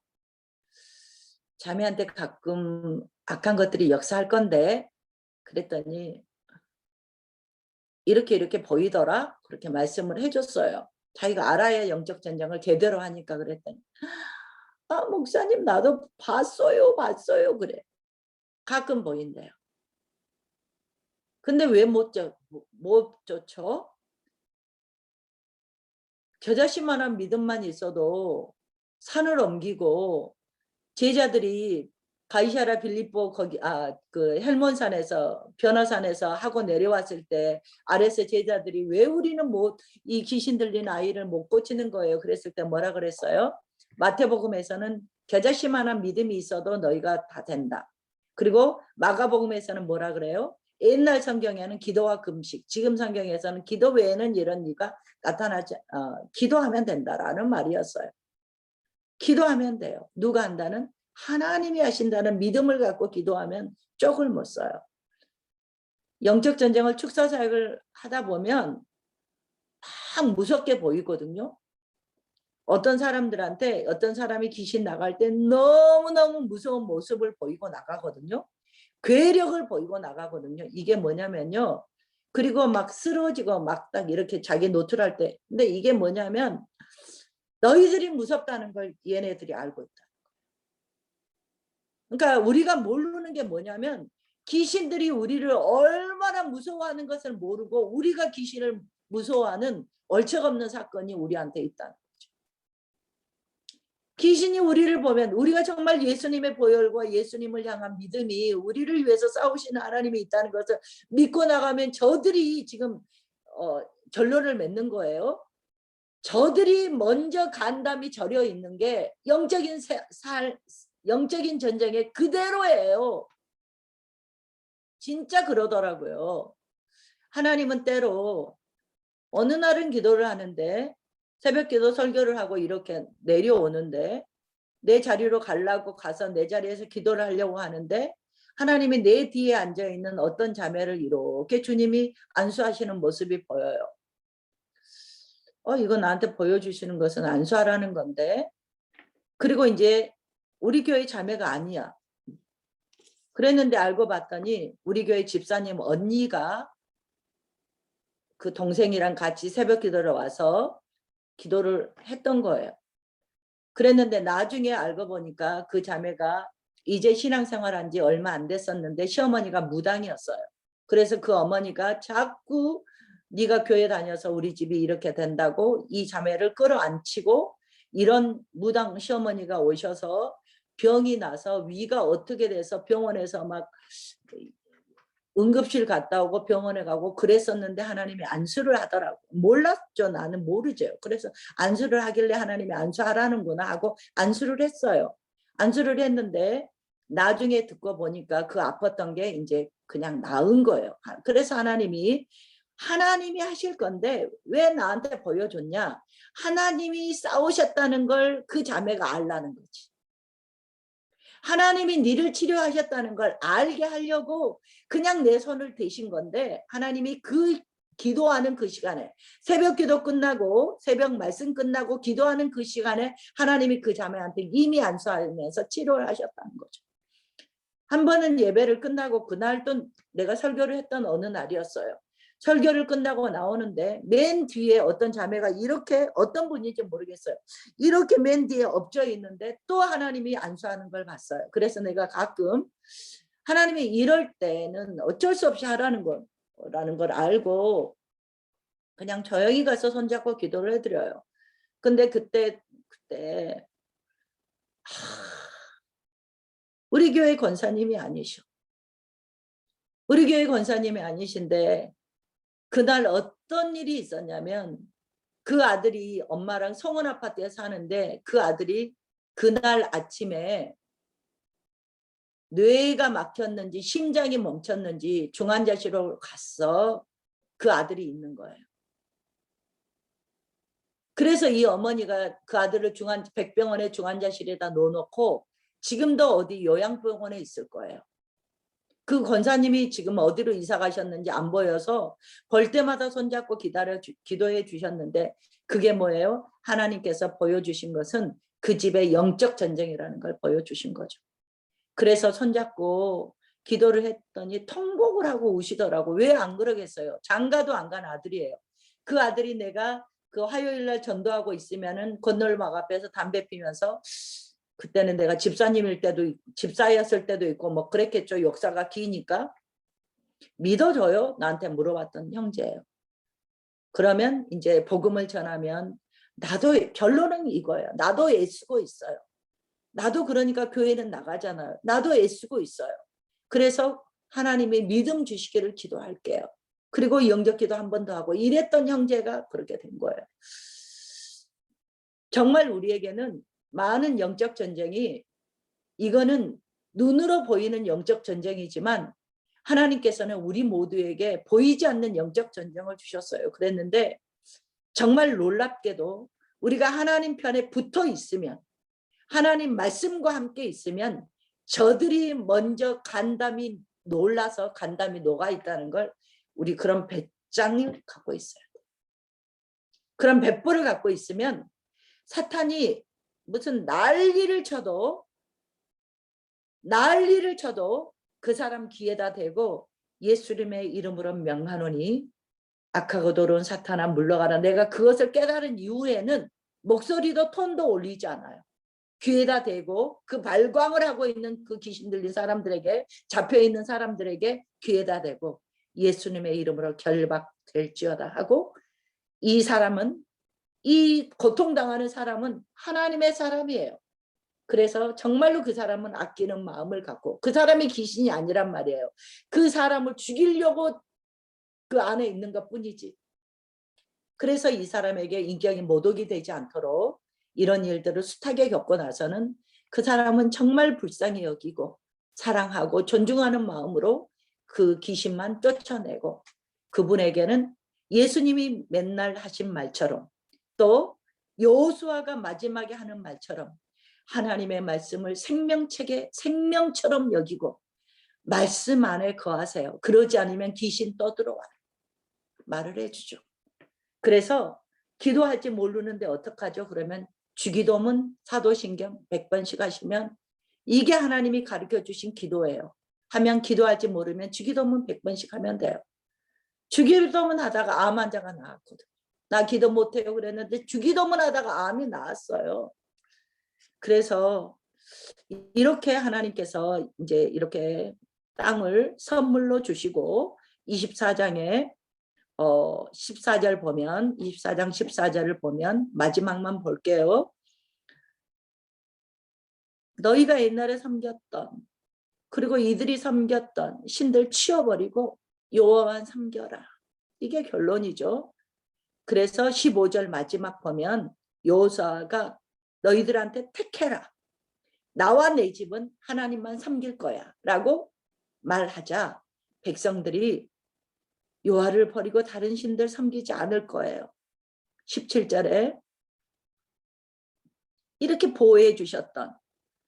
자매한테 가끔 악한 것들이 역사할 건데 그랬더니 이렇게 보이더라 그렇게 말씀을 해줬어요. 자기가 알아야 영적 전쟁을 제대로 하니까 그랬더니 아 목사님 나도 봤어요 그래. 가끔 보인대요. 근데 왜 못 쫓죠? 겨자씨만한 믿음만 있어도 산을 옮기고 제자들이 가이사랴 빌립보 거기 그 헬몬산에서 변호산에서 하고 내려왔을 때 아래서 제자들이 왜 우리는 이 귀신 들린 아이를 못 고치는 거예요. 그랬을 때 뭐라 그랬어요? 마태복음에서는 겨자씨만한 믿음이 있어도 너희가 다 된다. 그리고 마가복음에서는 뭐라 그래요? 옛날 성경에는 기도와 금식, 지금 성경에서는 기도 외에는 이런 이가 나타나지 기도하면 된다라는 말이었어요. 기도하면 돼요. 누가 한다는? 하나님이 하신다는 믿음을 갖고 기도하면 쪽을 못 써요. 영적 전쟁을 축사 사역을 하다 보면 막 무섭게 보이거든요. 어떤 사람들한테 어떤 사람이 귀신 나갈 때 너무너무 무서운 모습을 보이고 나가거든요. 괴력을 보이고 나가거든요. 이게 뭐냐면요. 그리고 막 쓰러지고 막 딱 이렇게 자기 노출할 때. 근데 이게 뭐냐면 너희들이 무섭다는 걸 얘네들이 알고 있다. 그러니까 우리가 모르는 게 뭐냐면 귀신들이 우리를 얼마나 무서워하는 것을 모르고 우리가 귀신을 무서워하는 얼척없는 사건이 우리한테 있다는 거죠. 귀신이 우리를 보면 우리가 정말 예수님의 보혈과 예수님을 향한 믿음이 우리를 위해서 싸우시는 하나님이 있다는 것을 믿고 나가면 저들이 지금 결론을 맺는 거예요. 저들이 먼저 간담이 절여 있는 게 영적인 전쟁의 그대로예요. 진짜 그러더라고요. 하나님은 때로 어느 날은 기도를 하는데 새벽기도 설교를 하고 이렇게 내려오는데 내 자리로 가려고 가서 내 자리에서 기도를 하려고 하는데 하나님이 내 뒤에 앉아있는 어떤 자매를 이렇게 주님이 안수하시는 모습이 보여요. 이거 나한테 보여주시는 것은 안수하라는 건데 그리고 이제 우리 교회 자매가 아니야. 그랬는데 알고 봤더니 우리 교회 집사님 언니가 그 동생이랑 같이 새벽 기도를 와서 기도를 했던 거예요. 그랬는데 나중에 알고 보니까 그 자매가 이제 신앙생활한 지 얼마 안 됐었는데 시어머니가 무당이었어요. 그래서 그 어머니가 자꾸 네가 교회 다녀서 우리 집이 이렇게 된다고 이 자매를 끌어안치고 이런 무당 시어머니가 오셔서 병이 나서 위가 어떻게 돼서 병원에서 막 응급실 갔다 오고 병원에 가고 그랬었는데 하나님이 안수를 하더라고. 몰랐죠. 나는 모르죠. 그래서 안수를 하길래 하나님이 안수하라는구나 하고 안수를 했어요. 안수를 했는데 나중에 듣고 보니까 그 아팠던 게 이제 그냥 나은 거예요. 그래서 하나님이 하실 건데 왜 나한테 보여줬냐? 하나님이 싸우셨다는 걸 그 자매가 알라는 거지. 하나님이 니를 치료하셨다는 걸 알게 하려고 그냥 내 손을 대신 건데 하나님이 그 기도하는 그 시간에 새벽 기도 끝나고 새벽 말씀 끝나고 기도하는 그 시간에 하나님이 그 자매한테 이미 안수하면서 치료를 하셨다는 거죠. 한 번은 예배를 끝나고 그날 또 내가 설교를 했던 어느 날이었어요. 설교를 끝나고 나오는데 맨 뒤에 어떤 자매가 이렇게 어떤 분인지 모르겠어요. 이렇게 맨 뒤에 엎져 있는데 또 하나님이 안수하는 걸 봤어요. 그래서 내가 가끔 하나님이 이럴 때는 어쩔 수 없이 하라는 거라는 걸 알고 그냥 조용히 가서 손잡고 기도를 해드려요. 근데 그때 우리 교회 권사님이 아니셔. 우리 교회 권사님이 아니신데 그날 어떤 일이 있었냐면 그 아들이 엄마랑 성원 아파트에 사는데 그 아들이 그날 아침에 뇌가 막혔는지 심장이 멈췄는지 중환자실로 갔어. 그 아들이 있는 거예요. 그래서 이 어머니가 그 아들을 백병원의 중환자실에다 넣어놓고 지금도 어디 요양병원에 있을 거예요. 그 권사님이 지금 어디로 이사 가셨는지 안 보여서 볼 때마다 손잡고 기도해 주셨는데 그게 뭐예요? 하나님께서 보여주신 것은 그 집의 영적 전쟁이라는 걸 보여주신 거죠. 그래서 손잡고 기도를 했더니 통곡을 하고 우시더라고. 왜 안 그러겠어요? 장가도 안 간 아들이에요. 그 아들이 내가 그 화요일날 전도하고 있으면은 건널막 앞에서 담배 피면서 그때는 내가 집사였을 때도 있고 뭐 그랬겠죠. 역사가 기니까 믿어줘요. 나한테 물어봤던 형제예요. 그러면 이제 복음을 전하면 나도 결론은 이거예요. 나도 애쓰고 있어요. 나도 그러니까 교회는 나가잖아요. 나도 애쓰고 있어요. 그래서 하나님의 믿음 주시기를 기도할게요. 그리고 영접기도 한 번 더 하고 이랬던 형제가 그렇게 된 거예요. 정말 우리에게는 많은 영적 전쟁이 이거는 눈으로 보이는 영적 전쟁이지만 하나님께서는 우리 모두에게 보이지 않는 영적 전쟁을 주셨어요. 그랬는데 정말 놀랍게도 우리가 하나님 편에 붙어 있으면 하나님 말씀과 함께 있으면 저들이 먼저 간담이 놀라서 간담이 녹아 있다는 걸 우리 그런 배짱을 갖고 있어요. 그런 배포를 갖고 있으면 사탄이 무슨 난리를 쳐도 그 사람 귀에다 대고 예수님의 이름으로 명하노니 악하고 더러운 사탄아 물러가라. 내가 그것을 깨달은 이후에는 목소리도 톤도 올리지 않아요. 귀에다 대고 그 발광을 하고 있는 그 귀신 들린 사람들에게 잡혀있는 사람들에게 귀에다 대고 예수님의 이름으로 결박될지어다 하고 이 사람은 이 고통당하는 사람은 하나님의 사람이에요. 그래서 정말로 그 사람은 아끼는 마음을 갖고 그 사람이 귀신이 아니란 말이에요. 그 사람을 죽이려고 그 안에 있는 것 뿐이지. 그래서 이 사람에게 인격이 모독이 되지 않도록 이런 일들을 숱하게 겪고 나서는 그 사람은 정말 불쌍히 여기고 사랑하고 존중하는 마음으로 그 귀신만 쫓아내고 그분에게는 예수님이 맨날 하신 말처럼 또 여호수아가 마지막에 하는 말처럼 하나님의 말씀을 생명처럼 여기고 말씀 안에 거하세요. 그러지 않으면 귀신 떠들어와요. 말을 해주죠. 그래서 기도할지 모르는데 어떡하죠? 그러면 주기도문 사도신경 100번씩 하시면 이게 하나님이 가르쳐 주신 기도예요. 하면 기도할지 모르면 주기도문 100번씩 하면 돼요. 주기도문 하다가 암 환자가 나왔거든. 나 기도 못해요 그랬는데 주기도문 하다가 암이 나왔어요. 그래서 이렇게 하나님께서 이제 이렇게 땅을 선물로 주시고 24장에 14절 보면 24장 14절을 보면 마지막만 볼게요. 너희가 옛날에 섬겼던 그리고 이들이 섬겼던 신들 치워버리고 여호와만 섬겨라. 이게 결론이죠. 그래서 15절 마지막 보면 여호수아가 너희들한테 택해라. 나와 내 집은 하나님만 섬길 거야 라고 말하자 백성들이 여호와를 버리고 다른 신들 섬기지 않을 거예요. 17절에 이렇게 보호해 주셨던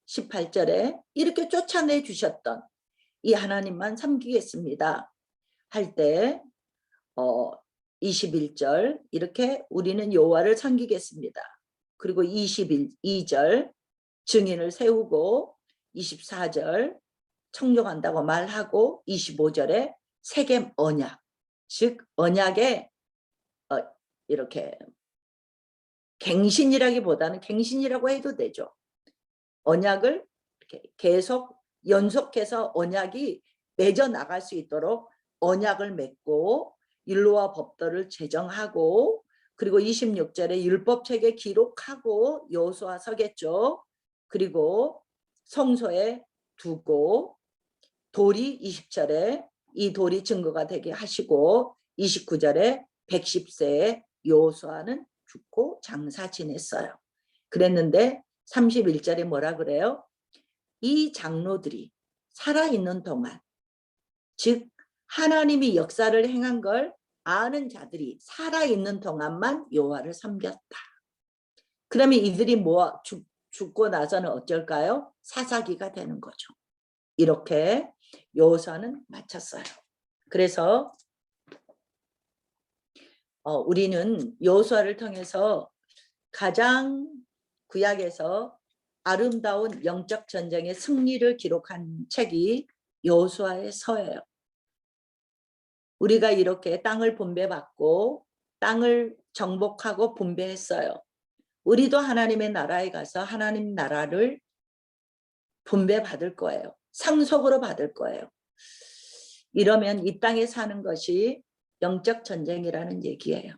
18절에 이렇게 쫓아내 주셨던 이 하나님만 섬기겠습니다 할 때 21절 이렇게 우리는 여호와를 섬기겠습니다. 그리고 22절 증인을 세우고 24절 청종한다고 말하고 25절에 세겜 언약 즉 언약에 이렇게 갱신이라기보다는 갱신이라고 해도 되죠. 언약을 이렇게 계속 연속해서 언약이 맺어 나갈 수 있도록 언약을 맺고 율로와 법도를 제정하고 그리고 26절에 율법책에 기록하고 여호수아 서겠죠. 그리고 성소에 두고 돌이 20절에 이 돌이 증거가 되게 하시고 29절에 110세에 여호수아는 죽고 장사 지냈어요. 그랬는데 31절에 뭐라 그래요? 이 장로들이 살아있는 동안 즉 하나님이 역사를 행한 걸 아는 자들이 살아있는 동안만 여호와를 섬겼다. 그러면 이들이 죽고 나서는 어쩔까요? 사사기가 되는 거죠. 이렇게 여호수아는 마쳤어요. 그래서 우리는 여호수아를 통해서 가장 구약에서 아름다운 영적 전쟁의 승리를 기록한 책이 여호수아의 서예요. 우리가 이렇게 땅을 분배받고 땅을 정복하고 분배했어요. 우리도 하나님의 나라에 가서 하나님 나라를 분배받을 거예요. 상속으로 받을 거예요. 이러면 이 땅에 사는 것이 영적 전쟁이라는 얘기예요.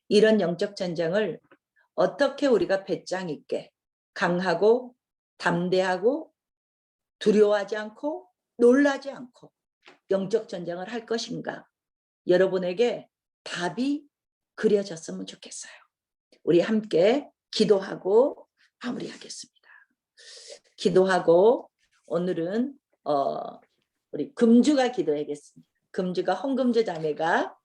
이런 영적 전쟁을 어떻게 우리가 배짱 있게 강하고 담대하고 두려워하지 않고 놀라지 않고 영적 전쟁을 할 것인가? 여러분에게 답이 그려졌으면 좋겠어요. 우리 함께 기도하고 마무리하겠습니다. 기도하고 오늘은 우리 금주가 기도하겠습니다. 금주가 홍금주 자매가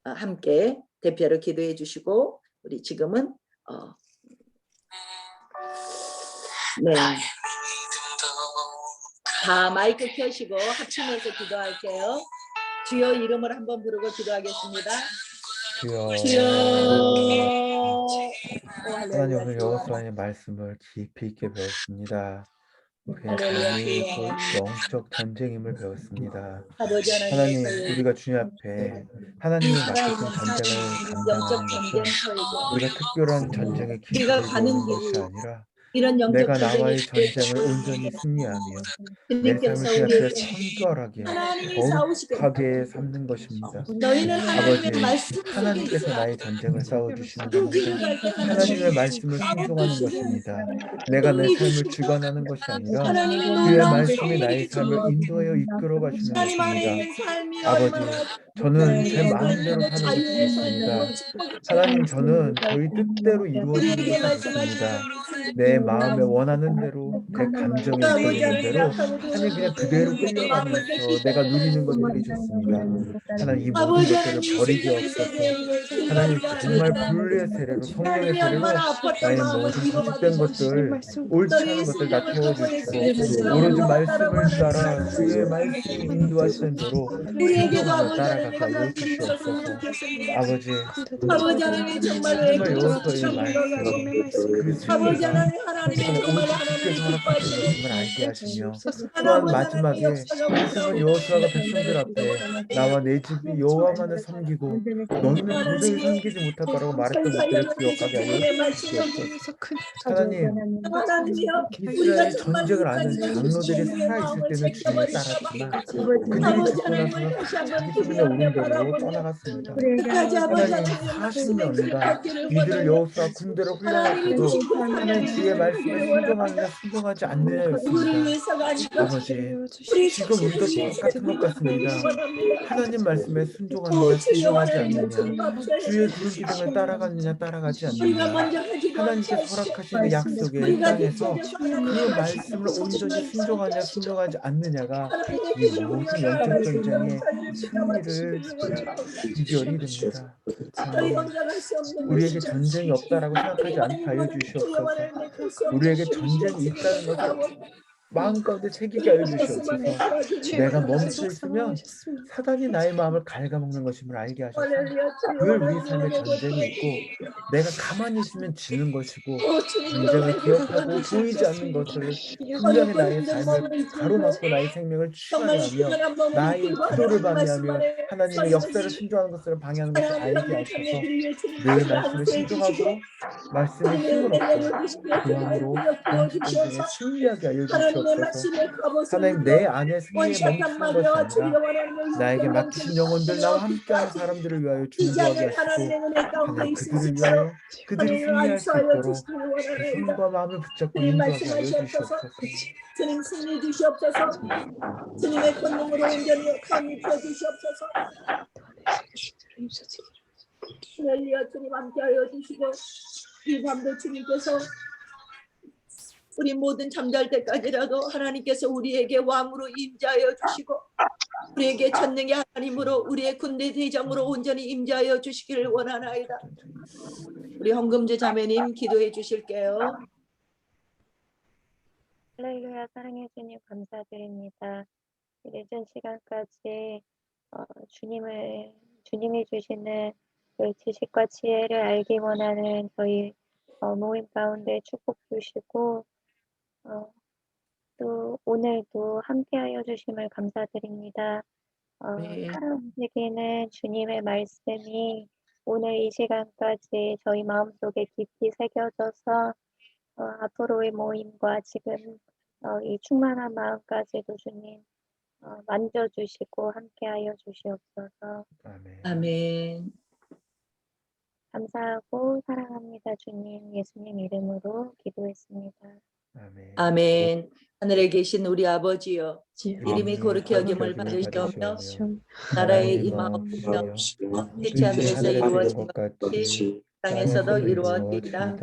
함께 대표로 기도해 주시고 우리 지금은 네. 다 마이크 켜시고 합심해서 기도할게요. 주여 이름을 한번 부르고 기도하겠습니다. 주여. 하나님 오늘 할렐루야. 여호수아의 말씀을 깊이 있게 배웠습니다. 우리의 할렐루야, 삶이 주여. 곧 영적 전쟁임을 배웠습니다. 아버지 하나님 하나님 우리가 주님 앞에 하나님이 맡기신 전쟁을 영적 감당하는 것은 전쟁터이고 우리가 특별한 전쟁의 우리가 기술을 가는 배우는 것이 길이 아니라 이런 영적 내가 전쟁이 나와의 전쟁을 온전히 승리하며 내 주님께서 삶을 주님 앞에 우리에게 성결하게 하나님이 싸우시겠다. 거룩하게 삼는 것입니다. 너희는 하나님의 아버지, 말씀 하나님께서 속에 나의 전쟁을 싸워주시는 그 겁니다. 길을 갈때 하나님의 말씀을 순종하는 것입니다. 내가 내 삶을 주관하는 것이 아니라 하나님의 주의 놀라운 말씀이 나의 섭리를 삶을 인도하여 이끌어 가시는 하나님 안에 것입니다. 있는 삶이 아버지, 얼마나 저는 제 마음대로 사는 것이 자유의 좋습니다. 삶이고 하나님, 저는 저희 뜻대로 이루어지는 우리에게 것이 좋습니다. 말씀하시는 내 마음에 원하는 대로, 내 감정에 이끌리는 대로 하나님 그냥 그대로 끌려가면서 내가 누리는 것들이 좋습니다. 하나님 이 모든 것들을 버리게 없어서 하나님 정말 불의 세례로 성령의 세례로 나의 모든 부족된 것들 옳지 않은 것들 다 태워주시고 오로지 말씀을 따라 주의 말씀이 인도하시는 대로 순종하며 따라가게 하여 주시옵소서. 아버지 하나님 정말 여호수아의 말씀 그 승리가 오직 주께서 허락하신 것임을 알게 하시며 또한 마지막에 하지만 여호수아가 백성들 앞에 나와 내 집이 여호와만을 섬기고 너희는 도저히 섬기지 못할 거라고 말했던 것들을 기억하게 하여 주시옵소서. 하나님 이스라엘 전쟁을 아는 장로들이 살아있을 때는 주님을 따랐지만 그들이 죽고 나서는 다 자기 수준에 오른 대로 떠나갔습니다. 하나님 40년간 이들을 여호수아 군대로 훈련할 때도 하나님 주의 말씀에 순종하느냐 순종하지 않느냐였습니다. 아버지 지금 우리도 똑같은 것 같습니다. 하나님 말씀에 순종하느냐 순종하지 않느냐 주의 부르짖음을 따라가느냐 따라가지 않느냐 하나님께서 허락하신 그 약속의 땅에서 그 말씀을 온전히 순종하느냐 순종하지 않느냐가 이 모든 영적 전쟁의 승리를 비결이 됩니다. 하나님 우리에게 전쟁이 없다라고 생각하지 않게 하여 주시옵소서. 우리에게 전쟁이 있다는 것을 마음 가운데 새기게 하여 주시옵소서. 내가 멈춰 있으면 사단이 나의 마음을 갉아먹는 것임을 알게 하셔서 늘 우리 삶에 전쟁이 있고 내가 가만히 있으면 지는 것이고 전쟁을 기억하고 보이지 않는 것을 분명히 나의 삶을 가로막고 나의 생명을 취하게 하며 나의 기도를 방해하며 하나님의 역사를 순종하는 것을 방해하는 것을 알게 하셔서 늘 말씀에 순종하고 말씀에 힘을 얻고 그함으로 영적 전쟁에 승리하게 하여 주시옵소서. 하나님 내 안에 승리에 멈추는 것이 아니라 나에게 맡기신 영혼들 나와 함께하는 사람들을 위하여 준비하게 하시고 하나님 그들을 위하여 그들이 승리할 수 있도록 그 손과 마음을 붙잡고 인도하게 하여 주시옵소서. 주님 승리 주시옵소서. 주님의 권능으로 온전히 강림해 주시옵소서. 할렐루야. 주님 함께하여 주시고 이 밤도 주님께서 우리 모든 잠잘 때까지라도 하나님께서 우리에게 왕으로 임재하여 주시고 우리에게 전능의 하나님으로 우리의 군대 대장으로 온전히 임재하여 주시기를 원하나이다. 우리 헌금주 자매님 기도해 주실게요. 할렐루야. 사랑해 주님 감사드립니다. 이 늦은 시간까지 주님이 주시는 그 지식과 지혜를 알기 원하는 저희 모임 가운데 축복 주시고 또 오늘도 함께하여 주심을 감사드립니다. 네. 살아움직이는 주님의 말씀이 오늘 이 시간까지 저희 마음속에 깊이 새겨져서 앞으로의 모임과 지금 이 충만한 마음까지도 주님 만져주시고 함께하여 주시옵소서. 아멘. 아멘. 감사하고 사랑합니다. 주님 예수님 이름으로 기도했습니다. 아멘. 아멘. 하늘에 계신 우리 아버지여 이름이 거룩히 여김을 거룩히 받으시오며 받으시오며 나라의 나라의 임하옵시며 임하옵시며 뜻이 하늘에서 뜻이 이루어진 것 것 같이 같이 땅에서도 이루어지이다.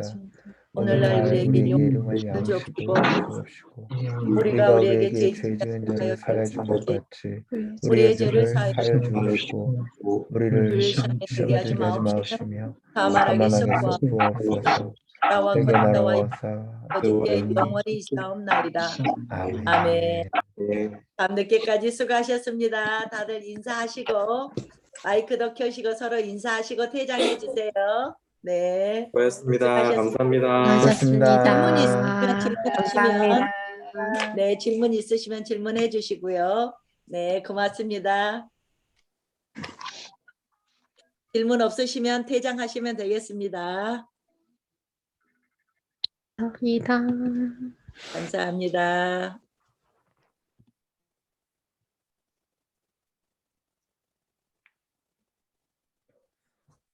오늘날 오늘날 우리에게 우리에게 용을 일용할 주옵시고 양식을 주옵시고 우리가 우리에게 우리에게 죄 죄 지은 지은 자를 자를 사하여 준 것 같이 우리의 우리의 죄를 죄를 사하여 주옵시고 우리를 우리를 시험에 들게 하지 들게 하지 마옵시며 마옵시며 다만하게 다만하게 썩구하옵소서. 썩구옵소서. 나와 내게 권세와 나라와사 거짓게 영원히 있사옵나이다. 아멘. 아멘. 네. 밤늦게까지 수고하셨습니다. 다들 인사하시고 마이크도 켜시고 서로 인사하시고 퇴장해 주세요. 네. 고맙습니다. 수고하셨습니다. 고맙습니다. 질문 있으면 질문하시면 감사합니다. 네, 질문 있으시면 질문해 주시고요. 네, 고맙습니다. 질문 없으시면 퇴장하시면 되겠습니다. 감사합니다.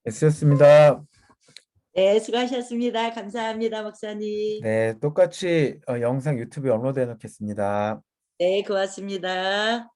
애쓰셨습니다. 네, 수고하셨습니다. 감사합니다, 목사님. 네, 똑같이 영상 유튜브에 업로드해 놓겠습니다. 네, 고맙습니다.